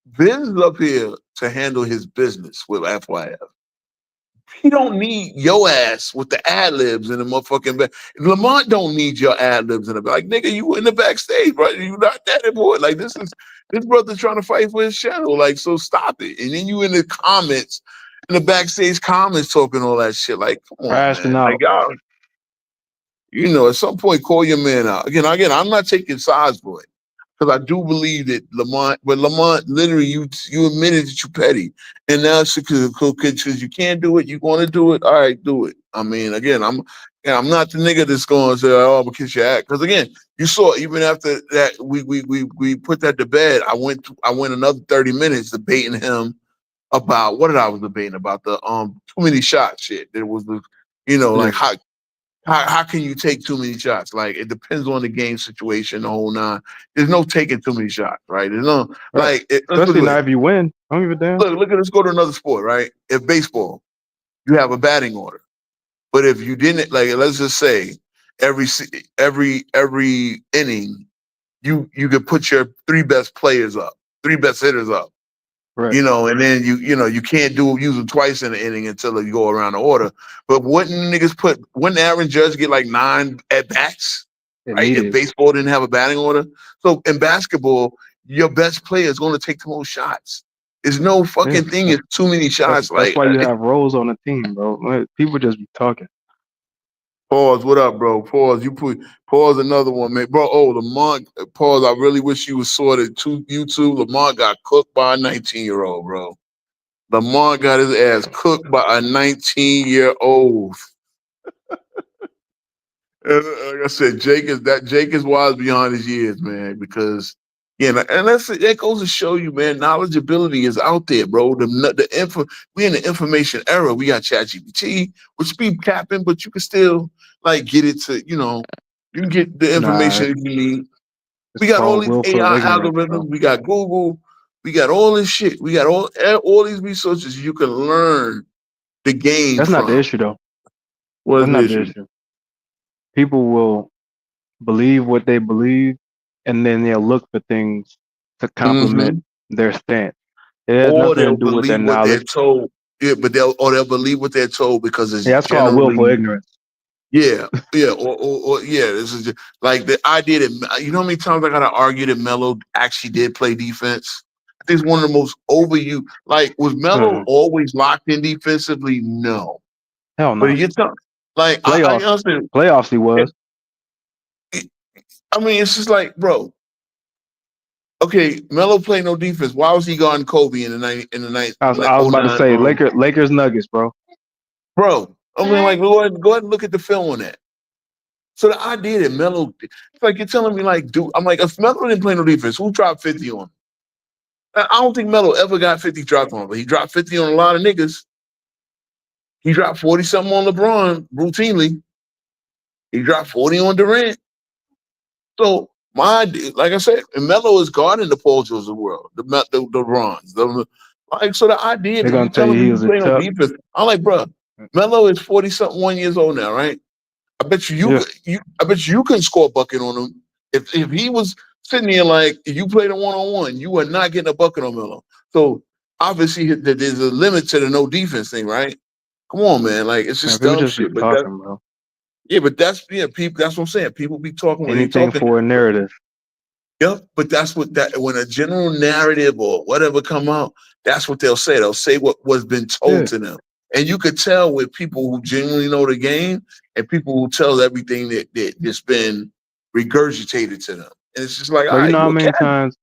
Vince is up here to handle his business with FYF. He don't need your ass with the ad libs in the motherfucking back. Lamont don't need your ad libs in the back. Like, nigga, you in the backstage, bro. You not that important. Like, this brother trying to fight for his channel. Like, so stop it. And then you in the comments, in the backstage comments talking all that shit. Like, come on, Crashing man. Like, out. y'all, at some point, call your man out. Again, I'm not taking sides for it. Because I do believe that Lamont, literally, you admitted that you petty, and now because you can't do it, you want to do it. All right, do it. I mean, again, I'm not the nigga that's going to say, "Oh, I'm gonna kiss your ass." Because again, you saw even after that, we put that to bed. I went another 30 minutes debating him about what did I was debating about the too many shots shit. There was the like how can you take too many shots? Like it depends on the game situation, the whole nine. There's no taking too many shots, right? There's no Right. let's Especially put now it if you win. I don't give a damn. look at let's go to another sport, right? If baseball, you have a batting order. But if you didn't like let's just say every inning, you could put your three best players up, three best hitters up. Right. And then you can't use them twice in the inning until you go around the order. But wouldn't Aaron Judge get like 9 at bats? Right? If baseball didn't have a batting order. So in basketball, your best player is going to take the most shots. There's no fucking thing. It's too many shots. That's why you have roles on the team, bro. People just be talking. Pause. What up, bro? Pause. Pause. Another one, man, bro. Oh, Lamont. Pause. I really wish you was sorted to YouTube. Lamont got cooked by a 19-year-old, bro. Lamont got his ass cooked by a 19-year-old. Like I said, Jake is wise beyond his years, man. Because and that goes to show you, man. Knowledgeability is out there, bro. We in the information era. We got ChatGPT, which be capping, but you can still like get it to you can get the information you need. We got all these AI algorithms. We got Google. We got all this shit. We got all these resources you can learn the game. That's not the issue, though. What is the issue? People will believe what they believe, and then they'll look for things to complement their stance. It has nothing to do with their knowledge. They're told. Yeah, but they'll believe what they're told because it's that's called willful ignorance. Yeah, or this is just, like the idea that you know how many times I gotta argue that Melo actually did play defense. I think it's one of the most overused. Like was Melo always locked in defensively? No, hell no. But you tell like playoffs he was. I mean, it's just like, bro. Okay, Melo played no defense. Why was he guarding Kobe in the night? I was about to say Lakers Nuggets, bro. Bro, I mean, like, go ahead and look at the film on that. So the idea that Melo, it's like you're telling me, like, dude, I'm like, if Melo didn't play no defense, who dropped 50 on him? I don't think Melo ever got 50 dropped on, but he dropped 50 on a lot of niggas. He dropped 40 something on LeBron routinely. He dropped 40 on Durant. So like I said, Melo is guarding the Paul George of the world, the Rons. Like, so the idea They're that you gonna tell telling you me he you was a play on tough. defense, I'm like, bro, Melo is 40 something 1 years old now, right? I bet you, Yeah. I bet you can score a bucket on him. If he was sitting there like, if you played a 1-on-1, you are not getting a bucket on Melo. So obviously there's a limit to the no defense thing, right? Come on, man. Like, it's Man, just people dumb just be shit. But talking, bro. people. That's what I'm saying. People be talking when they Anything talking. for a narrative. Yep. But that's what when a general narrative or whatever come out, that's what they'll say. They'll say what was been told Yeah. to them. And you could tell with people who genuinely know the game and people who tell everything that's been regurgitated to them. And it's just like, all But you right, know how you a many cat. times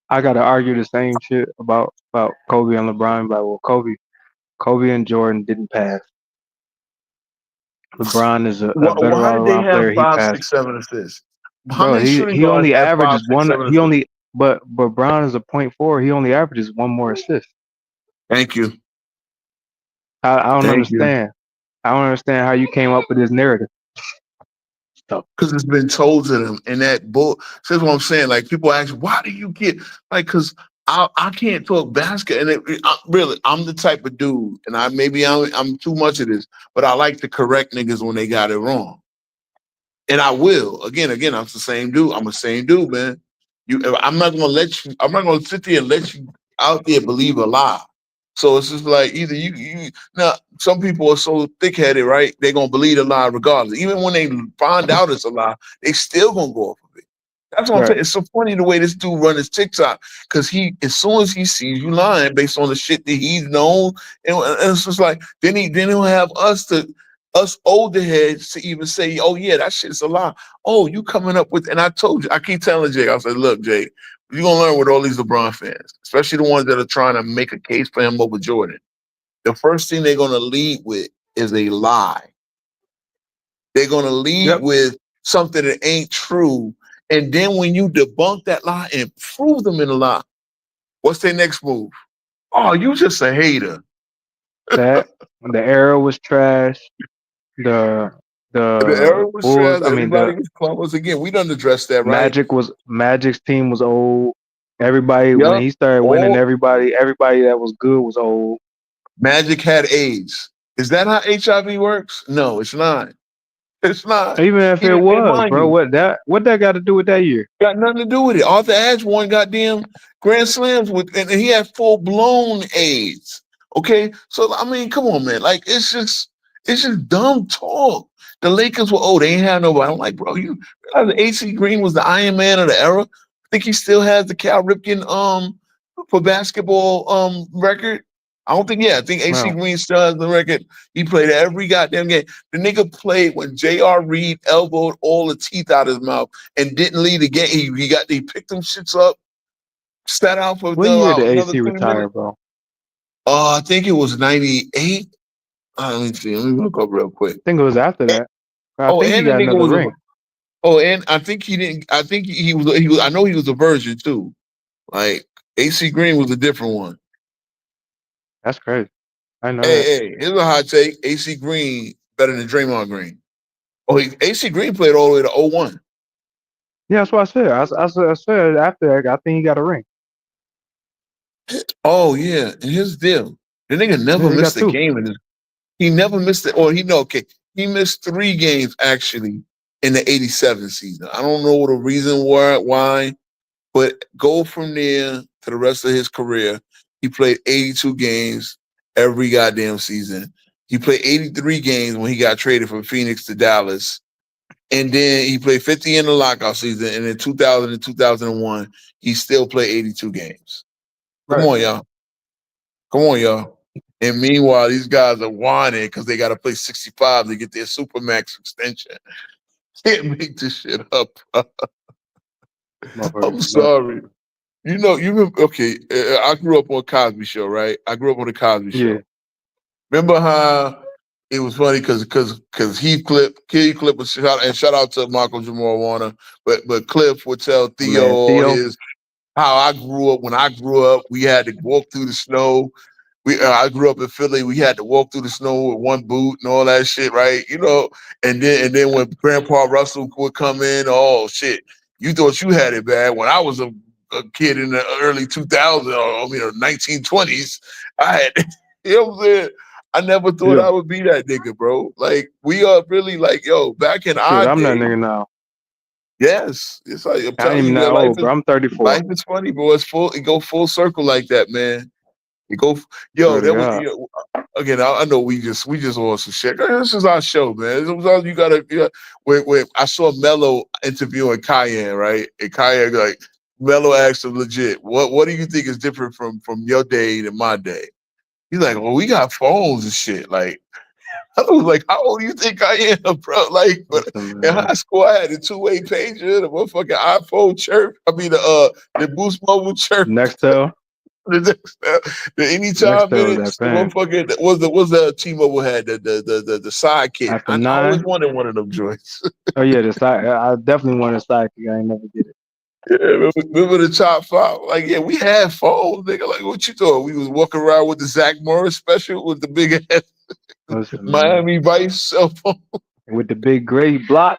I gotta argue the same shit about Kobe and LeBron? Like, well, Kobe and Jordan didn't pass. LeBron is a better Why did they all-around have player. He 5, passed. 6, 7 assists? How Bro, many he shooting he guards only have 5, averages 6, one. 7 He assists? only but Brown is a point forward. He only averages one more assist. Thank you. I don't Thank you. understand. I don't understand how you came up with this narrative. So, Because it's been told to them. And that bull. That's what I'm saying. Like, people ask, why do you get like? Because I can't talk basket, and really, I'm the type of dude, and I'm too much of this, but I like to correct niggas when they got it wrong, and I will. Again, I'm the same dude. I'm the same dude, man. I'm not gonna let you. I'm not gonna sit there and let you out there believe a lie. So it's just like either you now. Some people are so thick-headed, right? They're gonna believe the lie regardless. Even when they find out it's a lie, they still gonna go off of it. That's what I'm right. saying. It's so funny the way this dude run his TikTok because as soon as he sees you lying based on the shit that he's known, and it's just like then he'll have us older heads to even say, oh yeah, that shit's a lie. Oh, you coming up with, and I told you, I keep telling Jay, I said, look, Jay, you're gonna learn with all these LeBron fans, especially the ones that are trying to make a case for him over Jordan. The first thing they're gonna lead with is a lie. They're gonna lead Yep. with something that ain't true. And then when you debunk that lie and prove them in a lie, what's their next move? Oh, you just a hater. That the era was trash. The The era was Bulls. trash. I mean, Everybody the was clueless. Again, we done addressed that, right? Magic's team was old. Everybody when Yup. he started winning, All everybody that was good was old. Magic had AIDS. Is that how HIV works? No, it's not. It's not. Even if He it didn't, and was, mind bro, you, what that got to do with that year? got nothing to do with it. Arthur Ashe won goddamn Grand Slams and he had full blown AIDS. Okay, so I mean, come on, man. Like it's just dumb talk. The Lakers were they ain't have nobody. I'm like, bro, you realize that AC Green was the Iron Man of the era. I think he still has the Cal Ripken for basketball record. I don't think I think AC Well, Green still has the record. He played every goddamn game. The nigga played when J.R. Reed elbowed all the teeth out of his mouth and didn't lead the game. He picked them shits up, sat out for what year did another AC 20 retire, minutes. bro? I think it was 98. Let me see. Let me look up real quick. I think it was after that. I Oh, think he and the got nigga another was ring. and I think he didn't. I think he was. I know he was a virgin too. Like AC Green was a different one. That's crazy. I know that. Hey, here's a hot take. AC Green better than Draymond Green. Oh, AC Green played all the way to 01. Yeah, that's what I said. I said after that, I think he got a ring. Oh yeah, and here's the deal: the nigga never Yeah, he got missed a two. game in his. He never missed it, or he missed 3 games actually in the '87 season. I don't know the reason why, but go from there to the rest of his career. He played 82 games every goddamn season. He played 83 games when he got traded from Phoenix to Dallas. And then he played 50 in the lockout season. And in 2000 and 2001, he still played 82 games. Come Right. on, y'all. Come on, y'all. And meanwhile, these guys are whining because they got to play 65 to get their Supermax extension. Can't make this shit up. I'm sorry. You remember, okay, I grew up on Cosby Show, right? I grew up on the Cosby Show. Yeah. Remember how it was funny because Kid Clip was shout out to Michael Jamal Warner, but Cliff would tell Theo Man, all Theo. his how I grew up. When I grew up, we had to walk through the snow. I grew up in Philly. We had to walk through the snow with one boot and all that shit, right? You know, and then when Grandpa Russell would come in, oh shit, you thought you had it bad. When I was a kid in the early 2000s, or 1920s, I had, you know what I'm saying? I never thought Yeah. I would be that nigga, bro. Like we are really like, yo, back in Shit, our I'm that day, nigga now. yes, it's like I'm I ain't telling even you, that man, life old, is bro. I'm 34. life is funny, bro. It go full circle like that, man. It go, yo, Swear to that was, God. again. I know we just on some shit. This is our show, man. It was all you gotta. When I saw Mello interviewing Cayenne, right? And Cayenne like Mello asked him legit, what do you think is different from your day to my day? He's like, well, we got phones and shit. Like, I was like, how old do you think I am, bro? Like, but Listen, in man. high school, I had a two-way pager, the motherfucking iPhone chirp. I mean, the Boost Mobile chirp. Nextel. The anytime Nextel was that minutes, the pen. motherfucker was the T-Mobile had the sidekick. After I always 9. wanted one of them joints. Oh yeah, the side. I definitely wanted a sidekick. I ain't never get it. Yeah, remember the top five? Like, yeah, we had phones, nigga. Like, what you thought? We was walking around with the Zach Morris special with the big ass Listen, man. Miami Vice cell phone. With the big gray block.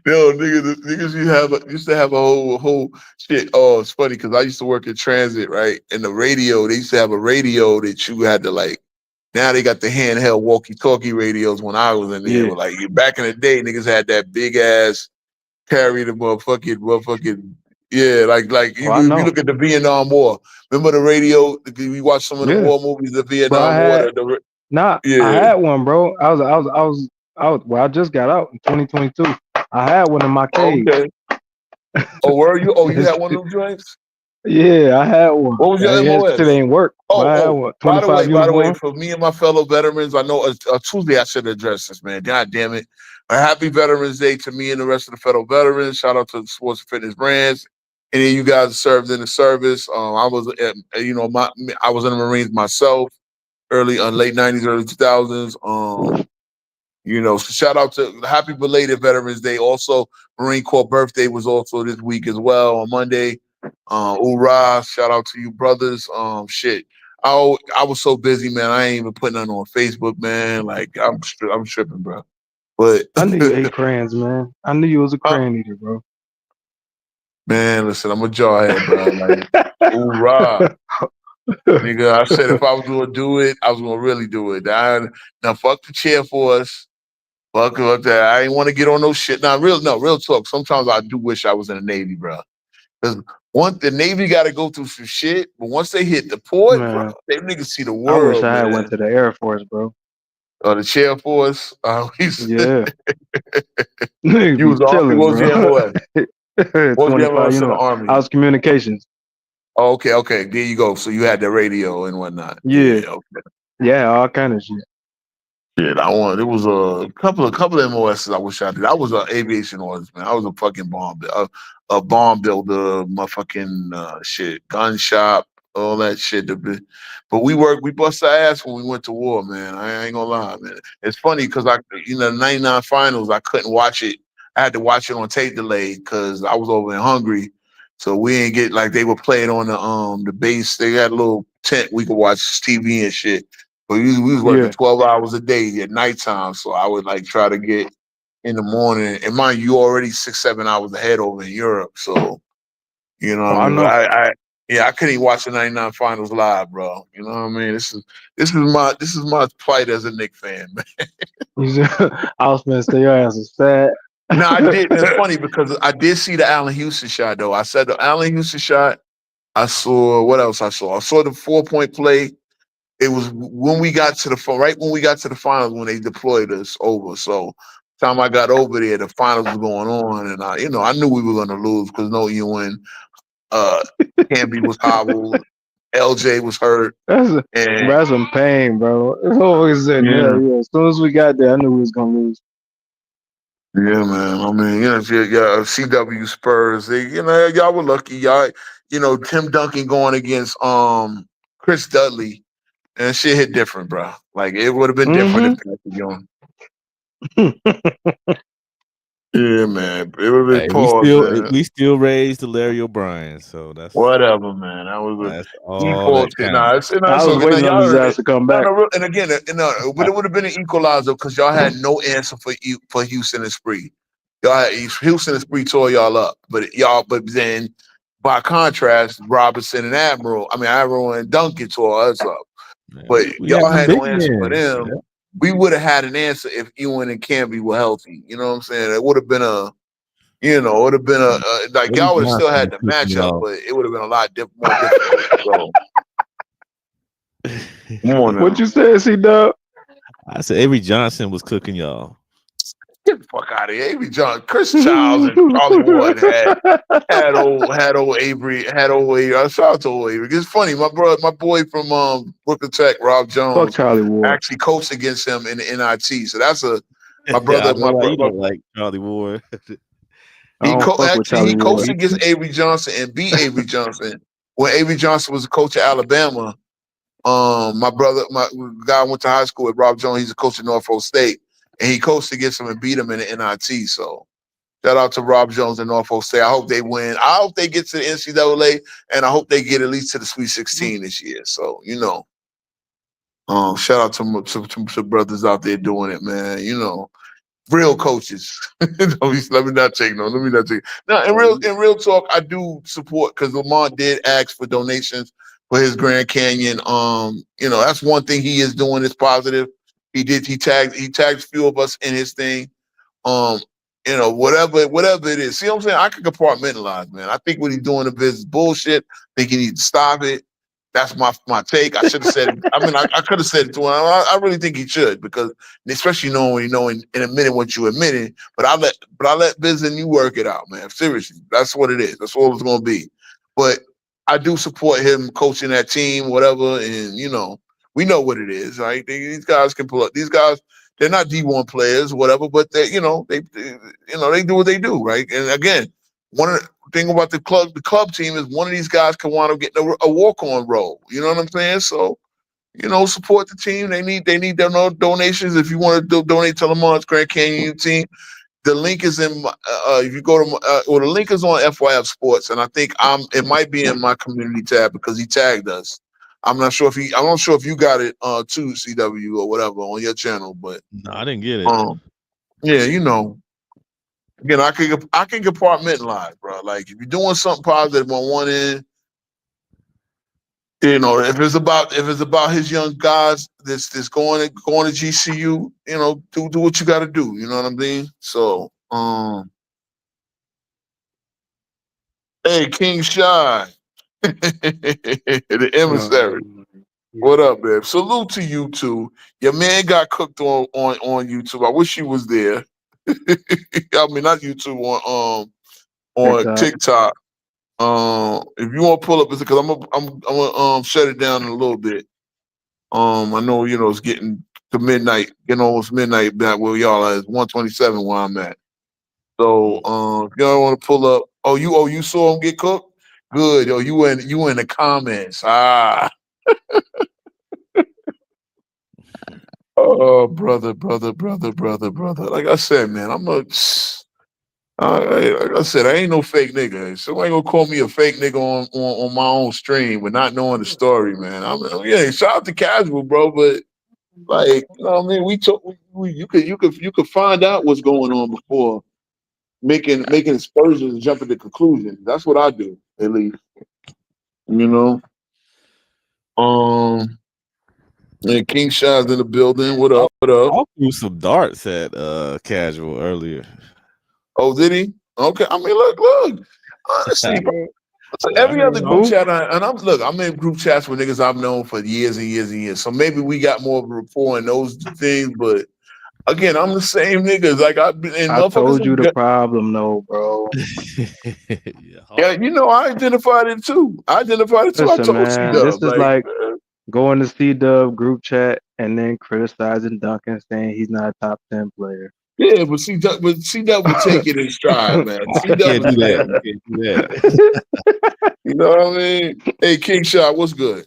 Yo, niggas used to have a whole shit. Oh, it's funny because I used to work in transit, right? And the radio, they used to have a radio that you had to like. Now they got the handheld walkie-talkie radios. When I was in there, Yeah. like back in the day, niggas had that big ass carry the motherfucking yeah, like Oh, I if you know. look at the Vietnam War. Remember the radio? We watched some of the Yeah. war movies, the Bro, I Vietnam War. had I Yeah. had one, bro. Well, I just got out in 2022. I had one in my Oh, cave. okay. Oh, were you? Oh, you had one of them joints? Yeah, I had one. What was your Shit MOS? ain't work, but I had one. By the 25 way, uniform. for me and my fellow veterans, I know Tuesday I should address this, man. God damn it. A happy Veterans Day to me and the rest of the federal veterans. Shout out to the sports and fitness brands. Any of you guys served in the service. I was, I was in the Marines myself, late 90s, early 2000s. So shout out to happy belated Veterans Day. Also, Marine Corps birthday was also this week as well on Monday. Hoorah! Shout out to you, brothers. Shit. I was so busy, man. I ain't even putting nothing on Facebook, man. Like I'm tripping, bro. But I knew you ate crayons, man. I knew you was a uh, crayon eater, bro. man, listen, I'm a jawhead, bro. Like, hoorah. Nigga, I said if I was gonna do it, I was gonna really do it. Now fuck the chair for us. Fuck that. I ain't want to get on no shit. Now, real talk. Sometimes I do wish I was in the Navy, bro. Because the Navy got to go through some shit, but once they hit the port, bro, Man, they niggas see the I wish world, I had went man. to the Air Force, bro. Or the chair force. Yeah. Niggas You be was the Army. chilling, What was your bro. MOS? What was your 25 MOS in the uniform. Army? I was communications. Oh, okay. There you go. So you had the radio and whatnot. Yeah. Yeah, okay. Yeah, all kind of shit. Yeah, that one. It was a couple of MOSs I wish I did. I was an aviation orders, man. I was a fucking a bomb builder, motherfucking shit, gun shop, all that shit. But we bust our ass when we went to war, man. I ain't gonna lie, man. It's funny because the '99 finals, I couldn't watch it. I had to watch it on tape delay because I was over in Hungary, so we ain't get like they would play it on the base. They had a little tent we could watch TV and shit. But we was working Yeah. 12 hours a day at nighttime, so I would like try to get in the morning. And mind you, already 6-7 hours ahead over in Europe, so you know Oh, what I I mean. But know. I couldn't even watch the '99 finals live, bro. You know what I mean? This is my plight as a Knicks fan, man. I was gonna say your ass is fat. No, I did. It's funny because I did see the Allen Houston shot though. I said the Allen Houston shot. I saw what else I saw. I saw the 4-point play. It was when we got to right when we got to the finals when they deployed us over. So time I got over there, the finals was going on, and I knew we were gonna lose because no Ewan, Camby was hobbled, LJ was hurt, and That's some pain, bro. It's always said, yeah, yeah. As soon as we got there, I knew we was gonna lose. yeah, man. I mean, if you CW Spurs, y'all were lucky. Y'all, Tim Duncan going against Chris Dudley, and shit hit different, bro. Like it would have been different if Mm-hmm. Patrick Ewing. Yeah, man. It would have Hey, been pause, man. we still raised Larry O'Brien, so Whatever, man. That was that's a he all that bullshit. Nah, counts. I it's was okay. Now, waiting on his y'all, ass to come no, back. no, and again, no, but it would have been an equalizer because y'all had no answer for Houston and Spree. Y'all had Houston and Spree tore y'all up, but then by contrast, Robinson and Admiral and Duncan tore us up. Man, But we had y'all them had no big answer for men. them. We would have had an answer if Ewan and Camby were healthy. You know what I'm saying? It would have been it would have been like Eddie y'all would have still Johnson had was the cooking matchup, y'all. but it would have been a lot more difficult. So come on now. What you said, C-Dub? I said Avery Johnson was cooking y'all. Get the fuck out of here. Avery John, Chris Childs and Charlie Ward had old Avery. Shout out to old Avery. It's funny, my boy from Brooklyn Tech, Rob Fuck Jones, Charlie Ward. actually coached against him in the NIT. So that's my I brother. know why you don't like Charlie Ward. I don't fuck with Charlie He coached Ward. against Avery Johnson and beat Avery Johnson when Avery Johnson was a coach at Alabama. My guy I went to high school with, Rob Jones. He's a coach at Norfolk State, and he coached against him and beat him in the NIT. So shout out to Rob Jones and Norfolk State. I hope they win. I hope they get to the NCAA, and I hope they get at least to the Sweet 16 this year. So shout out to brothers out there doing it, man. Real coaches. Let me not take no. Now, in real talk, I do support because Lamont did ask for donations for his Grand Canyon. That's one thing he is doing is positive. He tagged a few of us in his thing. Whatever it is. See what I'm saying? I can compartmentalize, man. I think what he's doing is bullshit. I think he needs to stop it. That's my take. I should have said it. I could have said it to him. I really think he should because, especially knowing in a minute what you admitted. But I let Biz and you work it out, man. Seriously, that's what it is. That's what it's going to be. But I do support him coaching that team, whatever. And we know what it is, right? These guys can pull up. These guys, they're not D1 players, whatever. But they do what they do, right? And again, one of the thing about the club team is one of these guys can wind up getting a walk-on role. You know what I'm saying? So, support the team. They need their donations. If you want to donate to Lamont's Grand Canyon team, the link is in. If you go to, the link is on FYF Sports, and I think it might be in my community tab because he tagged us. I'm not sure if you got it too, CW or whatever on your channel, but No, I didn't get it. yeah, again, I can compartmentalize, bro. Like if you're doing something positive on one end, if it's about his young guys that's going to GCU, do what you got to do. You know what I mean? So, hey, King Shy, the emissary. What up, man? Salute to you too. Your man got cooked on YouTube. I wish he was there. I mean, not YouTube on TikTok. If you want to pull up, it's because I'm gonna shut it down in a little bit. I know it's getting to midnight, almost midnight back where y'all are. It's 1:27 where I'm at. So if y'all want to pull up, you saw him get cooked? Good. You in the comments. Oh, brother. Like I said, man, like I said, I ain't no fake nigga. Somebody gonna call me a fake nigga on my own stream with not knowing the story, man. Shout out to Casual, bro, but like, what I mean? You could find out what's going on before making aspersions and jumping to conclusions. That's what I do, at least. And King Shot's in the building. What up? I threw some darts at Casual earlier. Oh, did he? Okay. I mean, look. Honestly, bro. So every other group chat, I'm in group chats with niggas I've known for years and years and years. So maybe we got more of a rapport in those things. But again, I'm the same niggas. Like I told you the problem, though, bro. Yeah, I identified it too. Listen, I told man, C-Dub, this is like going to C-Dub group chat and then criticizing Duncan, saying he's not a top 10 player. Yeah, but C-Dub would take it in stride, man. C-Dub would do that. You know what I mean? Hey, King Shot, what's good?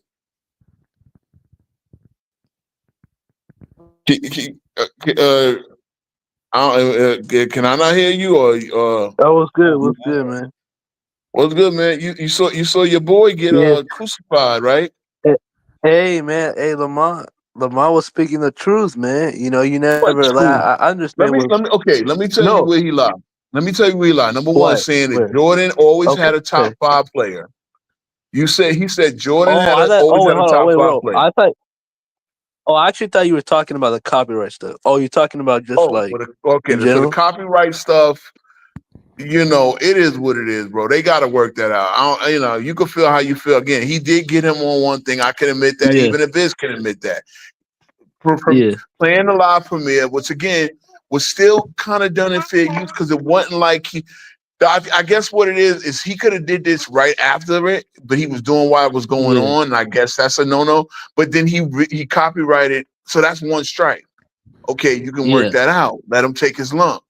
Can I not hear you or That was good. What's good, man? what's good, man? You saw your boy get Yeah. crucified, right? Hey, hey, man. Hey, Lamont. Lamont was speaking the truth, man. You know, you What never. Like, truth? I understand what. Let me tell you No. where he lied. Let me tell you where he lied. Number one, What? saying that Where? Jordan always Okay. had a top 5 player. He said Jordan Oh, I thought. always Oh, wait, had a hold on. top Wait, 5 bro. player. I thought. Oh, I actually thought you were talking about the copyright stuff. Oh, you're talking about just Oh, like okay. in So the general. copyright stuff, it is what it is, bro. They got to work that out. You can feel how you feel. Again, he did get him on one thing. I can admit that. Yeah. Even if Biz can admit that. Yeah. Playing the live premiere, which again was still kind of done in fair use because it wasn't like I guess what it is he could have did this right after it, but he was doing while it was going Yeah. on, and I guess that's a no-no. But then he copyrighted, so that's one strike. Okay, you can work Yeah. that out. Let him take his lump.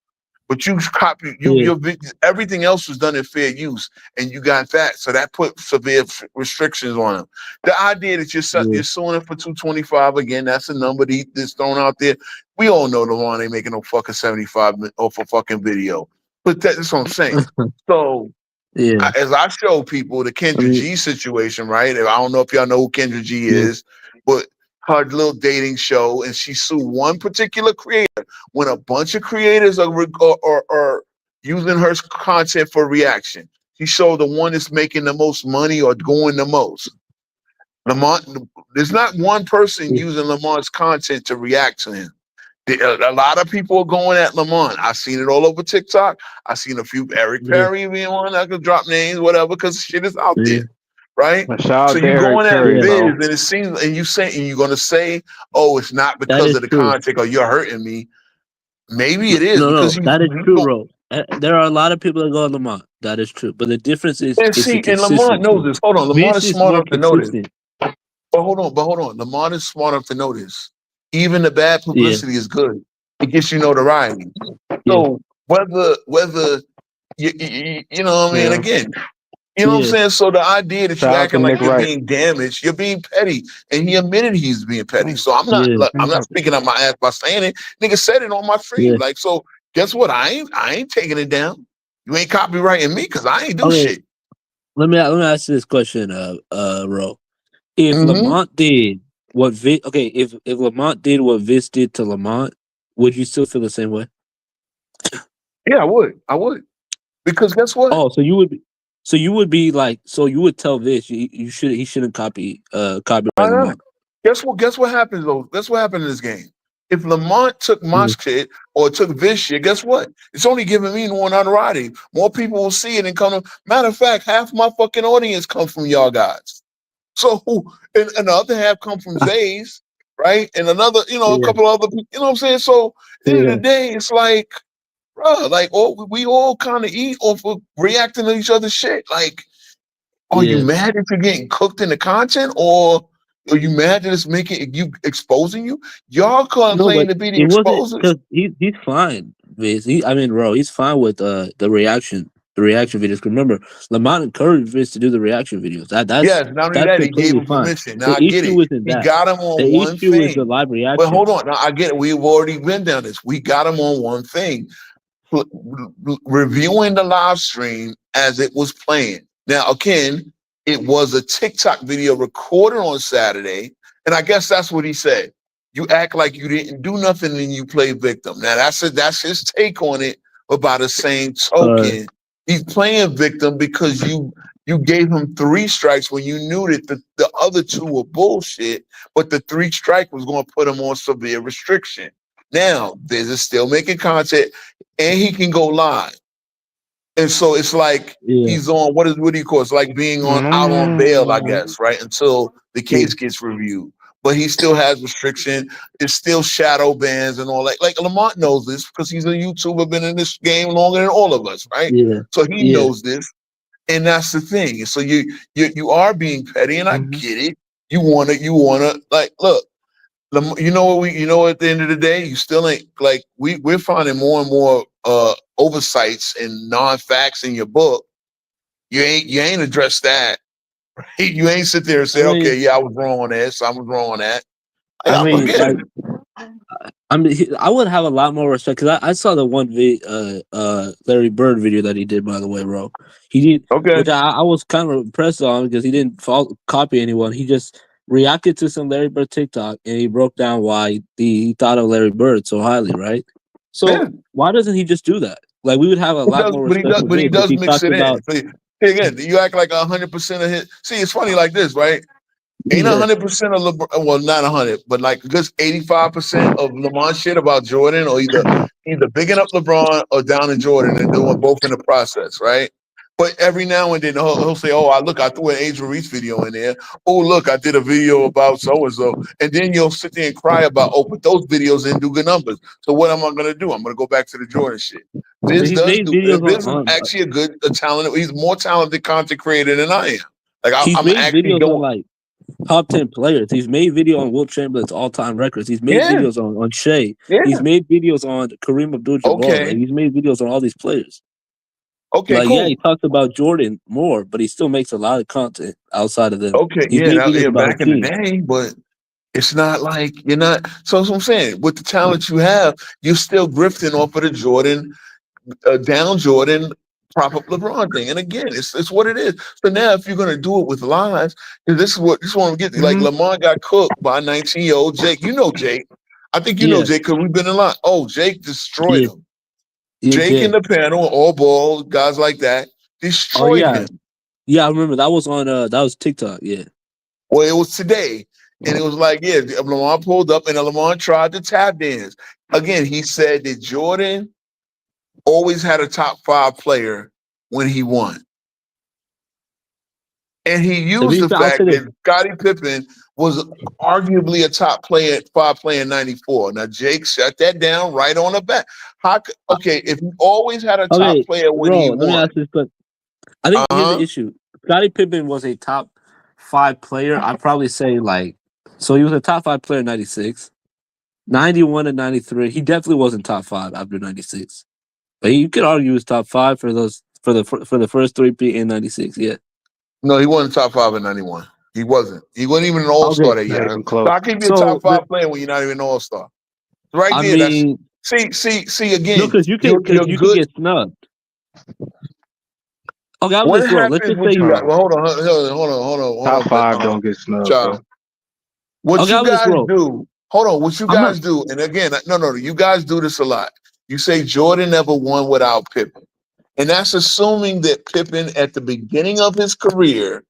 But you copy Yeah. everything else was done in fair use, and you got that, so that put severe restrictions on him. The idea that you're suing him for $225 again, that's a number that's thrown out there. We all know the law ain't making no fucking 75 off a fucking video, but that's what I'm saying. So Yeah. as I show people the Kendra I mean, G situation, right? I don't know if y'all know who Kendra G yeah. is, but her little dating show, and she sued one particular creator when a bunch of creators are using her content for reaction. She showed the one that's making the most money or going the most. Lamont, there's not one person Yeah. using Lamont's content to react to him. A lot of people are going at Lamont. I've seen it all over TikTok. I've seen a few Eric Yeah. Perry being on. I could drop names, whatever, because shit is out Yeah. there, right? Shout out So to you Eric going at Curry, Biz, bro. and it seems, and you're gonna say, "Oh, it's not That because is of the true. content, or you're hurting me." Maybe it is No, because that is you true, go bro. There are a lot of people that go on Lamont. That is true, but the difference is and it's the see. And Lamont knows consistency. this. Hold on, Lamont Vince is is smart more enough to know this. consistent. But hold on. Lamont is smart enough to know this. Even the bad Yeah. publicity is good. It gets you notoriety. Yeah. So whether you know what I mean, Yeah. again, you know what I'm Yeah. saying? So the idea that you Shout out to acting like Nick you're Wright. being damaged, you're being petty. And he admitted he's being petty. Mm. So I'm not Yeah. I'm not speaking up my ass by saying it. Nigga said it on my stream. Yeah. Like, so guess what? I ain't taking it down. You ain't copywriting me because I ain't do Okay. shit. Let me ask you this question, Ro. If Mm-hmm. Lamont did what if Lamont did what Vince did to Lamont, would you still feel the same way? Yeah, I would. Because guess what? Oh, so you would be like, so you would tell Vince he shouldn't copyright I know. Lamont. Guess what happens though? Guess what happened in this game? If Lamont took my shit or took this shit, guess what? It's only giving me more notoriety. More people will see it and come. Matter of fact, half my fucking audience comes from y'all guys. So, and the other half come from Zays, right? And another, a Yeah. couple other people, you know what I'm saying? So, at the end of the day, it's like, bro, like, we all kind of eat off of reacting to each other's shit. Like, are you Yeah. mad if you're getting cooked in the content, or are you mad that it's making you exposing you? Y'all No, claim but to be the it wasn't exposers. because he's fine. Vince. Bro, he's fine with the reaction videos. Remember, Lamont encouraged Vince to do the reaction videos. Yes, not only That's that, he gave completely him fine. permission. Now The I get issue it. isn't He that. got him on The one issue is the thing. live But reaction. hold on, now I get it. We've already been down this. We got him on one thing. Reviewing the live stream as it was playing. Now, again, it was a TikTok video recorded on Saturday, and I guess that's what he said. You act like you didn't do nothing and you play victim. Now that's his take on it. But by the same token, he's playing victim because you gave him 3 strikes when you knew that the other 2 were bullshit, but the 3 strike was going to put him on severe restriction. Now, Biz is still making content and he can go live. And so it's like he's on what do you call it? It's like being out on bail, I guess, right? Until the case gets reviewed. But he still has restriction. It's still shadow bans and all that. Like Lamont knows this because he's a YouTuber, been in this game longer than all of us, right? Yeah. So he knows this. And that's the thing. So you are being petty, and I get it. You wanna like look. You know what at the end of the day, you still ain't like we're finding more and more oversights and non-facts in your book. You ain't addressed that. Right? You ain't sit there and say, okay, yeah, I was wrong on this, I was wrong on that. I mean, Again, I mean, I would have a lot more respect because I saw the one Larry Bird video that he did. By the way, bro, he did, Okay. which I was kind of impressed on because he didn't copy anyone. He just reacted to some Larry Bird TikTok and he broke down why he thought of Larry Bird so highly, right? So Yeah. why doesn't he just do that? Like we would have a He lot does, more but he respect does, for but he Jake if does he mix talked it in. about. See, again, you act like 100% of his. See, it's funny like this, right? Ain't Yeah. 100% of LeBron, well, not 100, but like a good 85% of Lamont shit about Jordan, or either bigging up LeBron or down in Jordan, and doing both in the process, right? But every now and then he'll say, "Oh, I threw an Angel Reese video in there. Oh, look, I did a video about so and so," and then you'll sit there and cry about, "Oh, but those videos didn't do good numbers. So what am I gonna do? I'm gonna go back to the Jordan shit." But Biz he's does made do. videos Biz is on actually a talented. He's more talented content creator than I am. Like he's I'm made actually videos on doing. like top 10 players. He's made video on Wilt Chamberlain's all-time records. He's made Yeah, videos on Shea. yeah. He's made videos on Kareem Abdul-Jabbar. Like Okay. he's made videos on all these players. Okay, Like yeah, he cool. talks about Jordan more, but he still makes a lot of content outside of them. Okay, He's yeah, made videos yeah, about his back in the team. day, but it's not like you're not. So that's what I'm saying. With the talent you have, you're still grifting off of the Jordan, down Jordan, prop up LeBron thing. And again, it's what it is. So now, if you're gonna do it with lies, and this is what I'm getting. Like Mhm. Lamar got cooked by 19-year-old Jake. You know Jake. I think you know Yeah, Jake because we've been in line. Oh, Jake destroyed yeah, him. yeah, Jake in Jay. the panel, all ball, guys like that, Oh destroyed yeah, him. yeah. I remember that was on that was TikTok. Yeah, Well, it was today. And it was like, yeah, Lamar pulled up and Lamar tried to tap dance. Again, he said that Jordan always had a top 5 player when he won. And he to used be the fair, I'll say fact this. that Scottie Pippen was arguably a top player, 5 player in 94. Now, Jake shut that down right on the back. Okay, if he always had a top Okay, player when bro. he Let me won, ask this, but I think here's the uh-huh. issue. Scottie Pippen was a top 5 player. I'd probably say like so he was a top 5 player in 96. 91 and 93. He definitely wasn't top 5 after 96. But you could argue he was top 5 for the first 3P in 96. Yeah. No, he wasn't top 5 in 91. He wasn't. He wasn't even an all-star Okay. that Not year. even So close. how can you be a So top 5 player when you're not even an all-star? Right I there, that's mean, see no, again, because you you're could good. get snubbed. Okay, I'm What just bro. Let's happens just with say you you. guys? Well, hold Top on, five don't get snubbed, bro. Charles. What Okay, you I'm just guys bro. do, hold on, what you I'm not. guys do, and again, no, you guys do this a lot. You say Jordan never won without Pippen. And that's assuming that Pippen at the beginning of his career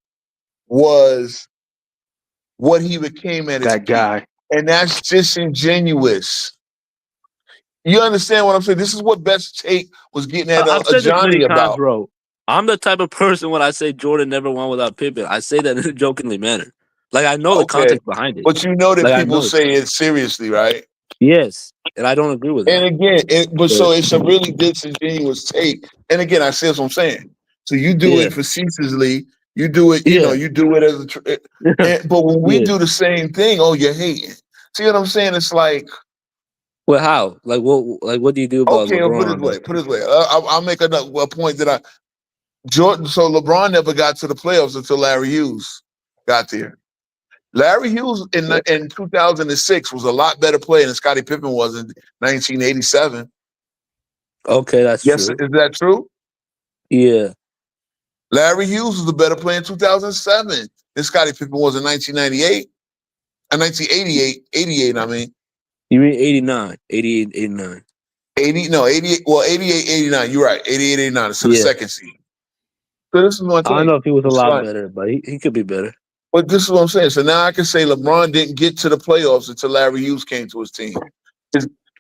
was what he became at his That peak. guy. And that's disingenuous. You understand what I'm saying? This is what Best Take was getting at I've said this Johnny many times, about. bro. I'm the type of person when I say Jordan never won without Pippen, I say that in a jokingly manner. Like I know the Okay. context behind it. But you know that Like I people know it. say it seriously, right? Yes, and I don't agree with And that. again, But so it's a really disingenuous take. And again, I see what I'm saying. So you do yeah, it facetiously. You do it, yeah, you do it as but when we yeah. do the same thing, oh, you're hating. See what I'm saying? It's like, Well, how? Like what? Like what do you do about okay, I'll put it LeBron? this way. I'll make a point that Jordan. So LeBron never got to the playoffs until Larry Hughes got there. Larry Hughes in 2006 was a lot better player than Scottie Pippen was in 1987. Okay, that's Yes, true. is that true? Yeah. Larry Hughes was a better player in 2007 than Scottie Pippen was in 1998. 1988, 88, I mean. You mean 89, 88, 89. 88, well, 88, 89, you're right. 88, 89, so the Yeah. second seed. So this is my I don't thing. know if he was a It's lot like, better, but he could be better. but this is what I'm saying. So now I can say LeBron didn't get to the playoffs until Larry Hughes came to his team.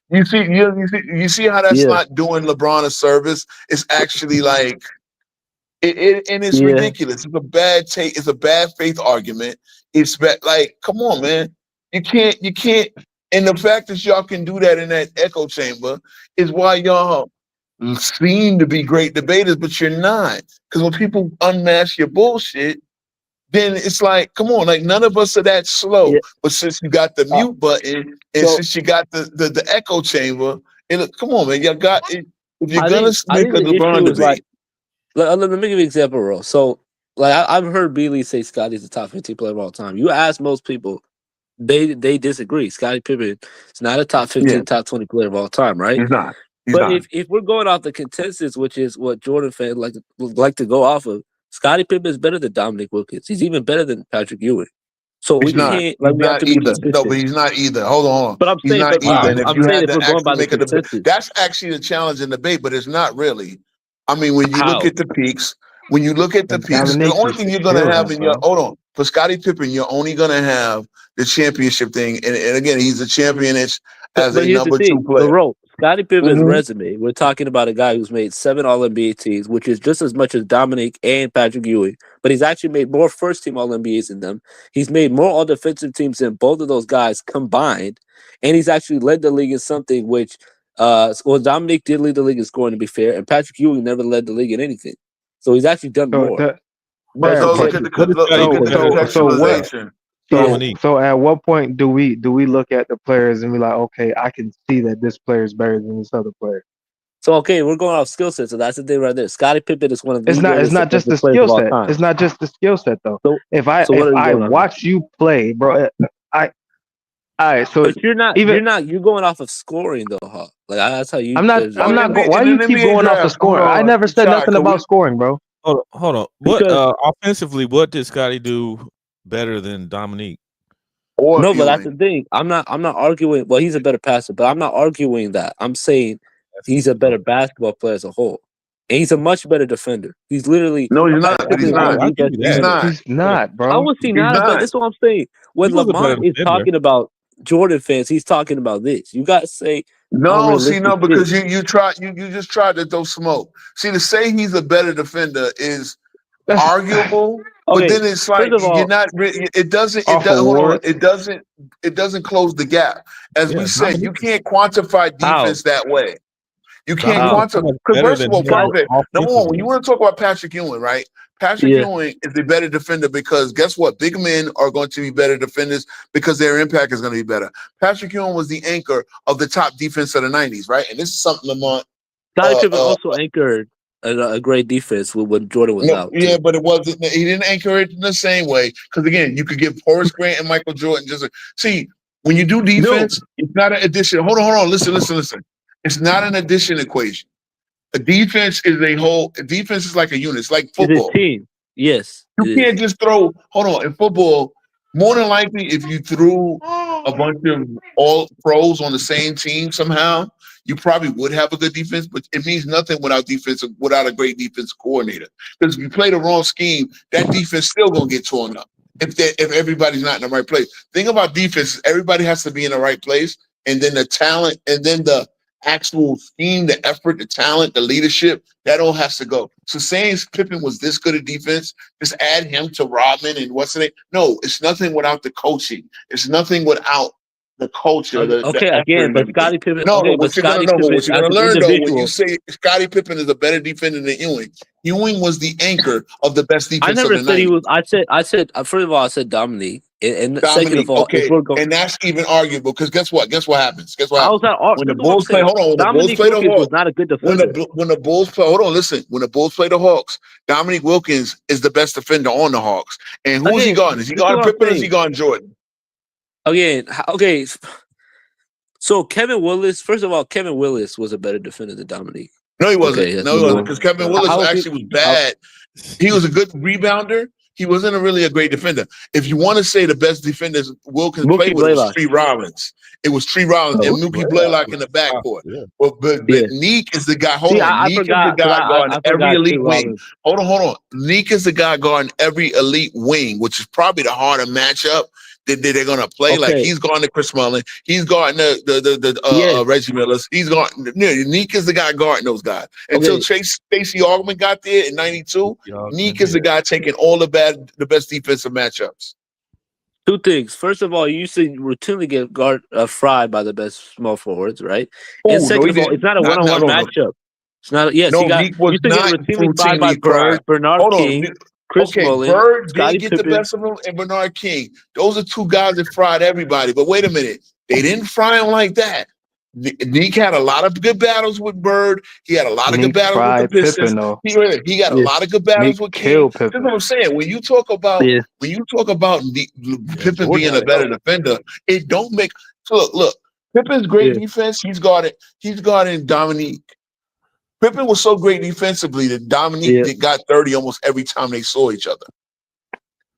You see how that's Yeah. not doing LeBron a service? It's actually like and it's Yeah. ridiculous. It's a bad take. It's a bad faith argument. It's bad. Like, come on, man. You can't. And the fact that y'all can do that in that echo chamber is why y'all seem to be great debaters, but you're not. Because when people unmask your bullshit, then it's like, come on, like none of us are that slow. Yeah. But since you got the mute button and so- since you got the echo chamber, come on, man, y'all got it. If you're I gonna think make a the LeBron issue is debate, let me give you an example, bro. So, like, I've heard Beasley say Scotty's the top 15 player of all time. You ask most people, They disagree. Scottie Pippen is not a top 15, Yeah. top 20 player of all time, right? He's not. He's But not. if we're going off the consensus, which is what Jordan fans like to go off of, Scottie Pippen is better than Dominique Wilkins. He's even better than Patrick Ewing. So we He's not. can't He's we have not to be either. No, consistent. but he's not either. Hold on. But I'm He's saying, not but either. And if I'm you saying had if to we're going actually by the make a debate, consensus, that's actually the challenge in debate, but it's not really. I mean, when you look how? at the peaks, when you look at the And peaks, the Dominique only just thing you're gonna killed have him, in your bro. hold on for Scottie Pippen, you're only gonna have the championship thing, and again, he's a championish as But a here's the number 2 thing, player. LaRoe, Scottie Pippen's Mhm. resume, we're talking about a guy who's made 7 All-NBA teams, which is just as much as Dominique and Patrick Ewing, but he's actually made more first-team All-NBAs than them. He's made more All-Defensive teams than both of those guys combined, and he's actually led the league in something which, well, Dominique did lead the league in scoring, to be fair, and Patrick Ewing never led the league in anything. So he's actually done So more. that, But fair, look but at the What is look Scottie at the Pippen better so what? contextualization. So Dominique? so at what point do we look at the players and be like, okay, I can see that this player is better than this other player? So, okay, we're going off skill set, so that's the thing right there. Scottie Pippen is one of the It's greatest not just the defensive players skill of all set. time. It's not just the skill set though. So, If I so what are you going on? watch you play, bro, all right. So But you're even going off of scoring though, huh? Like that's how you. I'm not. judge I'm it. not. NBA Why in you the keep NBA going off the draft, scoring? hold I on, never said Shaq, nothing could about we- scoring, bro. Hold on. What Because- offensively? What did Scotty do better than Dominique? or No, but that's Ewing. the thing. I'm not arguing. Well, he's a better passer, but I'm not arguing that. I'm saying he's a better basketball player as a whole, and he's a much better defender. He's literally No, he's not. I He's think not. one of the best He's defenders. not. He's not, bro. How was he He's not? not. But that's what I'm saying. When He was a better Lamont is defender. talking about Jordan fans, he's talking about this. You got to say No, see, no, realistic because is. you just tried to throw smoke. See, to say he's a better defender is arguable, but Okay, then it's like first of all, you're not. It doesn't. It Off doesn't. Hold on. awards. It doesn't. It doesn't close the gap. As Yeah, we said, you Dominique can't quantify How? defense that way. You can't Dominique quantify was because better first of than all, him number one, when offensively. you want to talk about Patrick Ewing, right? Patrick Yeah. Ewing is the better defender because guess what? Big men are going to be better defenders because their impact is going to be better. Patrick Ewing was the anchor of the top defense of the 90s, right? And this is something Lamont. Scottie Pippen uh, also anchored a great defense when Jordan was No, out. yeah, too. but it wasn't. He didn't anchor it in the same way because again, you could give Horace Grant and Michael Jordan see when you do defense, it's not an addition. Hold on. Listen. It's not an addition equation. A defense is a whole. A defense is like a unit. It's like It's his football. team. Yes. You it is. can't just throw. Hold on. In football, more than likely, if you threw a bunch of all pros on the same team somehow, you probably would have a good defense. But it means nothing without a great defense coordinator. Because if you play the wrong scheme, that defense still gonna get torn up. If everybody's not in the right place. Thing about defense, everybody has to be in the right place, and then the talent, and then the actual scheme, the effort, the talent, the leadership, that all has to go. So saying Pippen was this good at defense, just add him to Rodman and what's the name? No, it's nothing without the coaching. It's nothing without the culture. The Okay, effort again, and but everything. Scottie Pippen. No, Okay, but but what you're gonna Scottie know, Pippen what you're as gonna an learn though, when individual. you say Scottie Pippen is a better defender than Ewing, Ewing was the anchor of the best defense I never of the said he 90s. was. I said. First of all, I said Dominique, and second Dominique, of all, okay, if we're going, and that's even arguable because guess what? Guess what happens? Guess what how happens? is that? When the That's what I'm Bulls play, saying. hold on. When the Bulls Dominique play the Wilkins was Hawks, not a good when defender. when the Bulls play, hold on, listen. When the Bulls play the Hawks, Dominique Wilkins is the best defender on the Hawks. And who is he Again, guarding? Is he this is guarding what I'm Pippen or is he saying. guarding Jordan? Again, okay. So Kevin Willis. First of all, Kevin Willis was a better defender than Dominique. No, he wasn't. Okay, that's No, he number wasn't. one. Because Kevin Willis How is actually he- was bad. He was a good rebounder. He wasn't really a great defender. If you want to say the best defenders Wilkins Mookie played with, it was Blaylock. Tree Rollins. It was Tree Rollins and Mookie Blaylock in the backcourt. Yeah. But Yeah. Neek is the guy. Hold See, on. I Neek forgot. is the guy guarding I every forgot elite Trey wing. Rollins. Hold on. Neek is the guy guarding every elite wing, which is probably the harder matchup that they're gonna play. Like Okay. he's guarding Chris Mullin, he's guarding Yes. Reggie Millers. He's guarding. Neek is the guy guarding those guys. Until Okay. Stacey Augmon got there in '92, Neek is the guy taking all the best defensive matchups. Two things. First of all, you used to routinely get fried by the best small forwards, right? Oh, And no, second he of all, didn't. it's not a Not- one-on-one no, no. matchup. It's not. Yes, No, he got. Neek was used to get not routinely fried by routinely fried. Bird, Bernard Hold on. King, Chris Okay, Mullin, Bird Scottie did get the Pippen. best of him, and Bernard King. Those are two guys that fried everybody. But wait a minute, they didn't fry him like that. Neek had a lot of good battles with Bird. He had a lot of good Neek battles with fried the Pistons. Pippen though. He got a Yeah. lot of good battles Neek with King. killed That's Pippen. what I'm saying. When you talk about Yeah. Pippen Jordan being a had better defender, it don't make look. Pippen's great Yeah. defense. He's guarding Dominique. Pippen was so great defensively that Dominique got 30 almost every time they saw each other.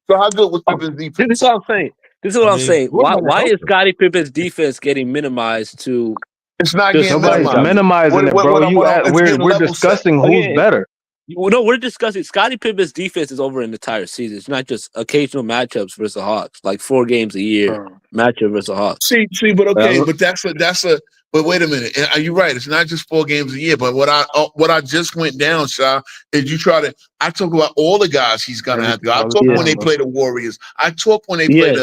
So how good was Pippen's This defense? is what I'm saying. This is what I I'm mean, saying. Jordan had to Why help is him. Scottie Pippen's defense getting minimized to It's not Just getting Nobody's minimized. minimized. minimizing it, bro. It's We're getting level set. discussing who's Again, better. No, we're discussing Scottie Pippen's defense is over an entire season. It's not just occasional matchups versus the Hawks, like 4 games a year matchup versus the Hawks. See, but okay, but that's a. But wait a minute, are you right? It's not just 4 games a year. But what I just went down, Sha, is I talk about all the guys he's gonna have to go. I talk when they play the Warriors. I talk when they play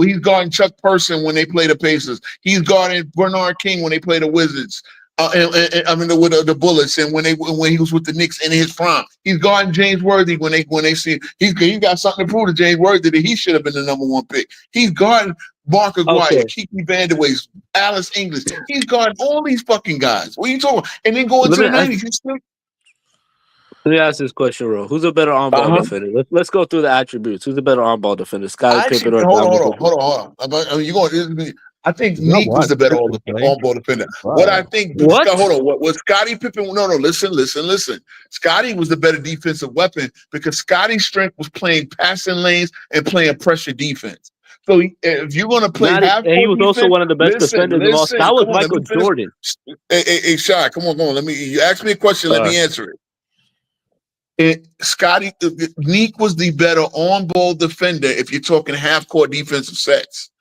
he's guarding Chuck Person when they play the Pacers. He's guarding Bernard King when they play the Wizards. With the Bullets, and when he was with the Knicks in his prime, he's guarding James Worthy when they see he's got something to prove to James Worthy that he should have been the number 1 pick. He's guarding Mark Aguirre, Kiki Vanderways, Alice English. He's guarding all these fucking guys. What are you talking about? And then going to the 90s. Let me ask this question, Ro. Who's a better on-ball defender? Let's go through the attributes. Who's a better on-ball defender? Scottie Pippen or hold on. I think Neek was the better on-ball defender. What I think, what Scottie Pippen? No, listen. Scottie was the better defensive weapon because Scottie's strength was playing passing lanes and playing pressure defense. So if you're going to play and he was also one of the best defenders of all. That was Michael Jordan. Hey, Shy, come on. You ask me a question. Let me answer it. Neek was the better on-ball defender if you're talking half-court defensive sets.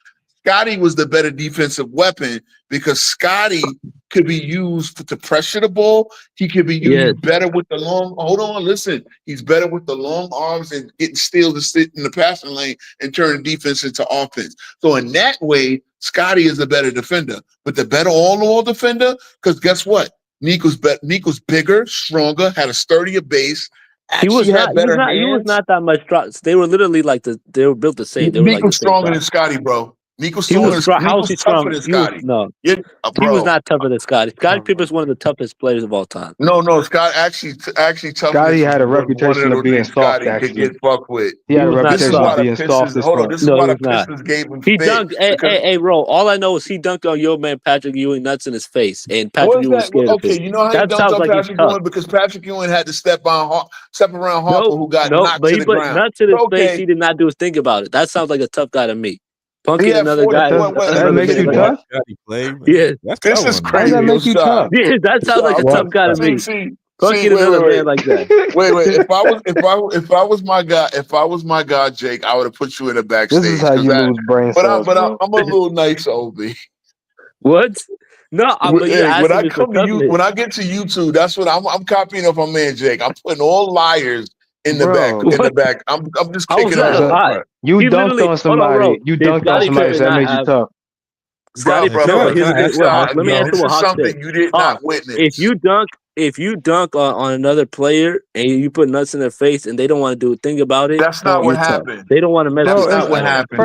Scottie was the better defensive weapon because Scottie could be used to pressure the ball. He could be used better with the long. Hold on, listen. He's better with the long arms and getting steals to sit in the passing lane and turn defense into offense. So in that way, Scottie is a better defender. But the better all defender, because guess what? Neek was bigger, stronger, had a sturdier base. He was not that much strong. They were literally they were built the same. They were Neek was stronger than Scottie, bro. Neek was stronger. How was he tougher than Scottie? He was not tougher than Scottie. Scottie Pippen is one of the toughest players of all time. No, Scott actually tougher. Scottie had a reputation of being soft. Actually, could get fucked with. He had a reputation of being soft. Hold on, this is why the Pistons gave him. He dunked. Hey, Ro. All I know is he dunked on your man Patrick Ewing nuts in his face, and Patrick Ewing was scared of him. Okay, you know how he dunked on Patrick Ewing because Patrick Ewing had to step around Harper, who got knocked to the ground. Nuts in his face. He did not do his thing about it. That sounds like a tough guy to me. Punking another guy. That makes you tough? Yeah. This is crazy. That makes you tough. Yeah, that sounds like a tough guy to me. Punking another man like that. Wait. If I was my guy, Jake, I would have put you in the backstage. This is how you lose brain cells. But I'm a little nice, OB. What? No, when I come to you, when I get to YouTube, that's what I'm copying of my man Jake. I'm putting all liars in the back. In the back, I'm just kicking out. You dunked on somebody. You dunked on somebody, so that makes you tough. Let me answer what Hawk said. You did not witness. If you dunk on another player and you put nuts in their face and they don't want to do a thing about it, that's not what happened. They don't want to mess with That's not what happened.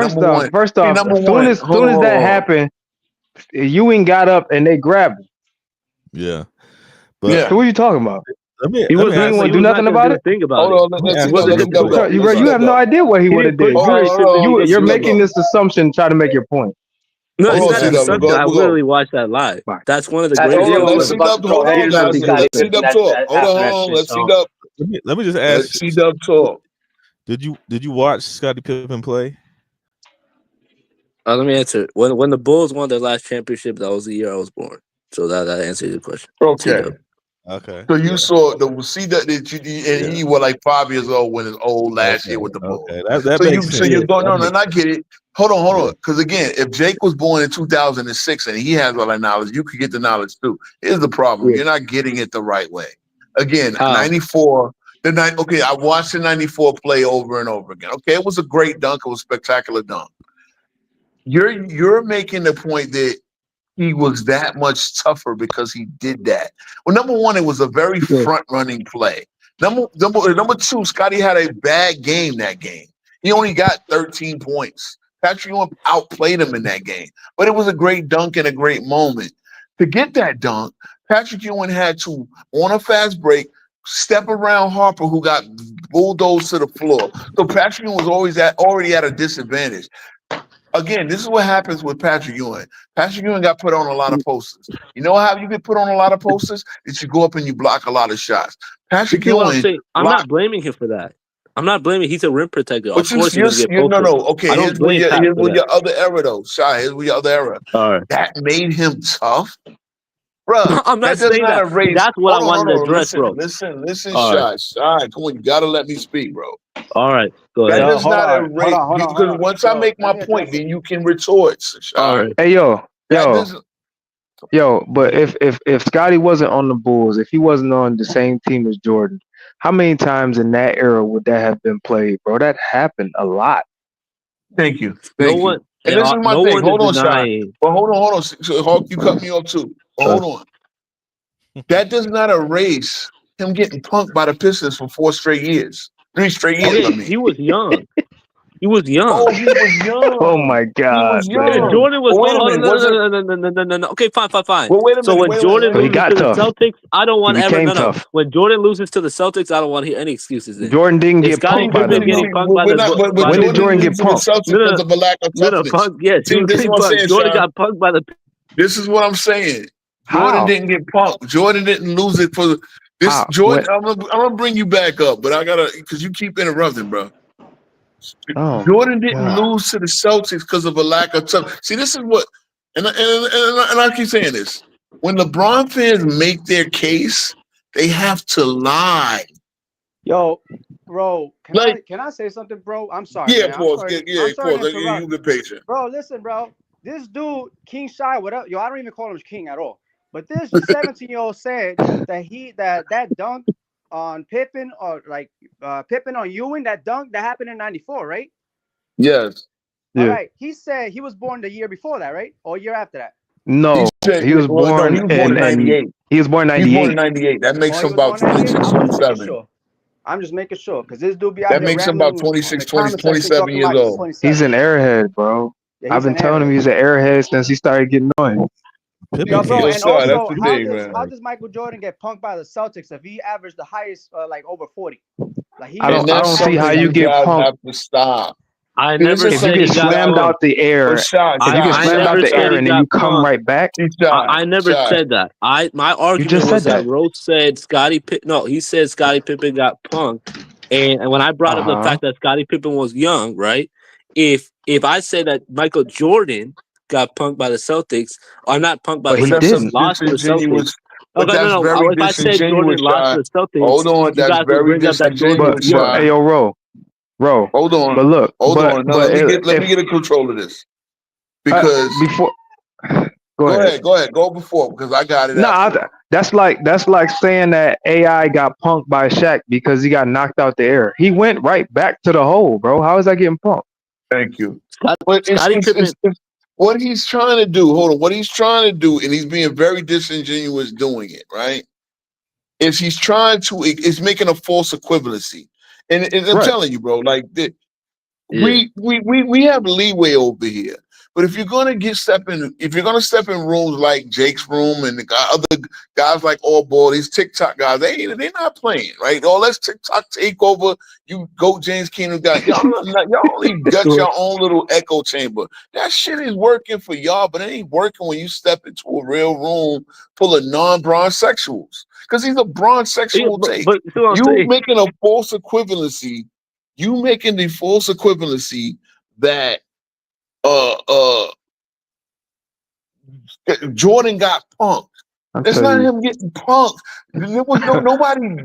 First off, as soon as that happened, Ewing got up and they grabbed him. Yeah. So what are you talking about? He wasn't going to do nothing about it. Think about it. You have no idea what he would have did. You're making this assumption, try to make your point. No, it's not something. I literally watched that live. That's one of the greatest. Let's see Dub talk. Hold on. Let's see Dub. Let me just ask. Let's see Dub talk. Did you watch Scottie Pippen play? Let me answer. When the Bulls won their last championship, that was the year I was born. So that answers your question. Okay. So you saw you were like 5 years old when it's old last year with the Bulls. Okay. That makes sense. So you're going and I get it. Hold on. Because again, if Jake was born in 2006 and he has all that knowledge, you could get the knowledge too. Here's the problem: you're not getting it the right way. Again, 94. I watched the 94 play over and over again. Okay, it was a great dunk. It was a spectacular dunk. You're making the point that he was that much tougher because he did that. Well, number one, it was a very front-running play. Number two, Scottie had a bad game that game. He only got 13 points. Patrick Ewing outplayed him in that game. But it was a great dunk and a great moment. To get that dunk, Patrick Ewing had to, on a fast break, step around Harper, who got bulldozed to the floor. So Patrick Ewing was already at a disadvantage. Again, this is what happens with Patrick Ewing. Patrick Ewing got put on a lot of posters. You know how you get put on a lot of posters? Is you go up and you block a lot of shots. Patrick You know what I'm Ewing, saying? I'm not blaming him for that. I'm not blaming. He's a rim protector. Of but course, he's gonna get no. posted. Okay, I don't here's blame Pat for with that. your other error, though. Shy, here's with your other error. All right. That made him tough. Bro, I'm not that does saying not that. erase. That's what I wanted to address, listen, bro. Listen, All Shy. right. Shy, come on, you gotta let me speak, bro. All right. Go That ahead. does not erase. Because once I make my point, then you can retort, Shy. All right. Hey, That doesn't. but if Scotty wasn't on the Bulls, if he wasn't on the same team as Jordan, how many times in that era would that have been played, bro? That happened a lot. Thank you. No Thank you. one. And this is my no thing. one Hold is on, Shy. denying. But hold on. So, Hawk, you cut me off too. But hold on. That does not erase him getting punked by the Pistons for 3 straight years. Okay, I mean. he was young. He was young. Oh, he was young. Oh my God, He was man. young. Jordan was. But wait a minute. No. Okay, fine. Well, wait a minute. So when Jordan So he loses got to tough. the Celtics, I don't want He ever. became No. tough. When Jordan loses to the Celtics, I don't want any excuses. Then. Jordan didn't If get Scottie punked by Pippen them. getting though. punked by the. When did Jordan get punked? Celtics because of a lack of toughness. Punk. Yes, he See, was this is getting what I'm punked. saying, Jordan Sean. got punked by the. This is what I'm saying. How? Jordan didn't get punked. Jordan didn't lose it for this. How? Jordan, I'm gonna bring you back up, but I gotta because you keep interrupting, bro. Oh, Jordan didn't God. lose to the Celtics because of a lack of tough. See, this is what, and I keep saying this. When LeBron fans make their case, they have to lie. Yo, bro, Like- can I say something, bro? I'm sorry. Yeah, man. pause. I'm sorry. Yeah, I'm sorry to pause. interrupt. You've been patient. Bro, listen, bro. This dude, King Shy, whatever. Yo, I don't even call him King at all. But this 17-year-old said that that dunk on Pippen or like Pippen on Ewing, that dunk that happened in '94, right? Yes. Yeah. All right. He said he was born the year before that, right? Or year after that. No, said- he was well, no, born he was born in in 98. He was born in He's born in 98. 98. That makes Oh, him he was about born in 98? 26, I'm just making 27. sure. I'm just making sure because this dude be out That here makes him about rambling 26, in the comment 20, section 27 talking years about he's old. 27. He's an airhead, bro. Yeah, I've he's been an telling him airhead. he's an airhead since he started getting annoying. Pippen Yo, bro, Yo, and son, that's also, the how thing, does man. Michael Jordan get punked by the Celtics if he averaged the highest, like over 40? Like he I don't that's see how something you get guys punked. have to stop. I This never is If you said get he got slammed punked. out the air, But Shy, if you get I slammed out never the said air he and then got you come punked. right back, I never said that. My argument just was said that that. Rose said Scottie Pippen. No, he said Scottie Pippen got punked, and when I brought up the Uh-huh. fact that Scottie Pippen was young, right? If I said that Michael Jordan got punked by the Celtics, or not punked by But the he Celtics, didn't. lost to the Celtics. Disingenuous. But Okay, that's no. very If I said Jordan disingenuous, lost Shy. to the Celtics, Hold on, you that's guys would very bring up that Jordan disingenuous, was young. Shy. Hey, yo, Ro. Hold on. But look, Hold but on. No, but let me get a control of this. Because before, go ahead. Go before because I got it. No, after. that's like saying that AI got punked by Shaq because he got knocked out the air. He went right back to the hole, bro. How is that getting punked? Thank you. But Scottie Pippen. it's what he's trying to do. Hold on. What he's trying to do, and he's being very disingenuous doing it, right? Is he's trying to, it's making a false equivalency. And I'm Right. telling you, bro, like Yeah. we have leeway over here. But if you're gonna step in rooms like Jake's room and other guys like All Ball, these TikTok guys, they're not playing, right? Oh, let's TikTok take over. You go, James Keenum guy. Y'all only got your own little echo chamber. That shit is working for y'all, but it ain't working when you step into a real room full of non-bronzexuals. Because he's a bronzexual take. But see what I'm You saying? making a false equivalency. You making the false equivalency that Jordan got punked. I'll It's tell not you. him getting punked. There was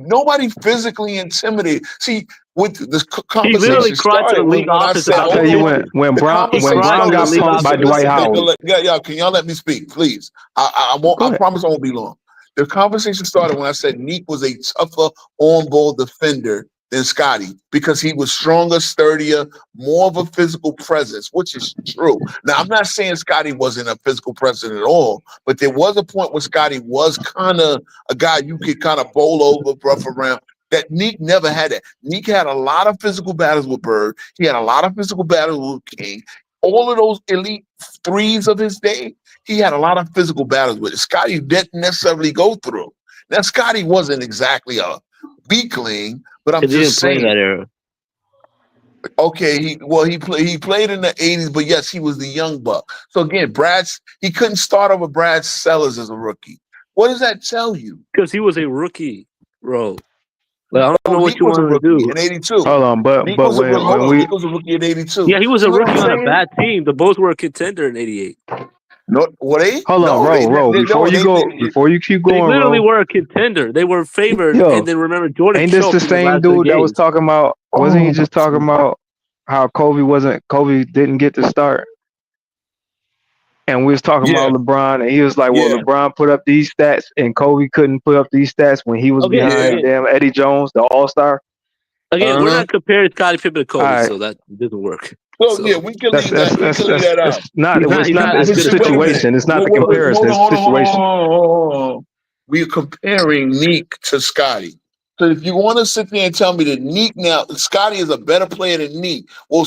nobody physically intimidated. See, with this He conversation literally cried to started the league when I office said, about I'll tell it. you hold on. when The Brown conversation got started- listen, punked by listen, Dwight listen, Howard. Yeah, can y'all let me speak, please? I Go I ahead. promise I won't be long. The conversation started when I said Neek was a tougher on-ball defender than Scotty because he was stronger, sturdier, more of a physical presence, which is true. Now, I'm not saying Scotty wasn't a physical presence at all, but there was a point where Scotty was kind of a guy you could kind of bowl over, rough around. That Neek never had that. Neek had a lot of physical battles with Bird. He had a lot of physical battles with King. all of those elite threes of his day, he had a lot of physical battles with it. Scotty didn't necessarily go through. Now, Scotty wasn't exactly a weakling, but I'm He didn't just play saying. that era. Okay, he played in the 80s, but yes, he was the young buck. So again, he couldn't start over Brad Sellers as a rookie. What does that tell you? Because he was a rookie, bro. Like, I don't know what Nick you was a want to rookie do. in 82. Hold on, but Nick but was a when hold on, we Nick was a rookie in 82. Yeah, he was See a what I'm rookie on a saying? bad team. The Bulls were a contender in '88. No, what they? hold on, No, roll before you go before you keep They going, literally roll. were a contender. They were favored, Yo, and then remember Jordan ain't this choked the in the same last 3 dude that was games. talking about? Wasn't he just talking about how Kobe didn't get to start? And we was talking Yeah, about LeBron, and he was like, "Well, yeah, LeBron put up these stats, and Kobe couldn't put up these stats when he was Again, behind yeah. damn Eddie Jones, the All Star." we're Uh-huh. not comparing Scottie Pippen to All Kobe, right, so that doesn't work. So yeah, So we can that's leave that. We can leave that out. it's not he's it's not not as it's the good as Wait a Kobe. minute. situation. It's not the Wait, comparison. hold on, It's the hold on, hold on, situation. hold on. We're comparing Neek to Scotty. So if you want to sit there and tell me that Scotty is a better player than Neek, well,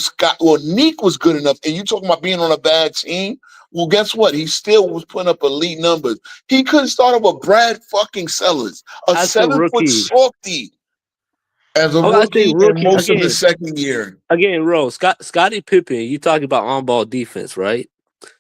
Neek was good enough, and you talking about being on a bad team. Well, guess what? He still was putting up elite numbers. He couldn't start over Brad fucking Sellers, a As a 7-foot rookie, softie, as a I say rookie and rookie most of his second year. again, Rose. Scottie Pippen. You talking about on-ball defense, right?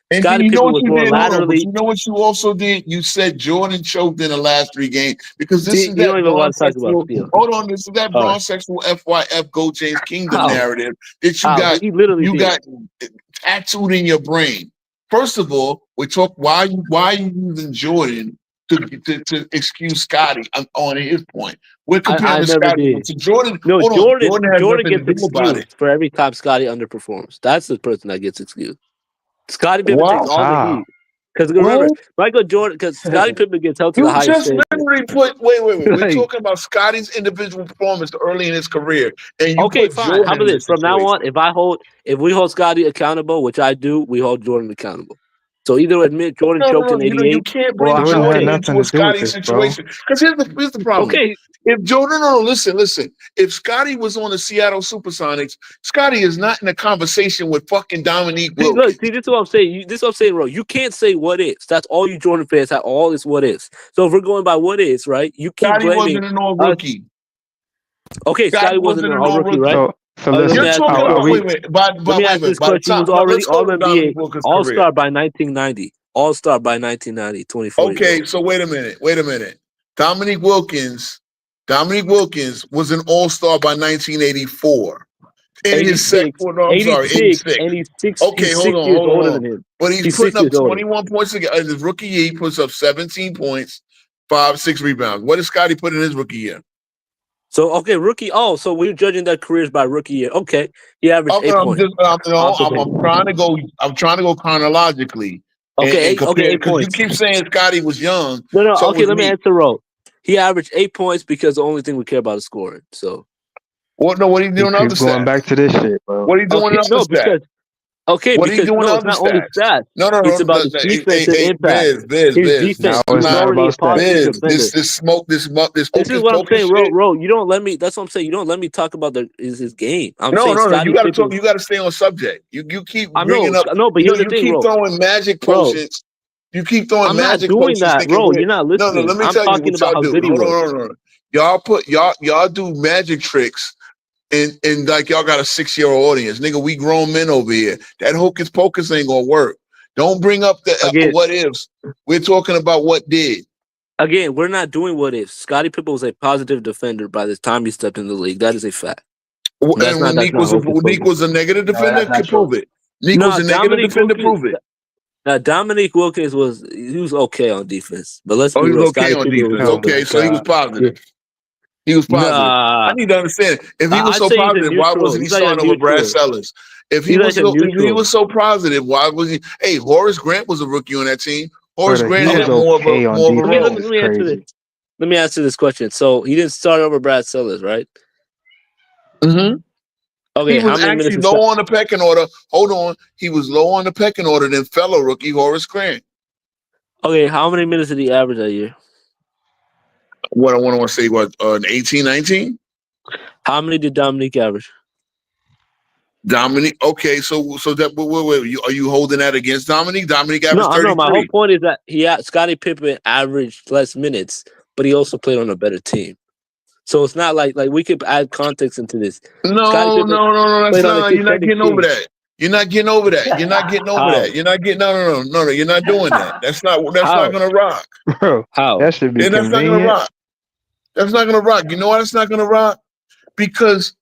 And then Scottie you know Pippen what was you more did? Hold on, but laterally. you know what you also did? You said Jordan choked in the last 3 games because this See, is you that don't even want to talk about bronze-sexual. skill. Hold on, this is that All right. bronze-sexual FYF Go James Kingdom How? narrative that How? He literally you did. got tattooed in your brain. First of all, why are you using Jordan to excuse Scotty on his point? We're comparing I to never Scotty did. to Jordan. No, Hold on, Jordan has Jordan nothing to gets do about it. excused for every time Scotty underperforms. That's the person that gets excused. Scottie Pippen takes Wow. all the How? heat. Because remember, Well, Michael Jordan, because Scottie Pippen gets held to the you highest just standard. literally put wait. We're Like, talking about Scotty's individual performance early in his career, and you okay, put fine. How Jordan about in this? this From now situation. on, if we hold Scotty accountable, which I do, we hold Jordan accountable. So either admit Jordan choked in No. You '88, can't or bring Jordan had Jordan okay, nothing into to a do with Scotty this, bro. situation because here's the problem. okay, If Jordan, listen. If Scotty was on the Seattle Supersonics, Scotty is not in a conversation with fucking Dominique Wilkins. See, this is what I'm saying. This is what I'm saying, bro. You can't say what ifs. That's all you Jordan fans have. All this what ifs. So if we're going by what ifs, right? You keep Scotty blaming wasn't an all us. rookie. Okay, Scotty wasn't an all rookie, right? So Let listen, me You're ask this talking are about we? question. Let me ask this by the question. He was time. already Let's go All to Dominique NBA, Wilkins' All career. Star by 1990. All Star by 1990. 24 years Okay, old. so wait a minute. Dominique Wilkins was an all-star by 1984. In his second, 86, I'm sorry, 86. and he's Okay, He's hold 6 on, years hold older on. than him. But he's He's putting 6 up years older. 21 points in his rookie year. He puts up 17 points, 6 rebounds. What did Scotty put in his rookie year? So okay, rookie. Oh, so we're judging their careers by rookie year. Okay, he averaged 8 points. I'm trying to go chronologically. Okay, And compare 8 because you points. keep saying Scotty was young. No. So Okay, was let me me. answer roll. He averaged 8 points because the only thing we care about is scoring. So What are you doing other Keep going stats? back to this shit, bro. What are you doing in other stats? because What are you doing it's other not only stats? stats. No. It's about his defense and impact. Biz. His This defense. Now He's it's not already a about stats. positive Biz, defender. this This hocus is what I'm pocus saying, shit. Ro. You don't let me. That's what I'm saying. You don't let me talk about his game. I'm saying No. Scottie You got to Pippen. talk. You got to stay on subject. You keep I bringing know, up. no, but here's the thing, keep Ro. throwing magic Bro, potions. You keep throwing I'm not magic doing potions. that, Thinking Ro. You're not no. listening. Let me I'm tell you talking what about y'all how do. good he was. Hold on. Y'all do magic tricks. And like y'all got a 6-year-old audience, nigga. We grown men over here. That hocus pocus ain't gonna work. Don't bring up the Again, what ifs. We're talking about what did. Again, we're not doing what ifs. Scottie Pippen was a positive defender by the time he stepped in the league. That is a fact. And That's when not Neek was a negative defender, can prove it. Neek was a negative defender, prove it. Now, Dominique Wilkins was okay on defense, but let's Oh, be he was real. okay Scottie on Pippen was defense. Oh Okay, my so he was god. positive. He was positive. I Nah, need to understand if he was I'd so say he's a positive, why neutral. wasn't he He's like a starting over Brad neutral. Sellers? If he He's like a neutral. was so positive, why was he? Hey, Horace Grant was a rookie on that team. Horace Brother, he Grant was had okay on more of a defense. role. It's Let me answer this. crazy. Let me answer this question. So he didn't start over Brad Sellers, right? Mm-hmm. Okay, He how was many actually minutes? low on the pecking order. Hold on, he was low on the pecking order than fellow rookie Horace Grant. Okay, how many minutes did he average that year? What I want to say, what an 18, 19? How many did Dominique average? Dominique. Okay, so that wait, are you holding that against Dominique? Dominique No, averaged I know. My whole 33. point is that Scottie Pippen averaged less minutes, but he also played on a better team. So it's not like we could add context into this. Scottie No, Pippen that's played on a not. You're not contending getting over team. that. You're not getting over that. You're not getting over How? that. You're not getting no. You're not doing that. That's not How? gonna rock. Bro, How? that should be Yeah, that's not gonna convenient. rock. That's not gonna rock. You know why that's not gonna rock? Because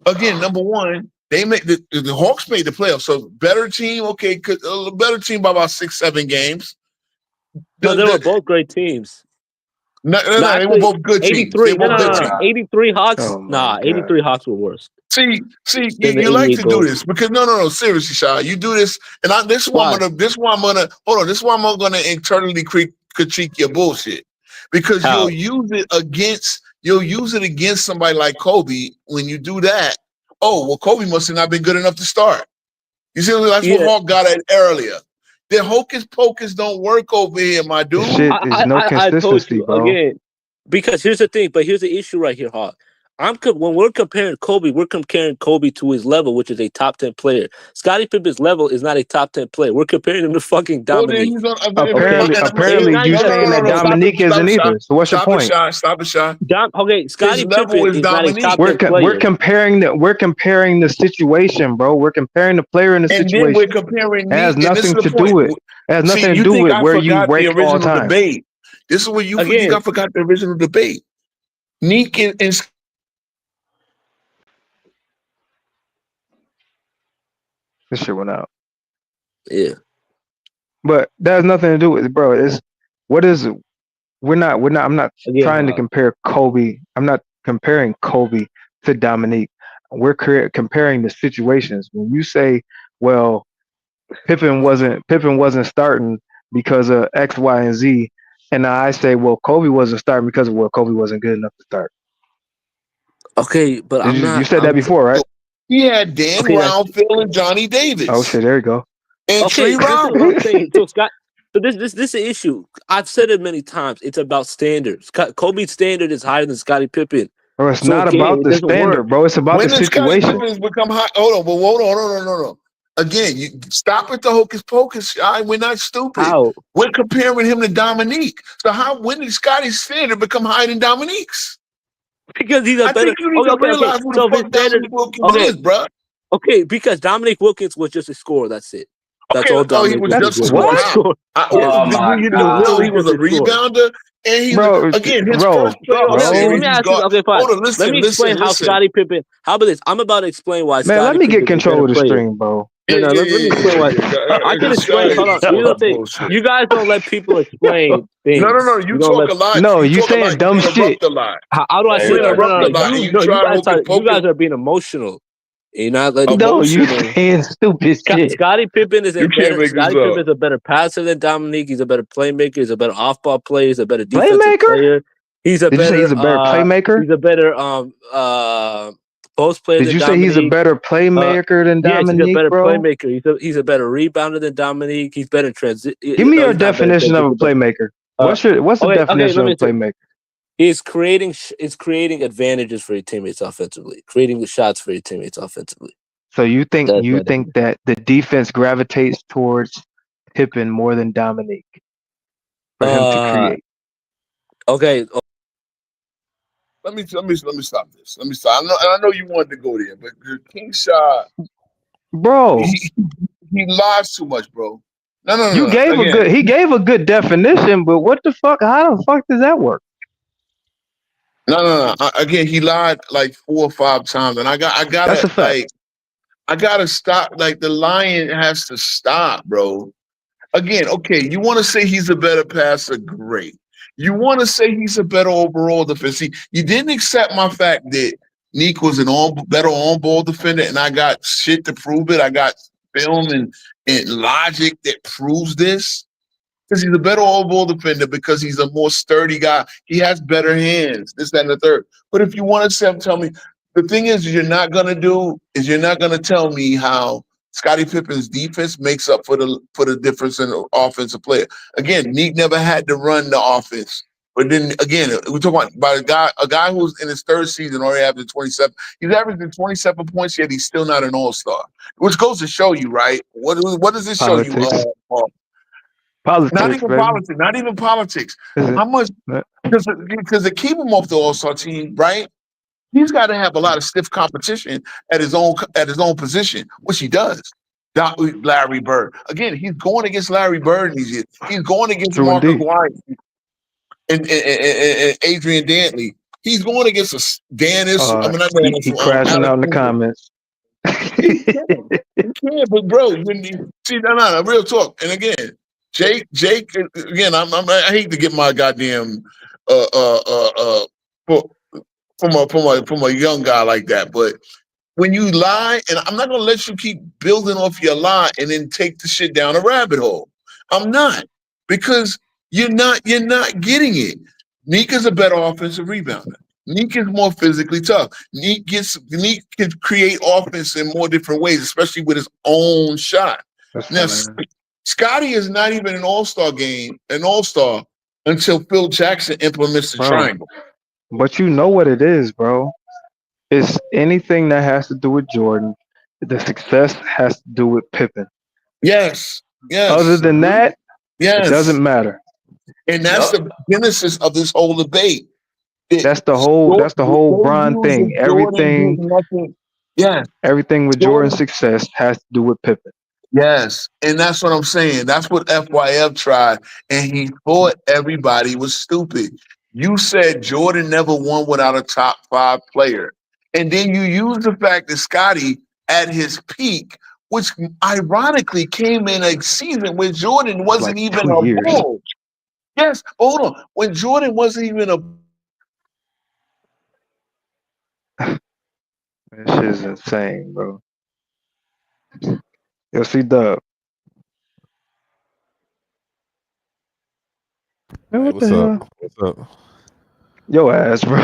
again, number one, they make the Hawks made the playoffs. So better team, okay, a better team by about 6-7 games. No, they were both great teams. No, they were both good teams. 83. They were both good No. teams. 83 Hawks. Oh my God. 83 Hawks were worse. See, Than the you like 88 to do Gold. this because no, seriously, Shy, you do this, and this is why I'm gonna internally critique your bullshit because How? you'll use it against somebody like Kobe when you do that. Oh, well, Kobe must have not been good enough to start. You see, that's what Hawk got at earlier. The hocus pocus don't work over here, my dude. This shit is no I told consistency, you bro. again, because here's the thing. But here's the issue right here, Hawk. When we're comparing Kobe, we're comparing Kobe to his level, which is a top 10 player. Scottie Pippen's level is not a top 10 player. We're comparing him to fucking Dominique. Apparently, you saying that Dominique isn't either. So what's your point? Stop it, Shy. Scottie level Pippen is is not a Dominique. top 10 player. We're comparing the situation, bro. We're comparing the player in the And then situation. we're comparing. It has and this is nothing the to do point. with. It has nothing to do think with I where you forgot the rank all original time. debate. This is where you Again. think I forgot the original debate. Neek and This shit went out. Yeah. But that has nothing to do with it, bro. I'm not Again, trying to compare Kobe. I'm not comparing Kobe to Dominique. We're comparing the situations. When you say, well, Pippen wasn't starting because of X, Y, and Z, and I say, well, Kobe wasn't starting because Kobe wasn't good enough to start. Okay, but You said that before, right? he had Dan Okay, Brown, Phil, and Johnny Davis. Oh shit, there you go. And Okay, Tree this is what Robert. I'm saying. So Scott, so this is the issue. I've said it many times. It's about standards. Kobe's standard is higher than Scottie Pippen. Bro, it's So not again, about it the doesn't standard, work. bro. It's about When the did Scottie situation. Pippen become high? Hold on. No. Again, you stop at the hocus pocus. We're not stupid. How? We're comparing him to Dominique. So when did Scottie's standard become higher than Dominique's? Because he's a I better. think you need to realize who the fuck Dominique Wilkins is, bro. Okay, because Dominique Wilkins was just a scorer. That's it. That's all Dominique was Wilkins just was. a scorer. He was a rebounder, and his first playoff Let series. me ask you. Okay, fine. Hold on, listen. Let me explain how Scottie Pippen. How about this? I'm about to explain why. Man, let me get control of the stream, stream, bro. Let me explain why. I can explain. Hold on. Here's the thing. You guys don't let people explain things. No. You talk a lot. No, you saying dumb shit. How do I say that? No, you guys are being emotional. You're not letting. No, you saying stupid shit. Scottie Pippen is a better passer than Dominique. He's a better playmaker. He's a better off-ball player. He's a better defensive player. He's a better playmaker. He's a better post player. Did you say he's a better playmaker than Dominique, he's a better bro? playmaker. He's a better rebounder than Dominique. He's better in transition. Give me your definition of a playmaker. What's the definition of a playmaker? It's creating advantages for your teammates offensively, creating the shots for your teammates offensively. So you think that the defense gravitates towards Pippen more than Dominique for him to create? Okay. Let me stop this. I know you wanted to go there, but King Shah, bro, he lies too much, bro. No. He gave a good definition, but what the fuck? How the fuck does that work? No. Again, he lied like 4 or 5 times, and I gotta stop. Like the lying has to stop, bro. Again, okay, you want to say he's a better passer, great. You want to say he's a better overall defense. You didn't accept my fact that Neek was better on-ball defender, and I got shit to prove it. I got film and logic that proves this. Because he's a better all-ball defender, because he's a more sturdy guy. He has better hands, this, that, and the third. But if you want to tell me, the thing is you're not going to tell me how Scottie Pippen's defense makes up for the difference in the offensive player. Again, Neek never had to run the offense. But then again, we're talking about a guy who's in his third season already averaging 27. He's averaging 27 points, yet he's still not an all-star. Which goes to show you, right? What does this show you? Politics. Not Politics, even baby. politics. Not even politics. Is it? How much? Yeah. Because to keep him off the all-star team, right? He's got to have a lot of stiff competition at his own position, which he does. Larry Bird. Again, he's going against Larry Bird these years. He's going against True Mark indeed. Aguirre and Adrian Dantley. He's going against Danis. He crashing out in the comments. He can, but bro, when you see, no, real talk. And again, Jake, again, I hate to get my goddamn from a young guy like that, but when you lie, and I'm not gonna let you keep building off your lie and then take the shit down a rabbit hole. I'm not, because you're not getting it. Neek is a better offensive rebounder. Neek is more physically tough. Neek can create offense in more different ways, especially with his own shot. Now, Scotty is not even an all-star until Phil Jackson implements the triangle. But you know what it is, bro. It's anything that has to do with Jordan. The success has to do with Pippen. Yes. Other than that, it doesn't matter. And that's the genesis of this whole debate. That's the whole Bron thing. Everything with Jordan's success has to do with Pippen. Yes, and that's what I'm saying. That's what FYF tried, and he thought everybody was stupid. You said Jordan never won without a top 5 player. And then you use the fact that Scotty at his peak, which ironically came in a season when Jordan wasn't even a Bull. Yes, hold on. When Jordan wasn't even a This shit's insane, bro. Yo, C-Dub. Man, what What's the hell? up? What's up? Yo ass, bro.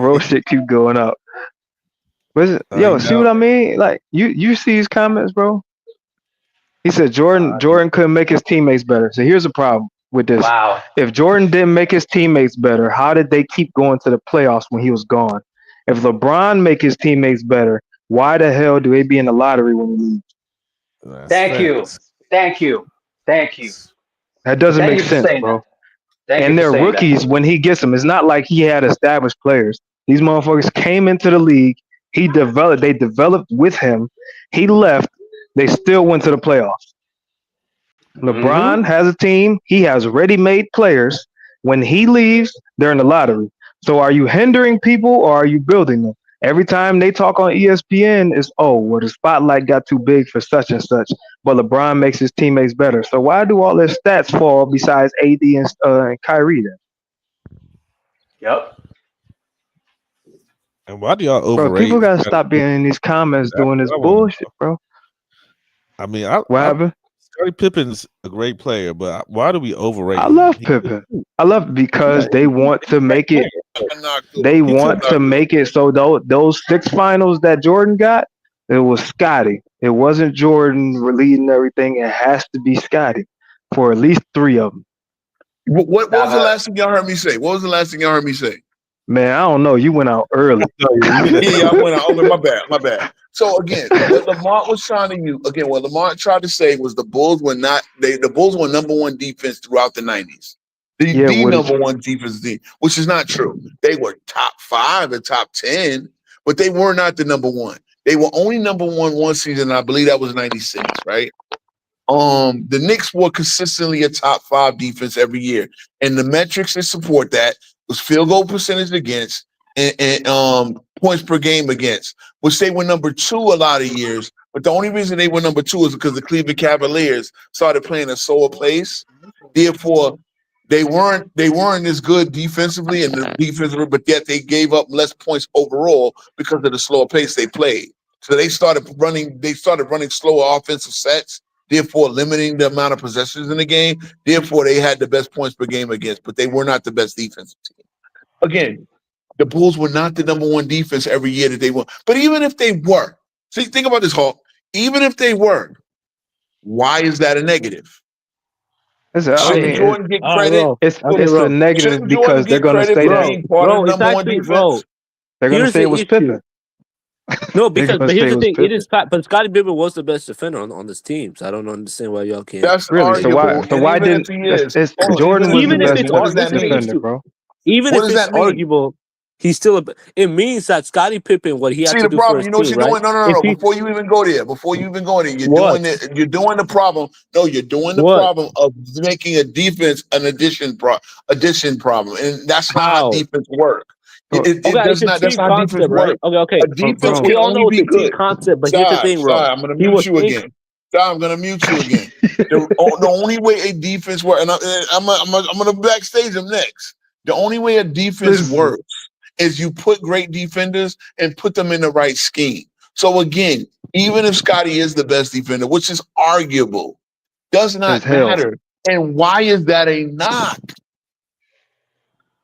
Roll shit keep going up. See what I mean? Like you see his comments, bro. He said Jordan couldn't make his teammates better. So here's the problem with this. Wow. If Jordan didn't make his teammates better, how did they keep going to the playoffs when he was gone? If LeBron make his teammates better, why the hell do they be in the lottery when he leaves? Thank you. That doesn't make sense, bro. And they're rookies when he gets them. It's not like he had established players. These motherfuckers came into the league. They developed with him. He left. They still went to the playoffs. LeBron has a team. He has ready-made players. When he leaves, they're in the lottery. So are you hindering people or are you building them? Every time they talk on ESPN, it's, the spotlight got too big for such and such. But LeBron makes his teammates better. So why do all their stats fall besides AD and Kyrie then? Yep. And why do y'all overrate? Bro, people gotta stop being in these comments doing this bullshit, bro. I mean, what happened? Scottie Pippen's a great player, but why do we overrate? I love Pippen. I love it because they want to make it. They want to make it so those 6 finals that Jordan got, it was Scotty. It wasn't Jordan leading everything. It has to be Scotty for at least 3 of them. What was the last thing y'all heard me say? Man, I don't know. You went out early. Yeah, I went out. My bad. So again, what Lamar was trying to use, what Lamar tried to say was the Bulls were the Bulls were number 1 defense throughout the 90s. The number 1 defense team, which is not true. They were top 5 and top 10, but they were not the number 1. They were only number 1 season, and I believe that was 96, right? The Knicks were consistently a top 5 defense every year, and the metrics that support that was field goal percentage against and points per game against, which they were number 2 a lot of years. But the only reason they were number 2 is because the Cleveland Cavaliers started playing a slower pace. Therefore, they weren't as good defensively but yet they gave up less points overall because of the slower pace they played. So they started running slower offensive sets, therefore limiting the amount of possessions in the game. Therefore, they had the best points per game against, but they were not the best defensive team. Again, the Bulls were not the number 1 defense every year that they won. But even if they were, see, think about this, Hawk. Even if they were, why is that a negative? It's a, I Shouldn't mean, Jordan get All right, credit? bro. it's Okay, it's a bro. negative Shouldn't Jordan because they're get gonna credit say for that being part of Bro, the it's number one actually, defense? bro. they're gonna Here's say it the was issue. Pippen. No, They're because gonna but say here's it the was thing. It Pippen. is fact, but Scottie Pippen was the best defender on this team. So I don't understand why y'all can't. That's Really? So why? arguable. So And why even if didn't? he is, It's hold on, Jordan was the Even if best it's what does that listen to mean? this defender, too. bro. Even What if does it's that mean? arguable, he's still it means that Scottie Pippen, what he had See to the do for problem. his You know what team, you're right? doing? No. If he Before you even go there, you're what? doing it. You're doing the problem. No, you're doing the What? problem of making a defense an addition problem, and that's not how How? defense work. So, It Okay, it's does a not. That's team not how defense concept, right? work. Okay. A but defense bro, We can all only know it's be a team good. concept, but here's the Shy, thing, bro. I'm gonna He mute was you again. Shy, I'm gonna mute you again. The only way a defense works, and I'm gonna backstage him next. The only way a defense listen, works is you put great defenders and put them in the right scheme. So again, even if Scotty is the best defender, which is arguable, does as not hell. matter. And why is that a knock?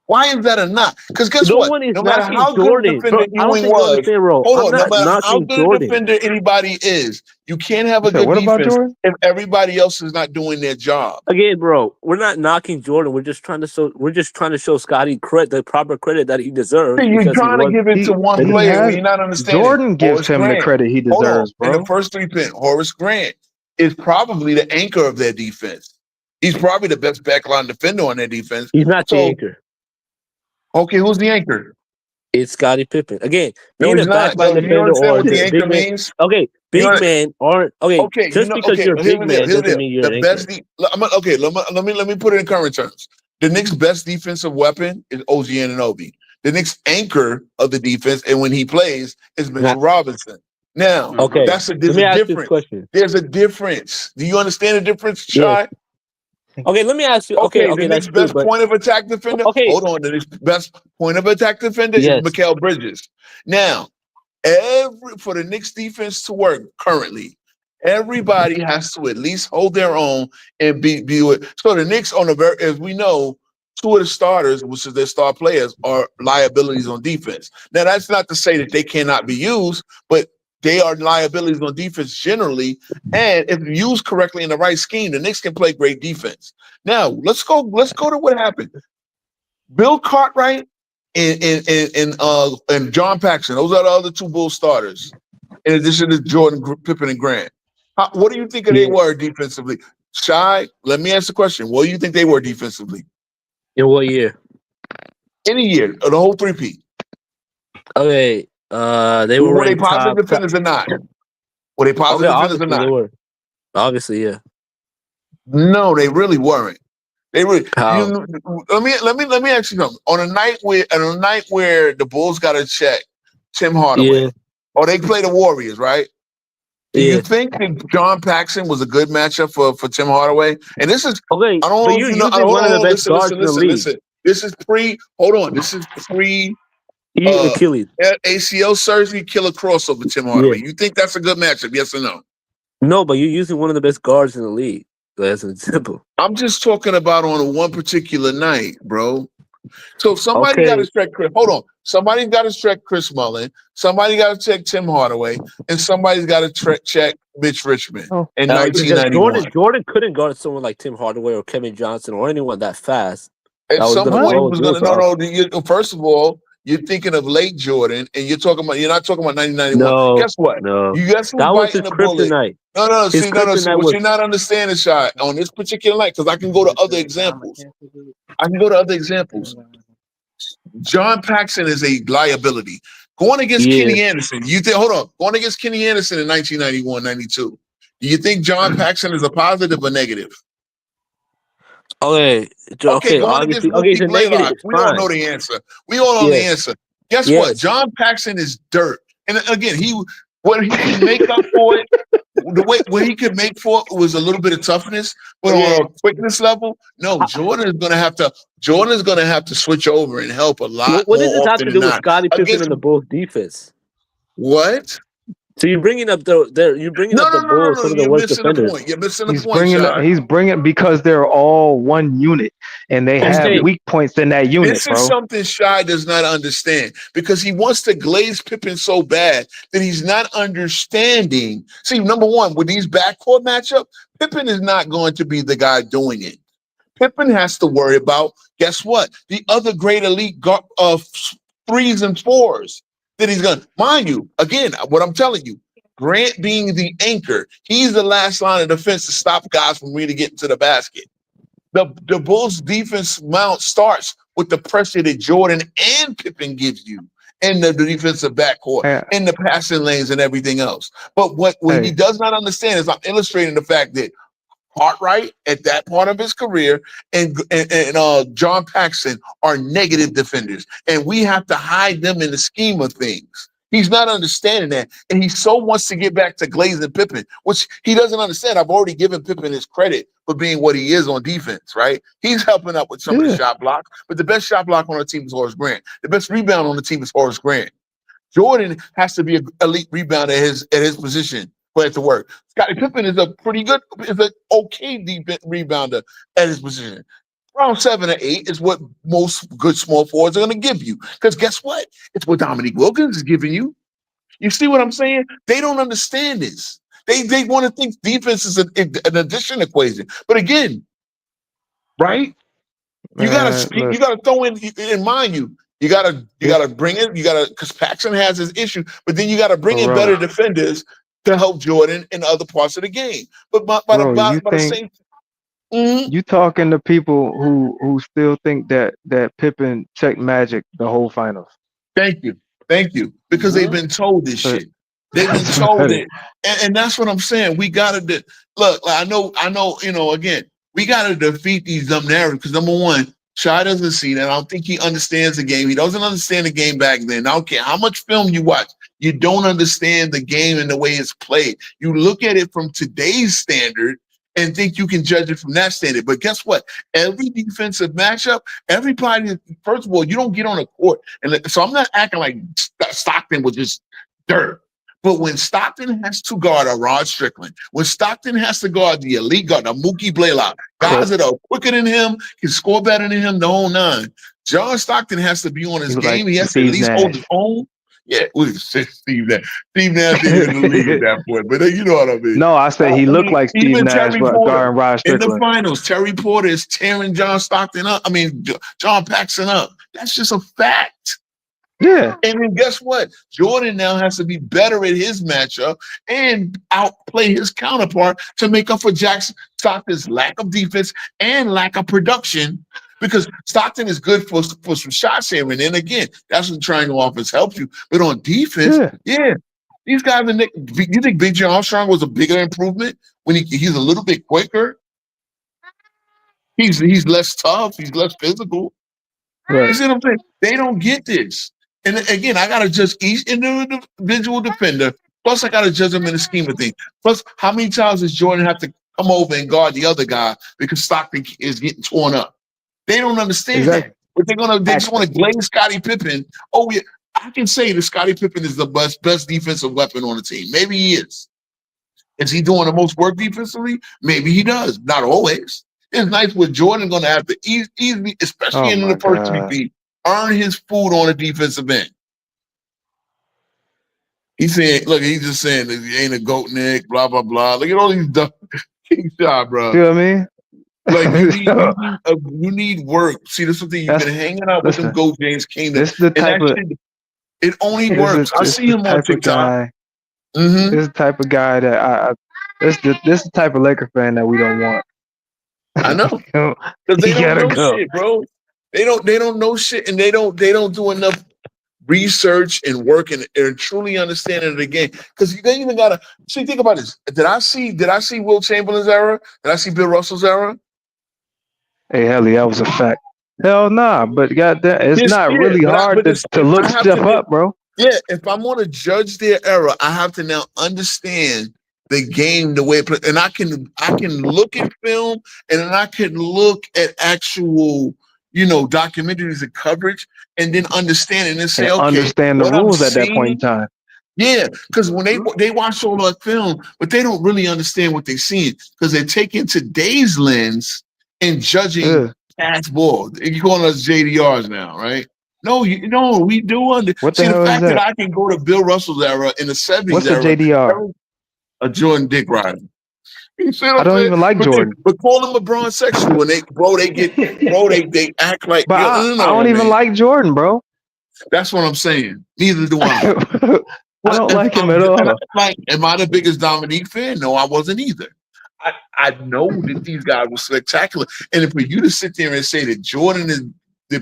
Why is that a knock? Because guess No what? one is No matter knocking how good a Jordan, bro. defender I don't Ewing think you was, understand, bro. hold I'm on, no not matter how knocking good a Jordan. defender anybody is, you can't have You a said good what about defense Jordan? if everybody else is not doing their job. Again, bro, we're not knocking Jordan. We're just trying to show Scotty the proper credit that he deserves You're because he trying to was give it to one He player when has you're not understanding. Jordan gives Horace him the Grant. credit he Hold on. deserves, In the bro. first 3 pin, Horace Grant is probably the anchor of their defense. He's probably the best backline defender on their defense. he's not the So, anchor. okay, who's the anchor? It's Scottie Pippen. Again, No, being he's a not. backline No, you defender understand or what the a anchor big man. means? Okay, You big know, men aren't okay. okay, Just because you're a here's big the deal. man Here's the doesn't deal. mean you're The an best. anchor. Let me put it in current terms. The Knicks' best defensive weapon is OG Anunoby. The Knicks' anchor of the defense, and when he plays, is Mitchell Robinson. Now, Okay, there's let a me ask you this difference. question. There's a difference. Do you understand the difference, Yes. Shy? Okay, let me ask you. Okay, the Okay, Knicks' that's true. best But point of attack defender. okay, Hold on, the Knicks' best point of attack defender is yes. Mikal Bridges. Now, for the Knicks defense to work currently, everybody has to at least hold their own and be it. So the Knicks, as we know, 2 of the starters, which is their star players, are liabilities on defense. Now, that's not to say that they cannot be used, but they are liabilities on defense generally. And if used correctly in the right scheme, the Knicks can play great defense. Now, let's go to what happened. Bill Cartwright and John Paxson. Those are the other 2 Bulls starters, in addition to Jordan, Pippen, and Grant. What do you think they were defensively? Shy, let me ask the question. What do you think they were defensively? In what year? Any year, the whole 3P. Okay, they were Were they ranked positive top. defenders or not? Were they positive defenders or Obviously they not? were. Obviously, yeah. No, they really weren't. They really. How? Let me ask you something. On a night where the Bulls got to check Tim Hardaway, Yeah. or they play the Warriors, right? Do Yeah. you think that John Paxson was a good matchup for Tim Hardaway? And this is Okay, I don't but know you're if you know. using one of the best guards in the league. Listen. This is pre. Hold on. This is pre Achilles. ACL surgery, killer crossover. Tim Hardaway. You think that's a good matchup? Yes or no? No, but you're using one of the best guards in the league. That's an example. I'm just talking about on a one particular night, bro. So somebody got to check Chris. Hold on. Somebody's got to check Chris Mullin. Somebody got to check Tim Hardaway, and somebody's got to check Mitch Richmond in 1991. Jordan couldn't guard someone like Tim Hardaway or Kevin Johnson or anyone that fast. At some point, he was going to. No. First of all, you're thinking of late Jordan, and you're not talking about 1991. No, guess what? No, you guess who's that was biting his the bullet? kryptonite. No. His kryptonite What was- you're not understanding, Shot, on this particular night, because I can go to other examples. John Paxson is a liability. Going against Kenny Anderson, going against Kenny Anderson in 1991, 92. Do you think John Paxson is a positive or negative? Okay, obviously. Okay, the negative. We all know the answer. The answer. Guess what? John Paxson is dirt. And again, what he can make up for it, what he could make for it was a little bit of toughness, but on a quickness level, no. Jordan is going to have to switch over and help a lot. What does this have to do with Scottie Pippen and the Bulls defense? What? So you're bringing up the Bulls, some of the worst defenders. You're missing the point. He's bringing because they're all one unit and they have weak points in that unit. This is something Shy does not understand because he wants to glaze Pippen so bad that he's not understanding. See, number one, with these backcourt matchup, Pippen is not going to be the guy doing it. Pippen has to worry about, guess what? The other great elite threes and fours that he's going to, mind you, again, what I'm telling you, Grant being the anchor, he's the last line of defense to stop guys from really getting to the basket. The Bulls defense mount starts with the pressure that Jordan and Pippen gives you and the defensive backcourt and the passing lanes and everything else. But what he does not understand is I'm illustrating the fact that Cartwright at that part of his career and John Paxson are negative defenders, and we have to hide them in the scheme of things. He's not understanding that, and he so wants to get back to glazing Pippen, which he doesn't understand. I've already given Pippen his credit for being what he is on defense, right? He's helping up with some of the shot blocks, but the best shot block on the team is Horace Grant. The best rebound on the team is Horace Grant. Jordan has to be an elite rebounder at his position for it to work. Scottie Pippen is an okay defense rebounder at his position. Around 7 or 8 is what most good small forwards are going to give you. Because guess what? It's what Dominique Wilkins is giving you. You see what I'm saying? They don't understand this. They want to think defense is an addition equation. But again, right? You gotta throw in mind you gotta bring in, because Paxson has his issue, but then you gotta bring in better defenders to help Jordan in other parts of the game. But by the same. You talking to people who still think that Pippen checked Magic the whole finals. Thank you. Because they've been told this shit. They've been told it. And that's what I'm saying. We gotta look, I know, again, we gotta defeat these dumb narratives because number one, Shai doesn't see that. I don't think he understands the game. He doesn't understand the game back then. I don't care how much film you watch. You don't understand the game and the way it's played. You look at it from today's standard and think you can judge it from that standard. But guess what? Every defensive matchup, everybody, first of all, you don't get on a court. And so I'm not acting like Stockton was just dirt. But when Stockton has to guard a Rod Strickland, when Stockton has to guard the elite guard, a Mookie Blaylock, guys that are quicker than him, can score better than him, the whole nine, John Stockton has to be on his game. He has to at least hold his own. Yeah, Steve Nash. Steve Nash is in the league at that point, but you know what I mean. No, I said he looked like Steve Nash, but guarding Rod Strickland. In the finals, Terry Porter is tearing John Paxson up. That's just a fact. Yeah. And then guess what? Jordan now has to be better at his matchup and outplay his counterpart to make up for Jackson Stockton's lack of defense and lack of production. Because Stockton is good for some shots here and then. Again, that's what triangle offense helps you. But on defense, yeah. These guys, you think Big J Armstrong was a bigger improvement when he's a little bit quicker? He's less tough. He's less physical. Right. You see what I'm saying? They don't get this. And again, I got to judge each individual defender. Plus, I got to judge them in the scheme of things. Plus, how many times does Jordan have to come over and guard the other guy because Stockton is getting torn up? They don't understand that. But they just want to blame Scottie Pippen. Oh, yeah. I can say that Scottie Pippen is the best defensive weapon on the team. Maybe he is. Is he doing the most work defensively? Maybe he does. Not always. It's nice with Jordan going to have to easily, especially in the first 3 feet, earn his food on the defensive end. He's saying, look, he's just saying that he ain't a goat, Nick, blah, blah, blah. Look at all these dumb King Shot, bro. You know what I mean? Like, you need work. See, this is the thing. You've been hanging out with them GOAT James Kingdom. This is the type of, it only works. I see him on TikTok. This is the type of guy that this is the type of Laker fan that we don't want. I know. Because they don't know shit, bro. They don't know shit, and they don't do enough research and work and truly understanding the game. Because they even gotta see. Think about this. Did I see Will Chamberlain's era? Did I see Bill Russell's era? Hey, hell yeah, that was a fact. Hell nah, but goddamn, it's not really hard to look stuff up, bro. Yeah, if I'm going to judge their era, I have to now understand the game the way it plays. And I can look at film, and then I can look at actual, documentaries and coverage, and then understand it and say, okay, understand the rules at that point in time. Yeah, because when they watch all that film, but they don't really understand what they're seeing because they're taking today's lens and judging past ball. You're calling us JDRs now, right? No, we do understand. See, the fact that I can go to Bill Russell's era in the 70s What's era. a JDR? A Jordan Dick rider. You see what I I'm don't saying? even like But, Jordan. but call them LeBron sexual when they act like But I don't even like Jordan, bro. That's what I'm saying. Neither do I. I don't like him at all. Am I the biggest Dominique fan? No, I wasn't either. I know that these guys were spectacular, and for you to sit there and say that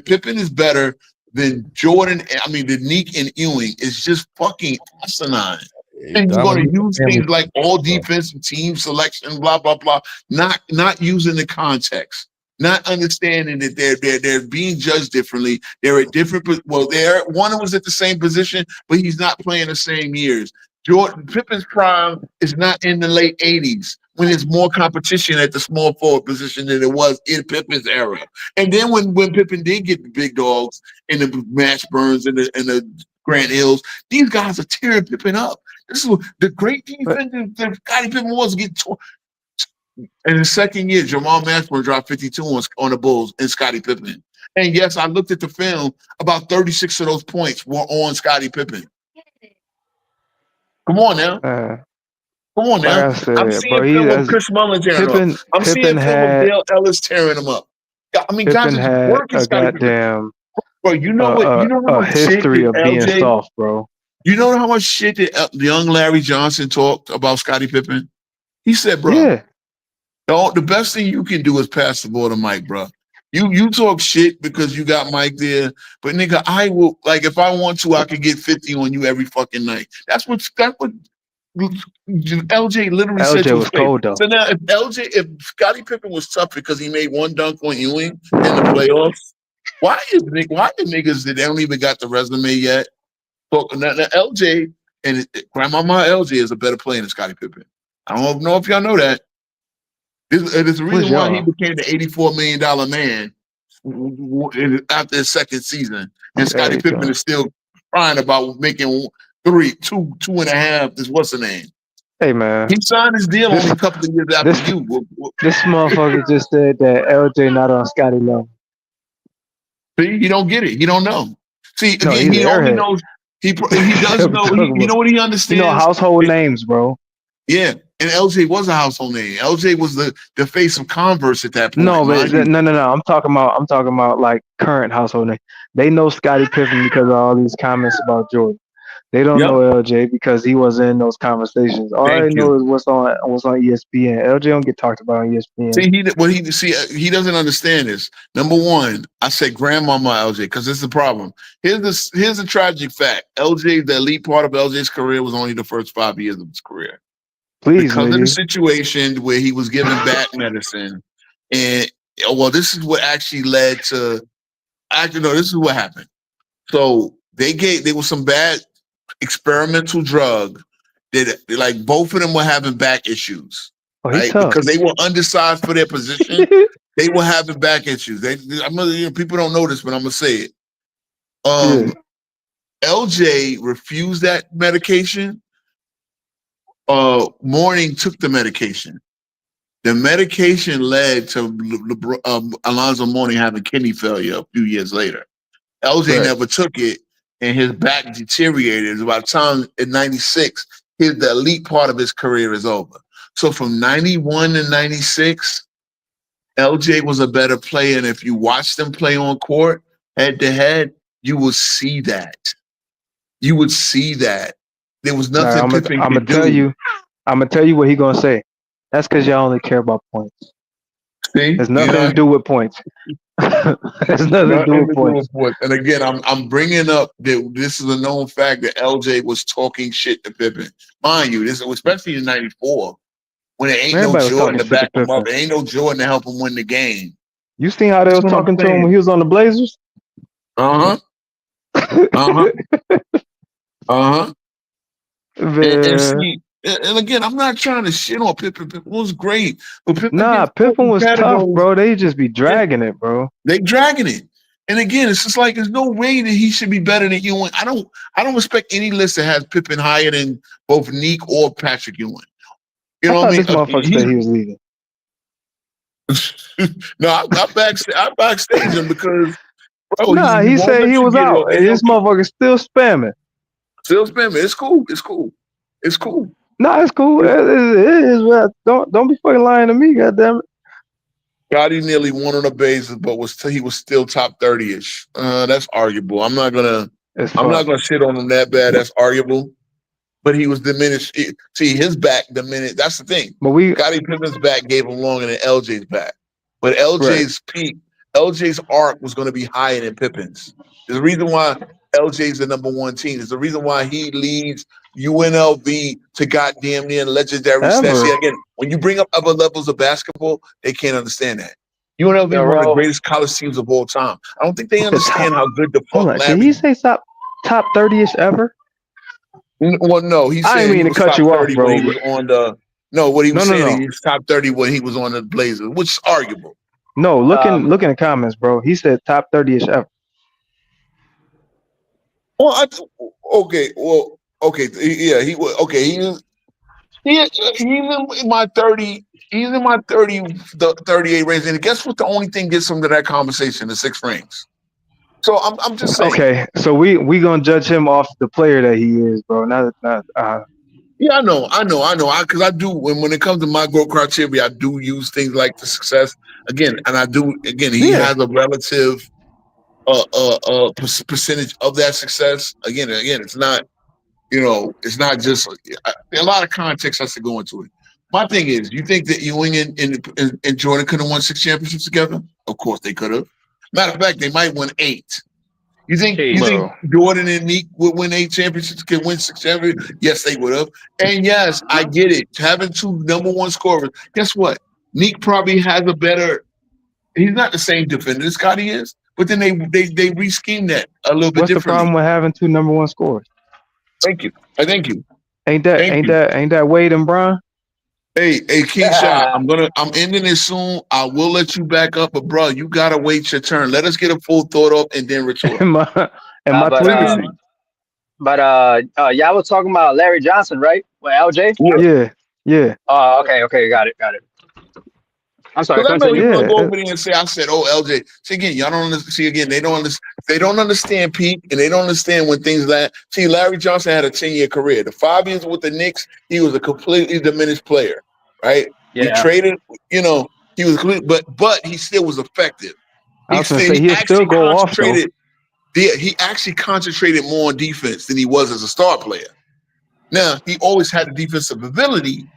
Pippen is better than Jordan, I mean, than Neek and Ewing is just fucking asinine. And you're going to use things like all defensive team selection, blah blah blah, not using the context, not understanding that they're being judged differently. They're at different. Well, one was at the same position, but he's not playing the same years. Jordan Pippen's prime is not in the late '80s when there's more competition at the small forward position than it was in Pippen's era. And then when Pippen did get the big dogs and the Max Burns and the Grant Hills, these guys are tearing Pippen up. This is what the great defense that Scottie Pippen was getting torn. In the second year, Jamal Mashburn dropped 52 on the Bulls and Scottie Pippen. And yes, I looked at the film. About 36 of those points were on Scottie Pippen. Come on now. Come on now. Like I said, I'm seeing film of Chris Mullin tearing him up. I'm seeing film of Dale Ellis tearing him up. I mean, guys are working a Scottie goddamn bro, you know what? You know how a much history shit of being LJ, soft, bro. You know how much shit that young Larry Johnson talked about Scottie Pippen? He said, bro, yeah. The best thing you can do is pass the ball to Mike, bro. You talk shit because you got Mike there, but nigga, I will, like, if I want to, I could get 50 on you every fucking night. That's what LJ literally said to his face. Cold, though. So now if Scottie Pippen was tough because he made one dunk on Ewing in the playoffs, why are niggas that they don't even got the resume yet? But now LJ and Grandmama LJ is a better player than Scottie Pippen. I don't know if y'all know that. There's a reason why he became the $84 million man after his second season, and Scottie Pippen is still crying about making two and a half. What's the name? Hey man, he signed his deal only a couple of years after you. This motherfucker just said that LJ not on Scottie level. See, he don't get it. He don't know. See, no, again, he only knows. He does know. You know what he understands? You know household names, bro. Yeah, and LJ was a household name. LJ was the face of Converse at that point. No, but no. I'm talking about like current household name. They know Scottie Pippen because of all these comments about Jordan. They don't know LJ because he was in those conversations. All they know is what's on ESPN. LJ don't get talked about on ESPN. See, he doesn't understand this. Number one, I said grandmama LJ because it's the problem. Here's the tragic fact. LJ, the elite part of LJ's career was only the first 5 years of his career. Because of the situation where he was given back medicine, and this is what actually led to. This is what happened. So there was some bad experimental drug that, like, both of them were having back issues, right? Because they were undersized for their position. They were having back issues. People don't know this, but I'm gonna say it. LJ refused that medication. Mourning took the medication. The medication led to Alonzo Mourning having kidney failure a few years later. LJ never took it, and his back deteriorated. By the time in '96, the elite part of his career is over. So from '91 to '96, LJ was a better player, and if you watch them play on court head to head, you will see that. You would see that. There was nothing Pippen could do. I'm gonna tell you what he gonna say. That's because y'all only care about points. See, there's nothing to do with points. There's nothing to do with points. And again, I'm bringing up that this is a known fact that LJ was talking shit to Pippen. Mind you, this especially in '94 when there ain't no Jordan to back him up. There ain't no Jordan to help him win the game. You seen how they was talking to him when he was on the Blazers? And again, I'm not trying to shit on Pippen. Pippen was great, but Pippen was tough, bro. They just be dragging it, bro. They dragging it, and again, it's just like there's no way that he should be better than Ewing. I don't respect any list that has Pippen higher than both Neek or Patrick Ewing. You know what I mean? This motherfucker said he was leaving. No, I backstage him because, bro. He said he was out, and this motherfucker still spamming. Still spamming. It's cool. It's cool. It's cool. No, it's cool. It is. Well, don't be fucking lying to me, goddamn it. Gotti nearly won on the bases, but he was still top 30-ish. That's arguable. I'm not gonna shit on him that bad. That's arguable. But he was diminished. See, his back diminished. That's the thing. But Scottie Pippen's back gave him longer than LJ's back. But LJ's peak, LJ's arc was going to be higher than Pippen's. There's a reason why LJ's the number one team. There's a reason why he leads UNLV to goddamn near legendary stats. See, again, when you bring up other levels of basketball, they can't understand that. UNLV is one of the greatest college teams of all time. I don't think they understand how good the fuck Did he say top 30-ish ever? Well, no, he said I didn't mean he to was cut top you off, 30 bro. when he was on the. No, what he was saying, No. he was top 30 when he was on the Blazers, which is arguable. No, look in the comments, bro. He said top 30-ish ever. Well, yeah, he was okay. He's in my 30. He's in my 38 range, and guess what? The only thing gets him to that conversation: the 6 rings. So I'm just saying. Okay, so we gonna judge him off the player that he is, bro. Yeah, I know. Because I do when it comes to my growth criteria, I do use things like the success again, and I do again. He has a relative percentage of that success. Again, it's not. It's not just a lot of context has to go into it. My thing is, you think that Ewing and Jordan could have won 6 championships together? Of course they could have. Matter of fact, they might win 8. You think Jordan and Neek would win 8 championships, could win 6 championships? Yes, they would have. And yes, I get it. Having 2 number 1 scorers. Guess what? Neek probably has a better. He's not the same defender as Scotty is, but then they reschemed that a little bit differently. What's the problem with having 2 number 1 scorers? Thank you. Thank you. Ain't that Wade and Bron? Hey, King Shot, I'm ending it soon. I will let you back up, but bro, you gotta wait your turn. Let us get a full thought up and then retort. Y'all was talking about Larry Johnson, right? With LJ? Yeah. Oh, okay, got it. I'm sorry. Because I know you go over there and say, I said, LJ. See, again, y'all don't understand. See, again, they don't understand peak, and they don't understand when things like. See, Larry Johnson had a 10-year career. The 5 years with the Knicks, he was a completely diminished player, right? Yeah. He traded, he was, but he still was effective. He'll still go off, though. He actually concentrated more on defense than he was as a star player. Now, he always had the defensive ability,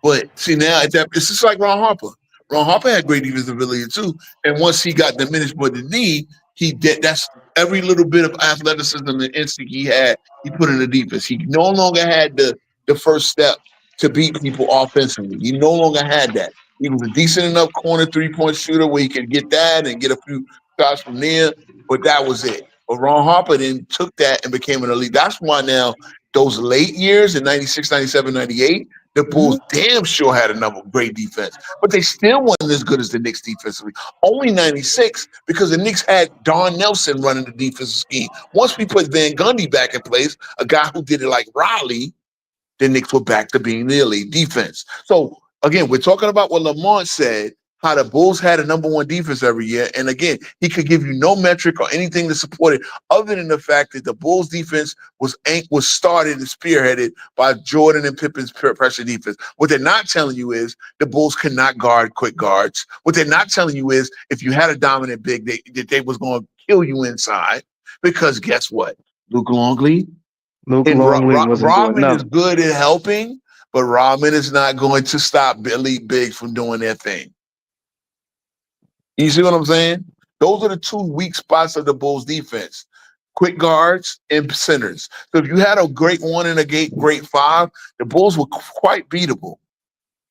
but see, now it's just like Ron Harper. Ron Harper had great defensive ability too, and once he got diminished by the knee, he did. That's every little bit of athleticism and instinct he had. He put in the defense. He no longer had the first step to beat people offensively. He no longer had that. He was a decent enough corner 3-point shooter where he could get that and get a few shots from there, but that was it. But Ron Harper then took that and became an elite. That's why now those late years in 96, 97, 98, the Bulls damn sure had another great defense, but they still wasn't as good as the Knicks defensively. Only 96 because the Knicks had Don Nelson running the defensive scheme. Once we put Van Gundy back in place, a guy who did it like Riley, the Knicks were back to being the elite defense. So again, we're talking about what Lamont said, how the Bulls had a number 1 defense every year. And again, he could give you no metric or anything to support it other than the fact that the Bulls defense was started and spearheaded by Jordan and Pippen's pressure defense. What they're not telling you is the Bulls could not guard quick guards. What they're not telling you is if you had a dominant big, they was going to kill you inside because guess what? Luke Longley wasn't Rodman is good at helping, but Rodman is not going to stop elite bigs from doing their thing. You see what I'm saying? Those are the 2 weak spots of the Bulls defense. Quick guards and centers. So if you had a great 1 and a great 5, the Bulls were quite beatable.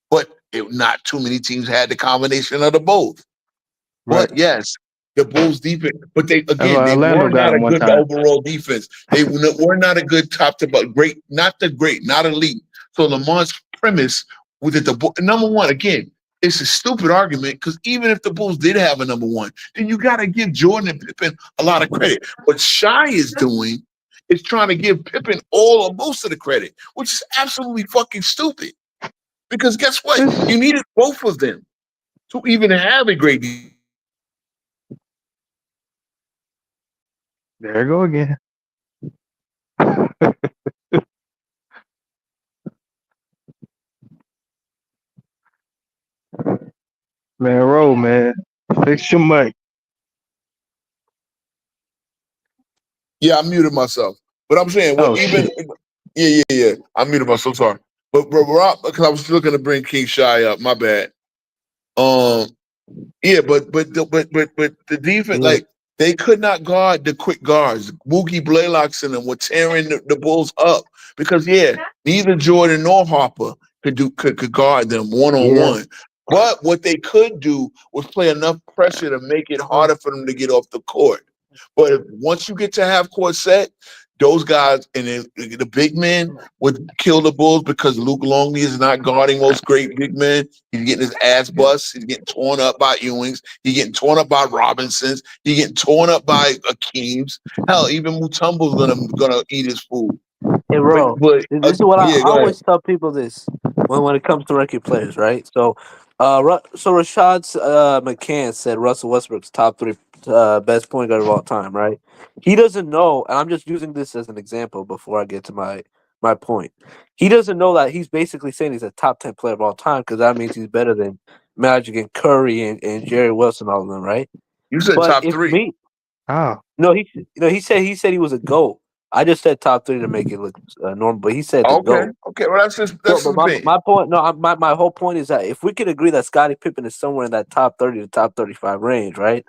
But not too many teams had the combination of the both. Right. But yes, the Bulls defense, but they were not a good overall defense. They were not a good top to bottom, not elite. So Lamont's premise was that the number 1, again, it's a stupid argument because even if the Bulls did have a number 1, then you got to give Jordan and Pippen a lot of credit. What Shai is doing is trying to give Pippen all or most of the credit, which is absolutely fucking stupid. Because guess what? You needed both of them to even have a great defense. There you go again. Man, roll, man. Fix your mic. Yeah, I muted myself. But I'm saying, Oh what even? shit. Yeah. I muted myself. Sorry. But Rob, because I was looking to bring King Shy up. My bad. Yeah, but the defense, Yeah. like they could not guard the quick guards. Mookie Blaylocks and them were tearing the Bulls up because neither Jordan nor Harper could guard them one on Yeah. one. But what they could do was play enough pressure to make it harder for them to get off the court. But once you get to half court set, those guys and then the big men would kill the Bulls because Luke Longley is not guarding most great big men. He's getting his ass bust. He's getting torn up by Ewings. He's getting torn up by Robinsons. He's getting torn up by Akeems. Hell, even Mutombo's gonna eat his food. Hey, bro, But this is what I go ahead. always tell people this when it comes to rookie players, right? So, Rashad McCann said Russell Westbrook's top 3 best point guard of all time, right? He doesn't know, and I'm just using this as an example before I get to my point. He doesn't know that he's basically saying he's a top 10 player of all time because that means he's better than Magic and Curry and Jerry Wilson, all of them, right? You said But top if 3. me, Oh. no, he said he was a GOAT. I just said top 3 to make it look normal, but he said the GOAT. Okay. Well, that's No, his but opinion. my point, no, my whole point is that if we could agree that Scottie Pippen is somewhere in that top 30 to top 35 range, right?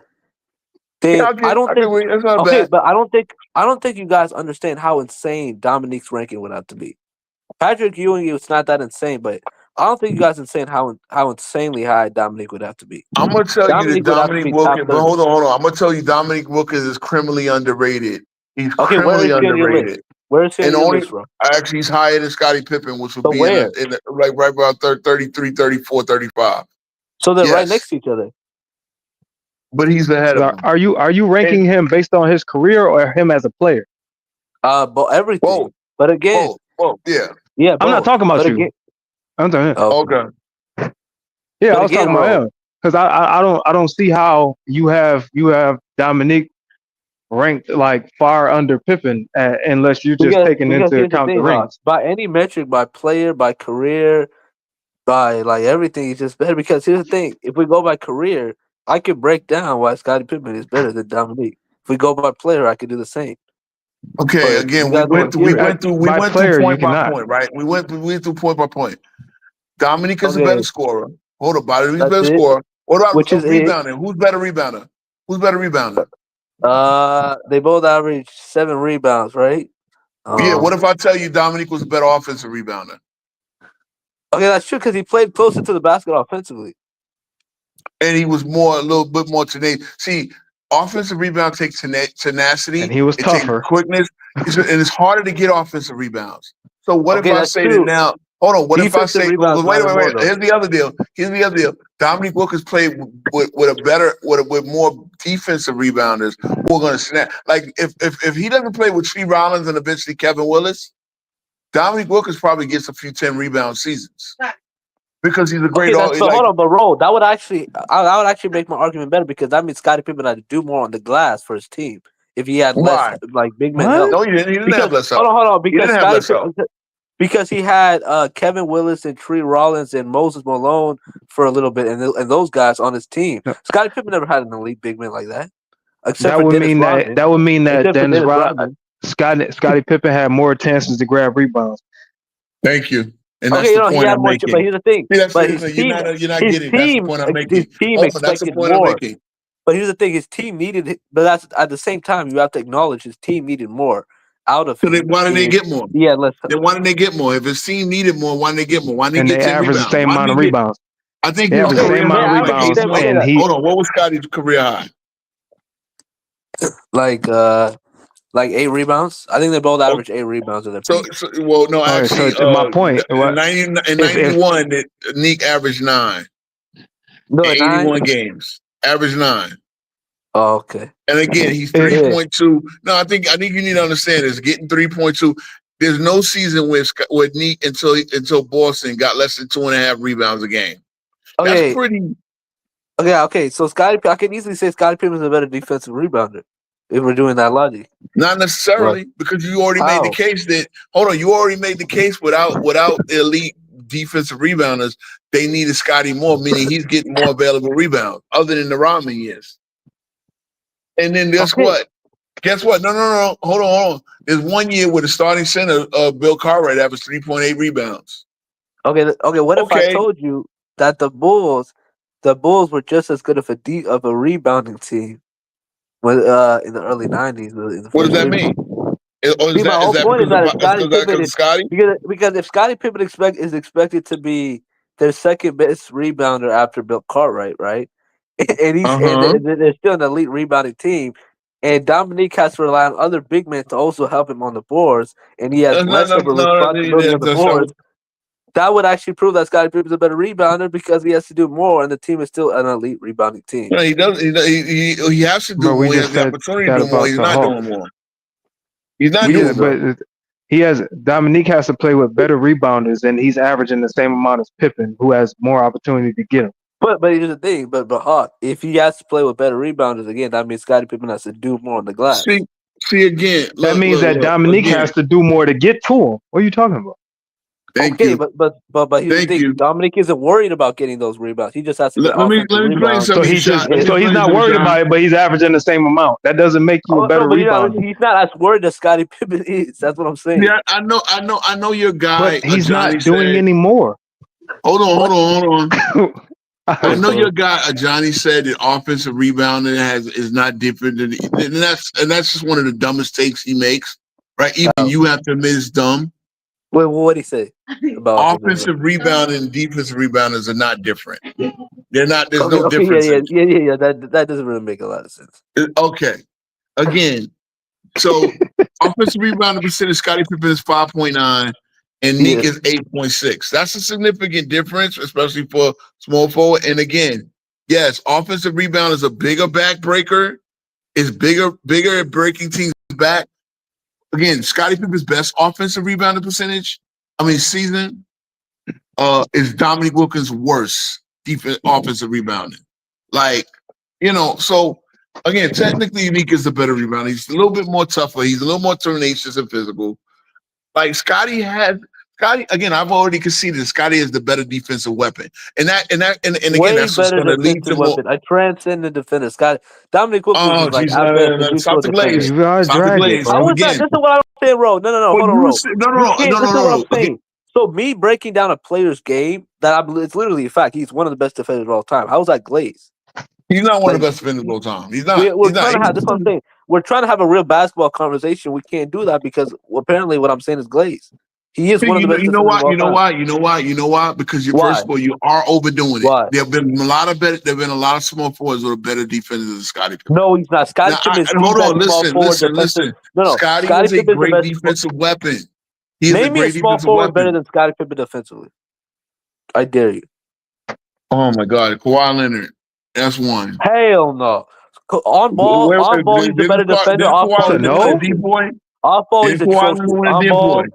Then I don't think that's not okay, bad. but I don't think you guys understand how insane Dominique's ranking would have to be. Patrick Ewing, it's not that insane, but I don't think you guys understand how insanely high Dominique would have to be. I'm gonna tell you that Dominique would have to Dominique be top Wilkins. But 30. hold on. I'm gonna tell you Dominique Wilkins is criminally underrated. He's Okay, where criminally is he on your list? underrated. Where is he on And your only list, bro? actually he's higher than Scottie Pippen, which would So be where? in like right around 33, 34, 35. So they're right Yes. next to each other. But he's ahead of him. Are you ranking him based on his career or him as a player? But everything. Both. But again, Yeah. yeah, I'm not both. talking about But you. again, I'm talking. Okay. Yeah, But I was again, talking about bro. him because I don't see how you have Dominique ranked like far under Pippen unless you're just taking because into here's the account the thing, rings. Ross. By any metric, by player, by career, by like everything, he's just better. Because here's the thing: if we go by career, I could break down why Scottie Pippen is better than Dominique. If we go by player, I could do the same. Okay, But again, you we guys went don't hear it. through By player, you point by cannot. point, right? We went through point by point. Dominique is a Okay. better scorer. Hold up, he's a That's better it. scorer. What about Which is it. rebounding? Who's better rebounder? They both average 7 rebounds, right? Yeah, what if I tell you Dominique was a better offensive rebounder? Okay, that's true because he played closer to the basket offensively. And he was a little bit more tenacious. See, offensive rebound takes tenacity. And he was it takes tougher. quickness, and it's harder to get offensive rebounds. So what Okay, if I that's say true. that now? Hold on. What if I Defensive say? rebounds Wait. matter more, though. Here's the other deal. Dominique Wilkins played with more defensive rebounders who are going to snap. Like if he doesn't play with T. Rollins and eventually Kevin Willis, Dominique Wilkins probably gets a few 10 rebound seasons because he's a great. Okay, hold on, but Ro, that would actually make my argument better because that means Scottie Pippen had to do more on the glass for his team if he had less like big men help. No, he didn't have less help. Hold on, because didn't have less help. because he had Kevin Willis and Tree Rollins and Moses Malone for a little bit, and those guys on his team. Scottie Pippen never had an elite big man like that. That would mean that Dennis Rodman, Scottie Pippen had more chances to grab rebounds. Thank you. And that's Okay, the point I'm making. But here's the thing. See, that's but the his thing. team, You're not getting. That's the point I'm making. His team That's the expected point I'm more. making. But here's the thing: his team needed it. But that's at the same time you have to acknowledge his team needed more out of So him. why didn't they get more? Yeah, let's. Then why didn't they get more? If his team needed more, why didn't they get more? Why didn't And they they get 10 average the rebounds? same amount of rebounds. I think They he was average the same amount of rebounds, and he. Hold on, what was Scottie's career high? Like 8 rebounds. I think they both average 8 rebounds in their peak. No, actually, so to my point, in 91, Nick averaged 9. No, 81 games, averaged 9. Oh, okay. And again, he's 3.2. No, I think you need to understand this. Getting 3.2. There's no season where Nick until Boston got less than 2.5 rebounds a game. Okay. That's pretty. Okay. So I can easily say Scottie Pippen is a better defensive rebounder if we're doing that logic. Not necessarily, because you already made the case that. Hold on, you already made the case without elite defensive rebounders, they needed Scotty more, meaning he's getting more available rebounds, other than the Rodman years. And then guess what? Guess what? No. Hold on. There's 1 year where the starting center, Bill Cartwright, averaged 3.8 rebounds. Okay. What if I told you that the Bulls were just as good of a rebounding team when in the early '90s? What does that mean? My whole point is that Scottie Pippen Scotty? Because if Scottie Pippen is expected to be their second best rebounder after Bill Cartwright, right? And they're still an elite rebounding team. And Dominique has to rely on other big men to also help him on the boards, and he has less of a responsibility on the boards. That would actually prove that Scottie Pippen's a better rebounder because he has to do more, and the team is still an elite rebounding team. No, he doesn't. He has to do more. He has the opportunity to do more. He's not doing more. He's not doing more. But Dominique has to play with better rebounders, and he's averaging the same amount as Pippen, who has more opportunity to get him. But here's the thing. But Hawk, if he has to play with better rebounders again, that means Scottie Pippen has to do more on the glass. See again. That means that Dominique has to do more to get to him. What are you talking about? Thank you. But here's the thing. Dominique isn't worried about getting those rebounds. He just has to. Let me explain something. So he's not worried about it, but he's averaging the same amount. That doesn't make you a better rebounder. He's not as worried as Scottie Pippen is. That's what I'm saying. Yeah, I know your guy. But he's not doing any more. Hold on. I know your guy, Johnny, said that offensive rebounding is not different than, and that's just one of the dumbest takes he makes, right? Even you have to admit it's dumb. Wait, what did he say about offensive rebounding and defensive rebounders are not different? They're not. There's no difference. Yeah. That doesn't really make a lot of sense. Okay, again, so offensive rebounding percentage, Scottie Pippen is 5.9. And Nick is 8.6. That's a significant difference, especially for small forward. And again, yes, offensive rebound is a bigger backbreaker. Is bigger at breaking teams back. Again, Scottie Pippen's best offensive rebounding season, is Dominique Wilkins' worst offensive rebounding. So again, technically Nick is the better rebounder. He's a little bit more tougher. He's a little more tenacious and physical. Like Scotty, again, I've already conceded Scotty is the better defensive weapon. And again, that's what's going to lead to more. I transcend the defender. Dominic Wilkins is like, stop the glaze. This is what I'm saying, Ro. No, hold on, Ro. This is what I'm saying. So me breaking down a player's game, it's literally a fact. He's one of the best defenders of all time. How is that glaze? He's not one of the best defenders of all time. He's not. That's what I'm saying. We're trying to have a real basketball conversation. We can't do that because apparently what I'm saying is glaze. He is one of the best. You know why? Because first of all, you are overdoing it. Why? There have been a lot of small forwards who are better defenders than Scottie Pippen. No, he's not. Scottie Pippen is hold on, listen. No, Scottie is a great defensive weapon. Name me a small forward better than Scottie Pippen defensively. I dare you. Oh my God, Kawhi Leonard. That's one. Hell no. On ball, he's a better defender. Off ball, he's a trophy.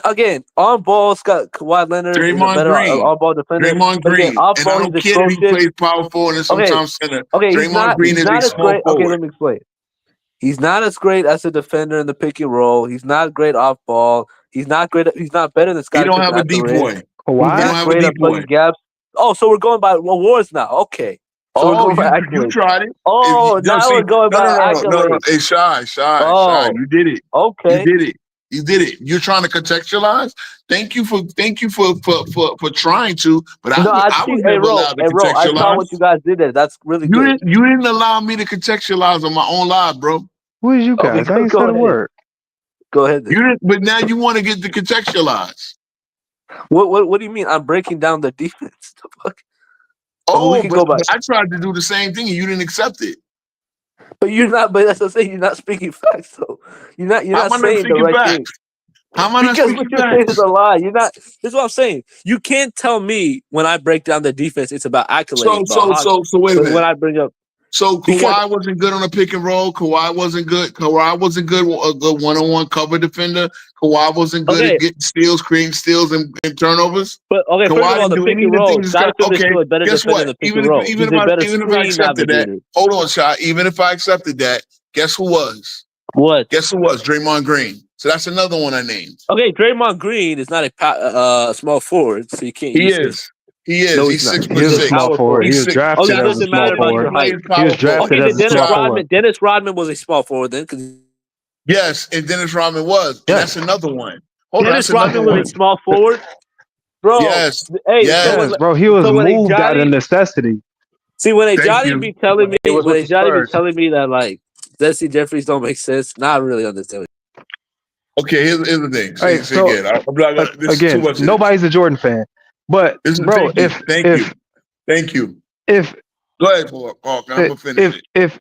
Again, on ball, Kawhi Leonard is a better on ball defender. Draymond Green. Off ball, he's a trophy. He plays power forward and sometimes center. Draymond Green is a small forward. Okay, let me explain. He's not as great as a defender in the pick and roll. He's not great off ball. He's not great. He's not better than Scottie. He don't have a deep boy. Kawhi don't have a deep boy. Gaps. Oh, so we're going by awards now. Okay. So you tried it. Oh, now we're going by accolades. No. Hey, Shy. You did it. Okay. You did it. You're trying to contextualize. Thank you for trying to. But I was never allowed to contextualize. I saw what you guys did there. That's really good. You didn't allow me to contextualize on my own live, bro. Who is you guys? I ain't said a word. Go ahead. You didn't, but now you want to get to contextualize. What do you mean? I'm breaking down the defense. The fuck? I tried to do the same thing and you didn't accept it. But you're not. But that's what I'm saying. You're not speaking facts, though. You're not saying the right thing. How am I not speaking facts? Because what you're saying is a lie. You're not. This is what I'm saying. You can't tell me when I break down the defense, it's about accolades. So wait a minute. When I bring up. So Kawhi wasn't good on a pick and roll. Kawhi wasn't good. A good one-on-one cover defender. Kawhi wasn't good at getting steals, creating steals, and turnovers. But okay, first of all, the pick and roll. Guess what? Even if I accepted that, hold on, Shy. Even if I accepted that, guess who was? What? Guess who was? Draymond Green. So that's another one I named. Okay, Draymond Green is not a small forward, so you can't He use him. is. He is. No, he's he's not. 6 He foot was a 6. small Power forward. forward. He He's was 6. drafted Okay, it as a doesn't small matter about forward. your height. He was drafted Okay, as then a small forward. Dennis Rodman was a small forward then. 'Cause Yes, and Dennis Rodman was. And Yes. that's another one. Hold on, Dennis that's another Rodman was one. a small forward. Bro, Yes. hey, Yes. so Yes, bro. He was when a moved out of Johnny, necessity. see when a Thank Johnny you. be telling me, It was with the Spurs. that like Jesse Jeffries don't make sense, not really understanding. Okay, here's the thing. All right, See so again, I'm not gonna, this is too again, much. nobody's a Jordan fan, but This is, bro, thank you. Thank you. if Go ahead, Paul. I'm gonna finish it.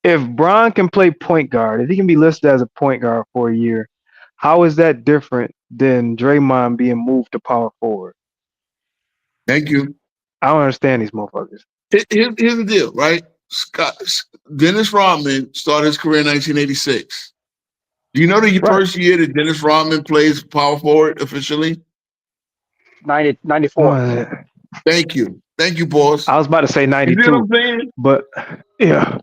if Bron can play point guard, if he can be listed as a point guard for a year, how is that different than Draymond being moved to power forward? Thank you. I don't understand these motherfuckers. Here's the deal, right? Dennis Rodman started his career in 1986. Do you know the first year that Dennis Rodman plays power forward officially? 94. Thank you. Thank you, boss. I was about to say You 92, see what I'm saying? but yeah.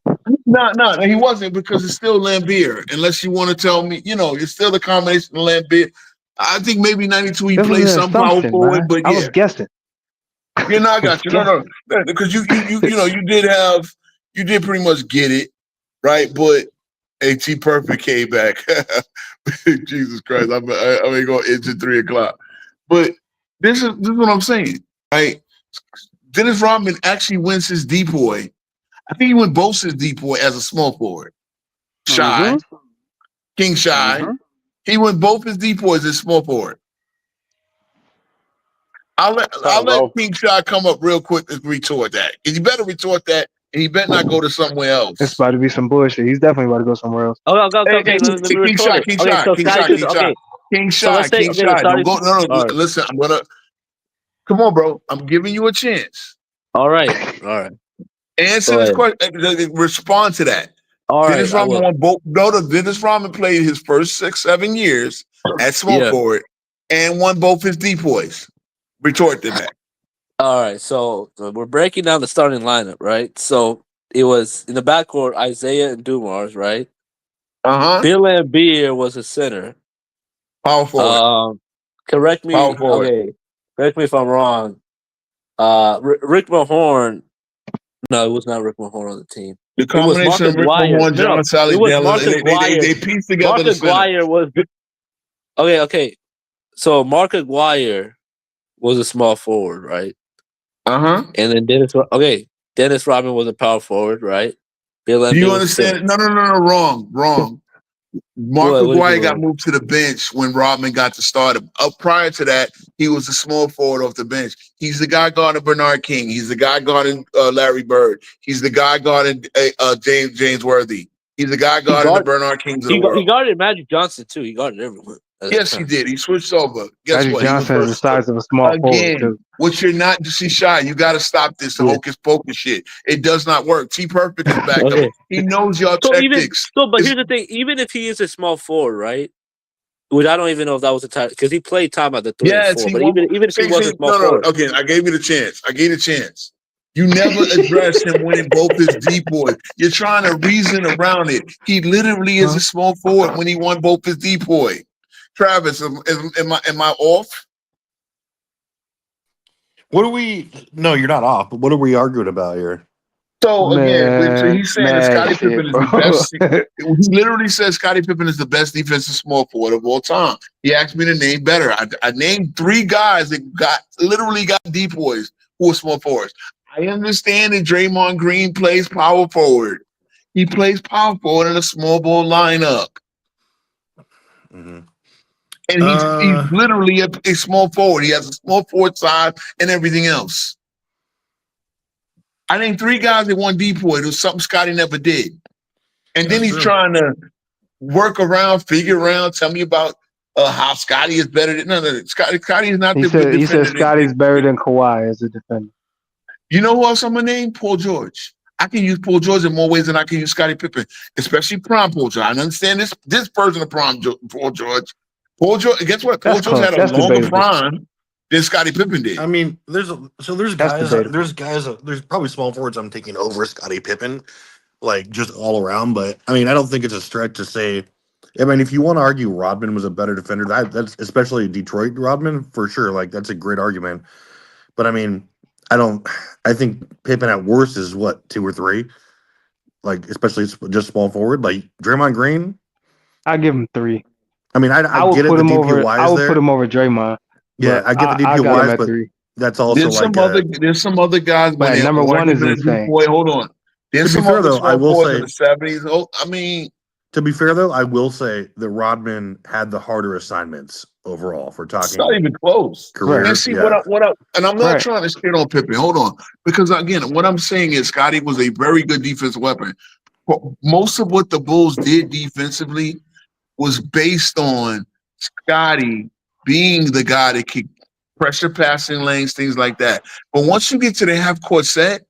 No, he wasn't, because it's still Lambeer. Unless you want to tell me, it's still a combination of Lambeer. I think maybe 92 he This played was an some power assumption, forward, man. but I yeah. was guessing. I got you. No, because you did pretty much get it, right? But AT Perfect came back. Jesus Christ, I ain't gonna end at 3:00. But this is what I'm saying, right? Dennis Rodman actually wins his depoy. I think he went both his depoy as a small forward. Shy, King Shy. He went both his depoys as small forward. I'll let King Shy come up real quick and retort that. He better retort that, and he better not go to somewhere else. It's about to be some bullshit. He's definitely about to go somewhere else. Okay, let me retort it. King So let's say, Shy. Don't go. No. All right. Listen, I'm gonna. Come on, bro. I'm giving you a chance. All right. Answer this question. Respond to that. All Dennis right. Rodman won both. Dennis Rodman played his first 6-7 years at small forward and won both his depoys. Retort to that. All right. So we're breaking down the starting lineup, right? So it was in the backcourt, Isaiah and Dumars, right? Bill Lambier was a center. Power forward. Correct me. Power forward. Okay. Correct me if I'm wrong. Rick Mahorn. No, it was not Rick Mahorn on the team. The combination of Rick Mahorn, John Sally Dillon, they pieced together Mark the center. Aguirre was okay. So Mark Aguirre was a small forward, right? And then Dennis Rodman was a power forward, right? Bill Do you understand? No, wrong. Mark Aguirre got moved to the bench when Rodman got to start him. Up prior to that, he was a small forward off the bench. He's the guy guarding Bernard King. He's the guy guarding Larry Bird. He's the guy guarding James Worthy. He's the guy guarding the Bernard Kings of the world. He guarded Magic Johnson too. He guarded everyone. Yes, he did. He switched over. Guess Magic what? Johnson is the size of a small forward too. What you're not to see Shy, you got to stop this hocus pocus shit. It does not work. T Perfect is back up. He knows y'all tactics. But here's the thing: even if he is a small forward, right? Which I don't even know if that was a time because he played time at the 3 and 4. But even if he was a small forward, okay, I gave you the chance. You never addressed him winning both his depoys. You're trying to reason around it. He literally is a small forward when he won both his depoy. Travis, am I off? What are we? No, you're not off. But what are we arguing about here? So again, he's saying that Scottie Pippen is the best. He literally says Scottie Pippen is the best defensive small forward of all time. He asked me to name better. I named 3 guys that literally got depoys who were small forwards. I understand that Draymond Green plays power forward. He plays power forward in a small ball lineup. And he's literally a small forward. He has a small forward side and everything else. I named 3 guys that won depoy. It was something Scotty never did. And then he's trying to work around, figure around, tell me about how Scotty is better than Scotty is not he said Scotty's better than Kawhi as a defender. You know who else I'm gonna name? Paul George. I can use Paul George in more ways than I can use Scottie Pippen, especially prime Paul George. I understand this version of prime Paul George. Paul George, guess what? Paul George had a longer prime than Scottie Pippen did. I mean, there's probably small forwards I'm taking over Scottie Pippen, like just all around. But I mean, I don't think it's a stretch to say I mean, if you want to argue Rodman was a better defender, that's especially Detroit Rodman for sure. Like that's a great argument. But I mean, I think Pippen at worst is what 2 or 3, like especially just small forward. Like Draymond Green, I give him 3. I mean, I would get it. put The him over. DPOY I is would there. put him over Draymond. Yeah, But I get the I got him DPOYs, at but 3. that's also like There's some other guys But when they're number one is arguing insane. Boy, hold on. There's To be some fair, other though, I small will forwards in say- the 70s. Oh, I mean, To be fair, though, I will say that Rodman had the harder assignments overall for it's talking not even close. careers. And see yeah. and I'm not Right. trying to shit on Pippen. Hold on, because again, what I'm saying is Scotty was a very good defensive weapon. But most of what the Bulls did defensively was based on Scotty being the guy that could pressure passing lanes, things like that. But once you get to the half court set,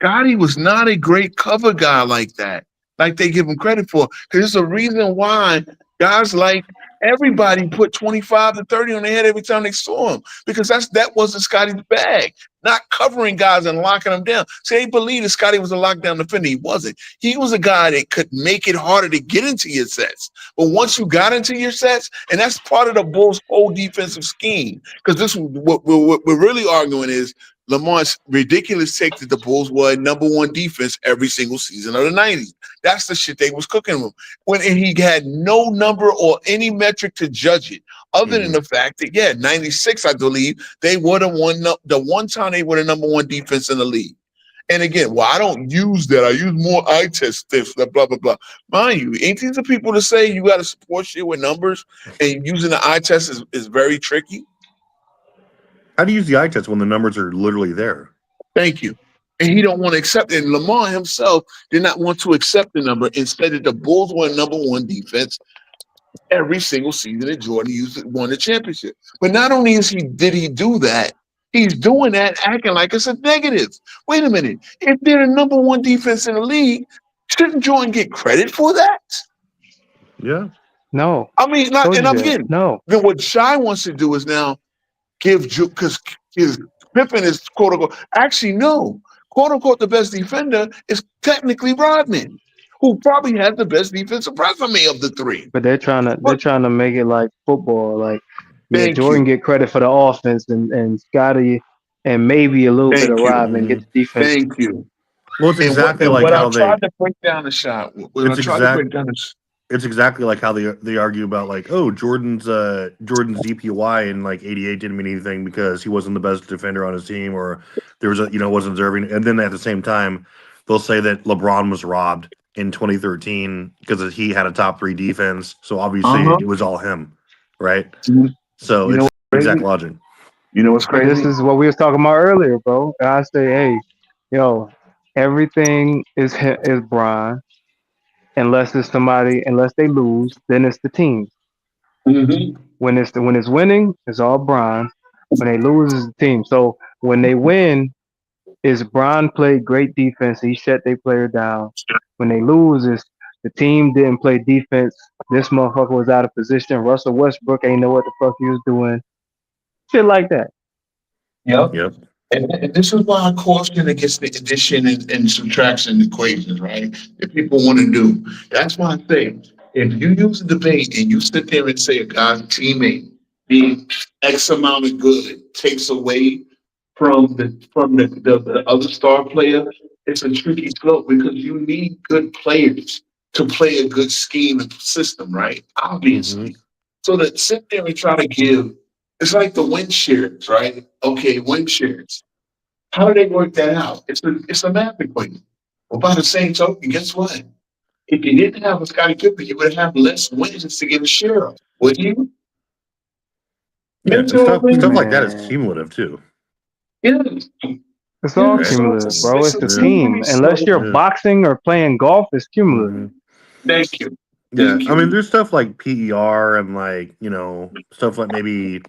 Scotty was not a great cover guy like that, like they give him credit for. Because there's a reason why guys like everybody put 25 to 30 on their head every time they saw him, because that wasn't Scotty's bag. Not covering guys and locking them down. See, they believe that Scotty was a lockdown defender. He wasn't. He was a guy that could make it harder to get into your sets. But once you got into your sets, and that's part of the Bulls' whole defensive scheme, because this what we're really arguing is Lamar's ridiculous take that the Bulls were number 1 defense every single season of the 90s. That's the shit they was cooking with. And he had no number or any metric to judge it, other than the fact that, 96, I believe, they were the one time they were the number 1 defense in the league. And again, I don't use that. I use more eye test stuff, blah, blah, blah. Mind you, ain't these the people to say you got to support shit with numbers, and using the eye test is very tricky? How do you use the eye test when the numbers are literally there? Thank you. And he don't want to accept it. And Lamar himself did not want to accept the number. Instead, that the Bulls were number 1 defense every single season that Jordan won the championship. But not only did he do that, he's doing that acting like it's a negative. Wait a minute. If they're the number 1 defense in the league, shouldn't Jordan get credit for that? Yeah. No. I mean, Told you I'm that. getting No. then what Shai wants to do is now because Pippen is quote unquote. Actually, no. Quote unquote, the best defender is technically Rodman, who probably had the best defensive resume of the 3. But they're trying to make it like football. Like Thank Jordan get credit for the offense and Scotty and maybe a little bit of Thank you. Rodman get the defense. Thank you. Well, it's exactly and like what how I tried to break down the shot. It's exactly like how they argue about like, oh, Jordan's DPOY in like '88 didn't mean anything because he wasn't the best defender on his team, or there was wasn't deserving. And then at the same time, they'll say that LeBron was robbed in 2013 because he had a top 3 defense. So obviously it was all him, right? So it's exact logic. You know what's crazy? This is what we was talking about earlier, bro. I say, hey, everything is Bron. Unless they lose, then it's the team. Mm-hmm. When it's winning, it's all Bron. When they lose, it's the team. So when they win, is Bron played great defense. He shut their player down. When they lose, is the team didn't play defense. This motherfucker was out of position. Russell Westbrook ain't know what the fuck he was doing. Shit like that. Yep. And this is why I caution against the addition and subtraction equations, right? That people want to do. That's why I say, if you use a debate and you sit there and say a guy's teammate being X amount of good takes away from the other star player, it's a tricky slope because you need good players to play a good scheme and system, right? Obviously. So to sit there and try to give, it's like the win shares, right? Okay, win shares. How do they work that out? It's a math equation. Well, by the same token, guess what? If you didn't have a Scottie Pippen, you would have less wins to give a share of, wouldn't you? Yeah, stuff like that is cumulative too. Yeah. It's all cumulative, bro. It's the team. Unless you're boxing or playing golf, it's cumulative. Thank you. Yeah, I mean, there's stuff like PER and like stuff like maybe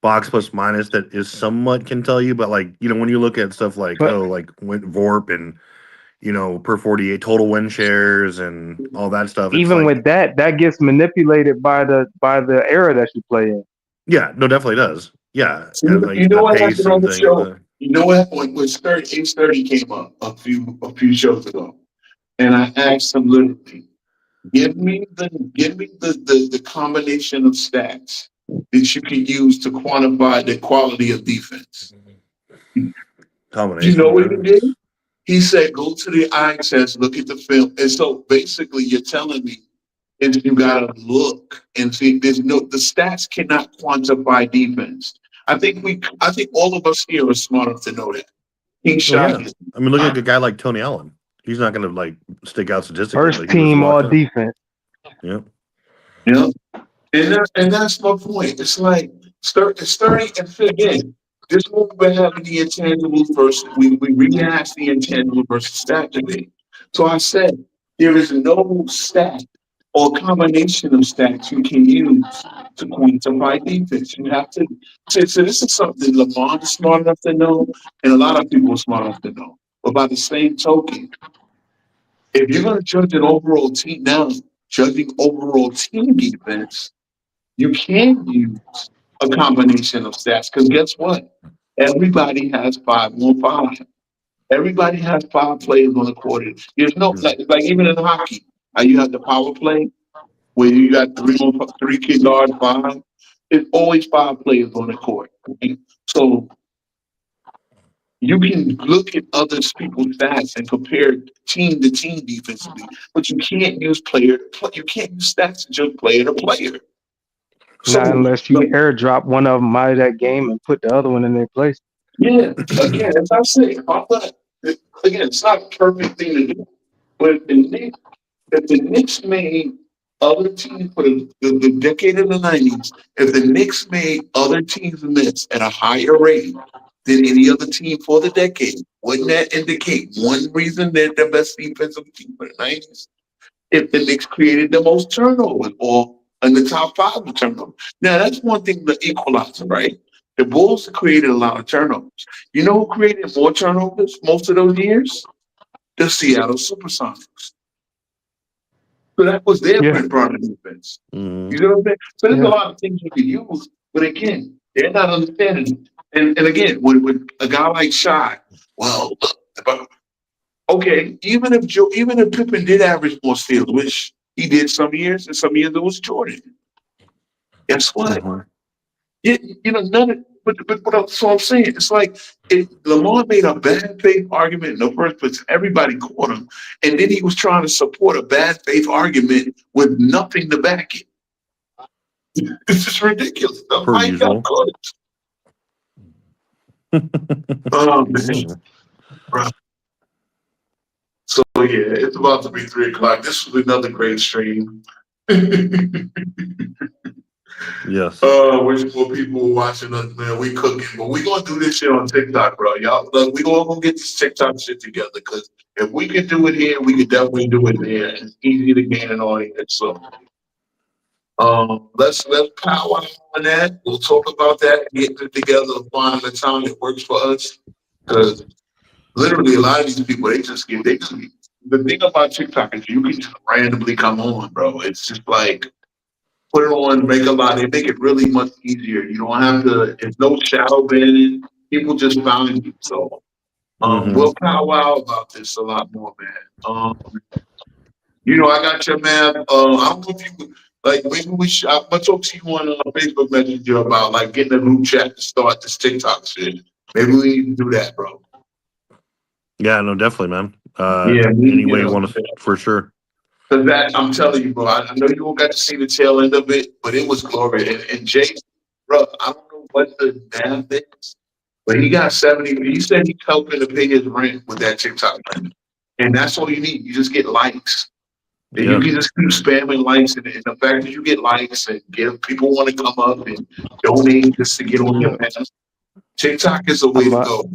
box plus minus that is somewhat can tell you, but like when you look at stuff like VORP and per 48 total win shares and all that stuff. Even with that gets manipulated by the era that you play in. Yeah, no, definitely does. Yeah, You know what happened on the show? You know what happened when H30 came up a few shows ago, and I asked him literally, Give me the combination of stats that you can use to quantify the quality of defense. You Combination. know what he did? He said, go to the eye test, look at the film. And so basically you're telling me is you gotta look and see the stats cannot quantify defense. I think all of us here are smart enough to know that. King Well, Shot yeah. I mean, look at a guy like Tony Allen. He's not going to like stick out statistically. First Like, he was team all locked up. defense. Yeah. Yeah. And that's my point. It's like starting and again, this is what we're having the intangibles versus we rehash the intangible versus stat debate. So I said there is no stat or combination of stats you can use to quantify defense. You have to so this is something Lamar is smart enough to know, and a lot of people are smart enough to know. But by the same token, if you're gonna judge an overall team now, judging overall team defense, you can use a combination of stats because guess what? Everybody has 5-on-5. Everybody has 5 players on the court. There's no like even in hockey, how you have the power play where you got 3 kid guard 5. It's always 5 players on the court. Right? So you can look at other people's stats and compare team to team defensively, but you can't use you can't use stats to judge player to player. Not unless you airdrop one of them out of that game and put the other one in their place. Yeah, again, as I say, it's not a perfect thing to do. But if the Knicks made other teams for the decade of the 90s, if the Knicks made other teams miss at a higher rate than any other team for the decade, wouldn't that indicate one reason they're the best defensive team for the 90s? If the Knicks created the most turnovers or in the top 5 of turnovers. Now, that's one thing, the equalizer, right? The Bulls created a lot of turnovers. You know who created more turnovers most of those years? The Seattle Supersonics. So that was their bread and butter defense. Mm-hmm. You know what I'm saying? So there's a lot of things you can use, but again, they're not understanding it. And again, with a guy like Shot, well, okay, even if Pippen did average more steals, which he did some years, and some years it was Jordan. Guess what? Mm-hmm. None of but so I'm saying it's like if Lamar made a bad faith argument in the first place, everybody caught him, and then he was trying to support a bad faith argument with nothing to back it. It's just ridiculous. Per usual. Oh man. Bro. So yeah, it's about to be 3:00. This was another great stream. Yes. Wish more people were watching us, man. We cooking, but we gonna do this shit on TikTok, bro. Y'all, look, we all gonna get this TikTok shit together because if we can do it here, we can definitely do it there. It's easy to gain an audience. So, let's power on that. We'll talk about that, get it together, find the time that works for us. Because literally, a lot of these people, the thing about TikTok is you can just randomly come on, bro. It's just like. Put it on, make it really much easier. You don't have to, it's no shadow banning. People just found you. So we'll powwow about this a lot more, man. I got your man. I don't know if you like maybe I'm gonna talk to you on Facebook Messenger about like getting a group chat to start this TikTok shit. Maybe we need to do that, bro. Yeah, no, definitely, man. Anyway, you want to for sure. Cause that I'm telling you, bro. I know you don't got to see the tail end of it, but it was glorious. And Jay, bro, I don't know what the math is, but he got 70. He said he's helping to pay his rent with that TikTok, and that's all you need. You just get likes, and you can just keep spamming likes. And the fact that you get likes and people want to come up and donate just to get on your path. TikTok is the way to go.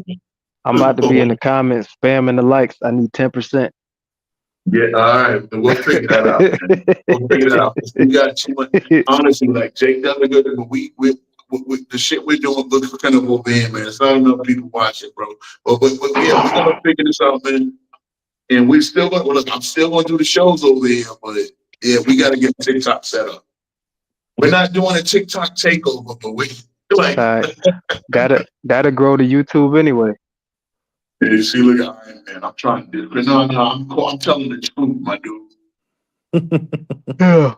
I'm about to be in the comments spamming the likes. I need 10%. Yeah, all right. We'll figure that out. We'll figure that out. We got too much. Honestly, like Jake does a good, but we the shit we're doing looks kind of over here, man. It's not enough people watching, bro. But yeah, we're gonna figure this out, man. And we're still gonna look. I'm still gonna do the shows over here, but yeah, we got to get TikTok set up. We're not doing a TikTok takeover, but we like gotta grow to YouTube anyway. Yeah, see, look, man, I'm trying to do it. No, I'm telling the truth, my dude. Yeah.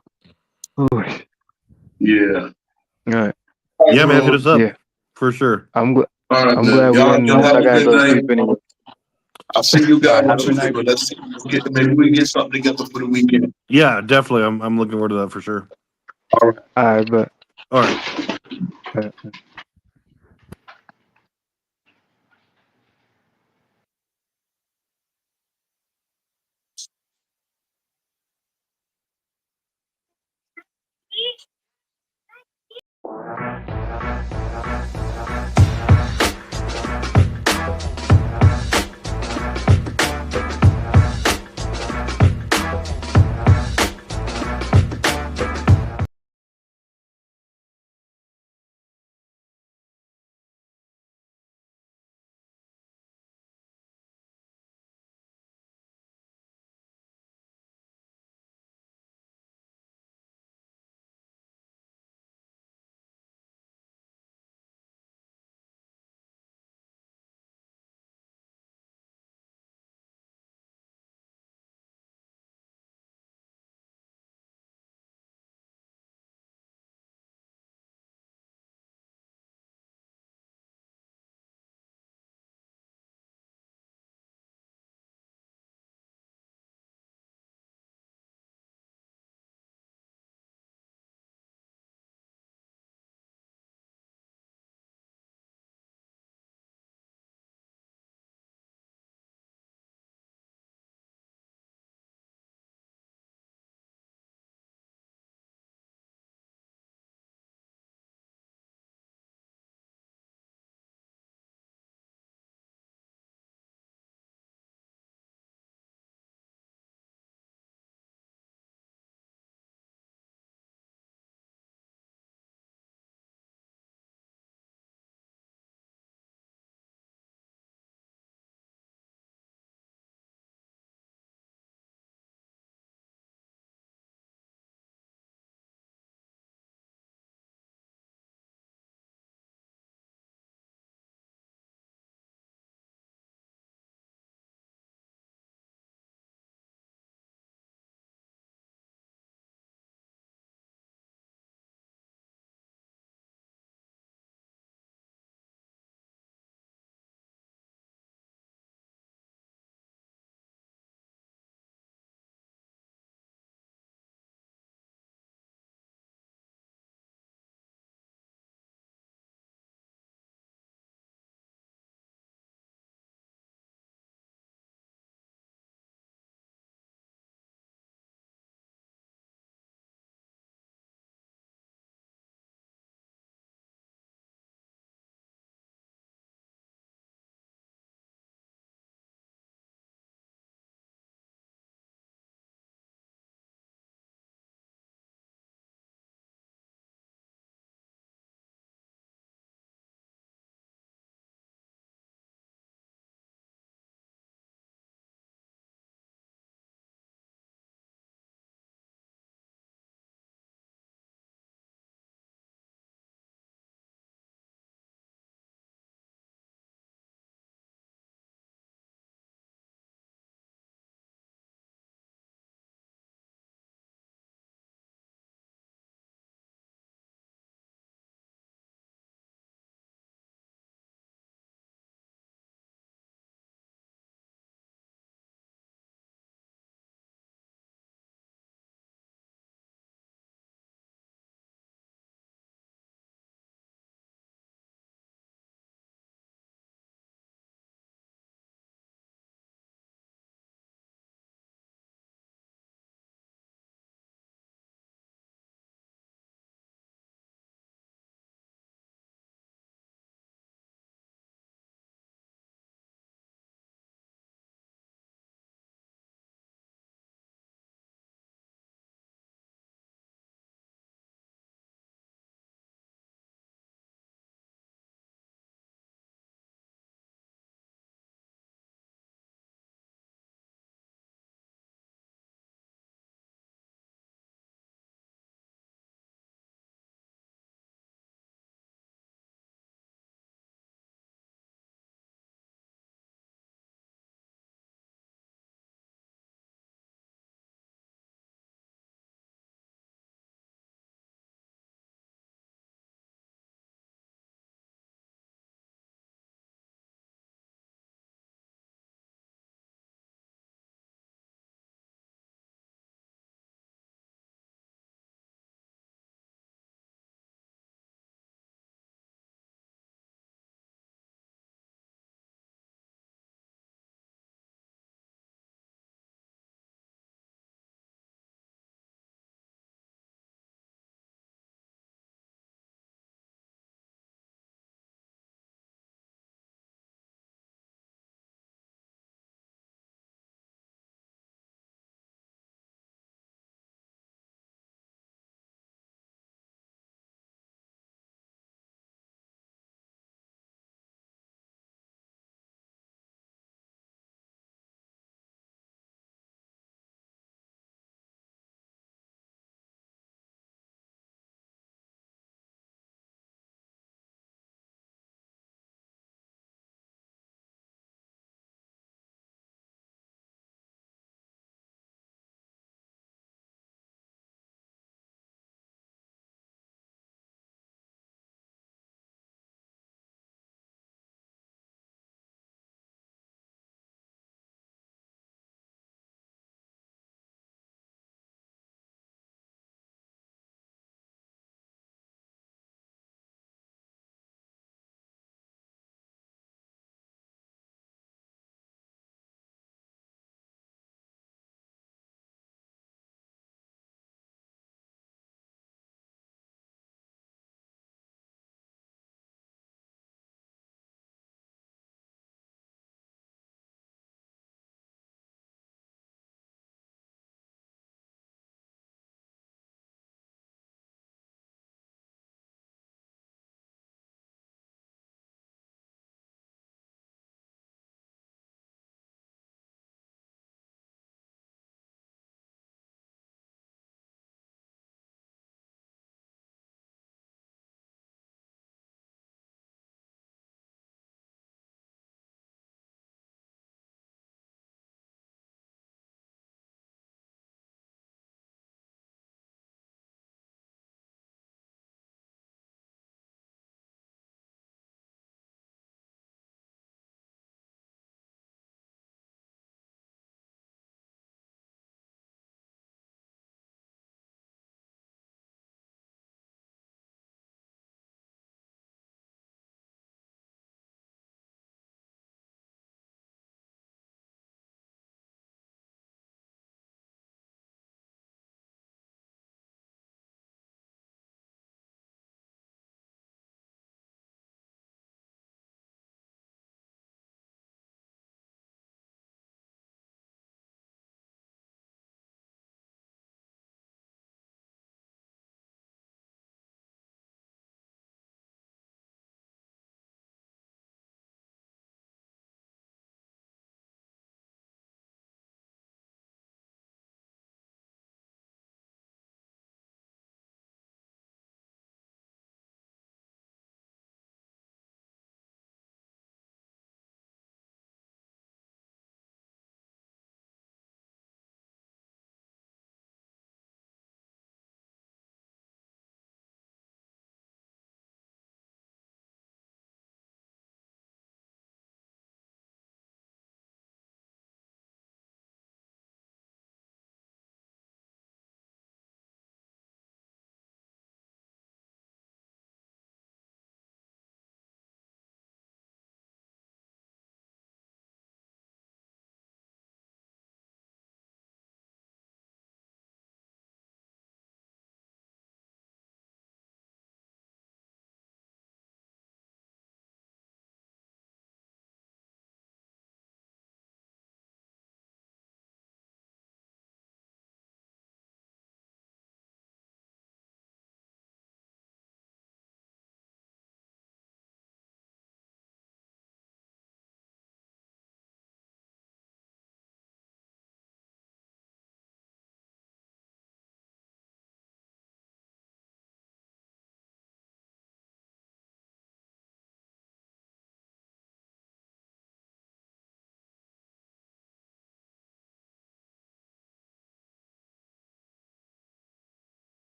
Ooh, Yeah. all right. Yeah, man, hit us up Yeah. for sure. I'm glad. All right, I'm man. glad we Y'all, ended y'all this. have I a gotta good go to night. sleep anyway. I'll see you All guys right, on have a good Tuesday, night. but maybe we get something together for the weekend. Yeah, definitely. I'm looking forward to that for sure. All right. All right, but. All right.